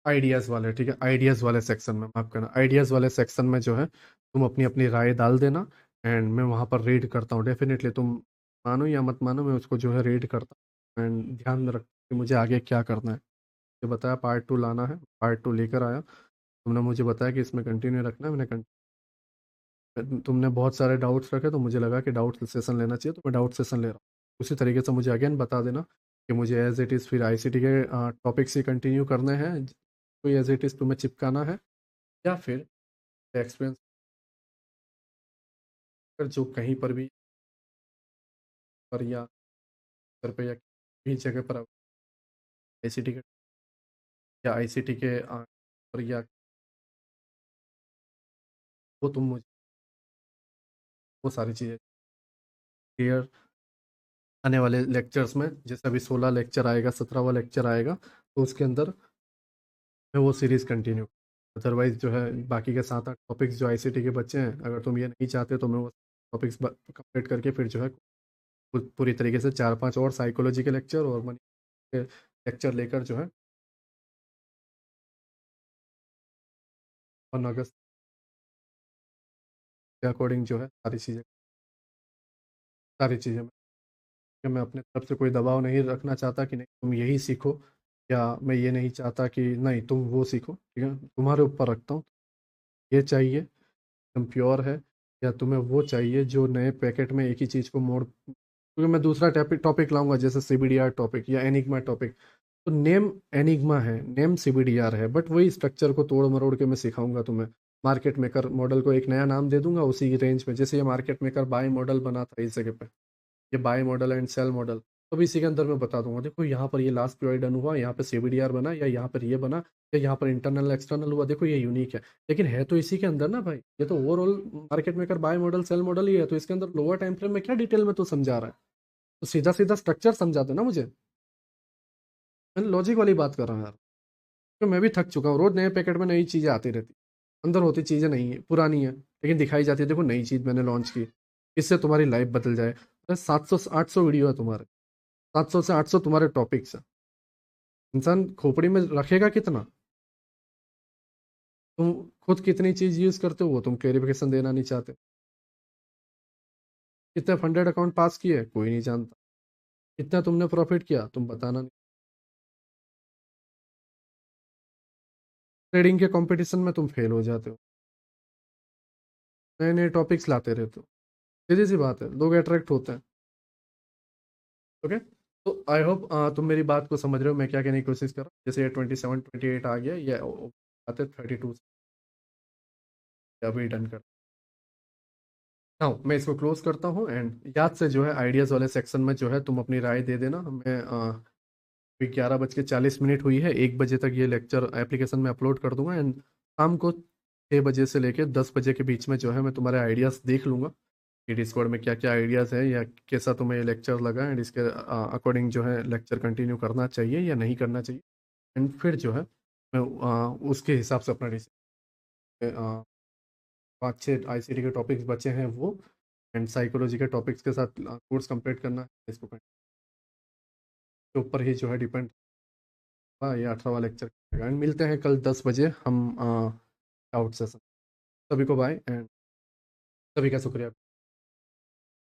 आइडियाज़ वाले, ठीक है, आइडियाज़ वाले सेक्शन में, माफ करना, आइडियाज़ वाले सेक्शन में जो है तुम अपनी अपनी राय डाल देना। एंड मैं वहाँ पर रीड करता हूँ। डेफिनेटली तुम मानो या मत मानो, मैं उसको जो है रीड करता हूँ एंड ध्यान में रख कि मुझे आगे क्या करना है। मुझे बताया पार्ट 2 लाना है, पार्ट 2 लेकर आया। तुमने मुझे बताया कि इसमें कंटिन्यू रखना है, तुमने बहुत सारे डाउट्स रखे तो मुझे लगा कि डाउट सेशन लेना चाहिए, तो मैं डाउट सेशन ले रहा हूँ। उसी तरीके से मुझे अगेन बता देना कि मुझे एज इट इज़ फिर आईसीटी के टॉपिक्स ही कंटिन्यू करने हैं, कोई एज इट इज़ तुम्हें चिपकाना है, या फिर एक्सपीरियंस कर जो कहीं पर भी पर या घर पे या किसी भी जगह पर आईसीटी के या आईसीटी के पर या वो तुम मुझे वो सारी चीज़ें क्लियर आने वाले लेक्चर्स में, जैसे अभी 16 लेक्चर आएगा, 17वां लेक्चर आएगा, तो उसके अंदर मैं वो सीरीज़ कंटिन्यू अदरवाइज जो है बाकी के 7-8 टॉपिक्स जो आईसीटी के बच्चे हैं, अगर तुम ये नहीं चाहते तो मैं वो टॉपिक्स कंप्लीट करके फिर जो है पूरी तरीके से 4-5 और साइकोलॉजी के लेक्चर और मनी के लेक्चर लेकर जो है 1 अगस्त के अकॉर्डिंग जो है सारी चीज़ें कि मैं अपने तरफ से कोई दबाव नहीं रखना चाहता कि नहीं तुम यही सीखो, या मैं ये नहीं चाहता कि नहीं तुम वो सीखो, ठीक है, तुम्हारे ऊपर रखता हूँ। ये चाहिए एकदम प्योर है, या तुम्हें वो चाहिए जो नए पैकेट में एक ही चीज़ को मोड़, क्योंकि मैं दूसरा टॉपिक टॉपिक लाऊंगा जैसे सीबीडीआर टॉपिक या एनिग्मा टॉपिक। तो नेम एनिग्मा है, नेम सीबीडीआर है, बट वही स्ट्रक्चर को तोड़ मरोड़ के मैं सिखाऊंगा तुम्हें। मार्केट मेकर मॉडल को एक नया नाम दे दूंगा उसी रेंज में, जैसे ये मार्केट मेकर बाय मॉडल बना था इस जगह पे, ये buy model and sell model. तो भी इसी के अंदर मैं बता दूंगा, देखो यहाँ पर ये लास्ट पीरियड डन हुआ, यहाँ पे सीबीडीआर बना, या यहाँ पर ये बना, या यहाँ पर इंटरनल एक्सटर्नल हुआ, देखो ये यूनिक है। लेकिन है तो इसी के अंदर ना भाई, ये तो overall market maker buy model sell model ही है, तो इसके अंदर लोअर टाइम फ्रेम में क्या डिटेल में तो समझा रहा है, तो सीधा सीधा स्ट्रक्चर समझा दो ना मुझे। मैं लॉजिक वाली बात कर रहा हूँ यार, तो मैं भी थक चुका हूँ, रोज नए पैकेट में नई चीजें आती रहती, अंदर होती चीजें नहीं है, पुरानी है, लेकिन दिखाई जाती है देखो नई चीज मैंने लॉन्च की, इससे तुम्हारी लाइफ बदल जाए। अरे 700 से 800 वीडियो है तुम्हारे, 700 से 800 तुम्हारे टॉपिक्स है, इंसान खोपड़ी में रखेगा कितना? तुम खुद कितनी चीज यूज करते हो वो तुम क्लेरिफिकेशन देना नहीं चाहते। कितने फंडेड अकाउंट पास किए कोई नहीं जानता, कितना तुमने प्रॉफिट किया तुम बताना नहीं। ट्रेडिंग के कंपटीशन में तुम फेल हो जाते हो, नए नए टॉपिक्स लाते रहते हो, सीधी सी बात है, लोग अट्रैक्ट होते हैं। ओके, तो आई होप तुम मेरी बात को समझ रहे हो मैं क्या कहने की कोशिश कर रहा हूँ। जैसे ये 27-28 आ गया, ये आते 32 अभी डन कर। हाँ, मैं इसको क्लोज करता हूँ, एंड याद से जो है आइडियाज़ वाले सेक्शन में जो है तुम अपनी राय दे देना। मैं अभी 11:40 हुई है, 1 बजे तक ये लेक्चर एप्लीकेशन में अपलोड कर दूंगा, एंड शाम को 6 बजे से लेकर 10 बजे के बीच में जो है मैं तुम्हारे आइडियाज़ देख लूंगा कि डिस्कॉर्ड में क्या क्या आइडियाज़ है, या कैसा तुम्हें ये लेक्चर लगा, एंड इसके अकॉर्डिंग जो है लेक्चर कंटिन्यू करना चाहिए या नहीं करना चाहिए। एंड फिर जो है मैं उसके हिसाब से अपना डिसीजन, 5-6 आईसीटी के टॉपिक्स बचे हैं वो, एंड साइकोलॉजी के टॉपिक्स के साथ कोर्स कंप्लीट करना है, इसको के ऊपर ही जो है डिपेंड। हाँ, ये 18वां लेक्चर एंड मिलते हैं कल 10 बजे हम आउट सेशन। सभी को बाय, एंड सभी का शुक्रिया।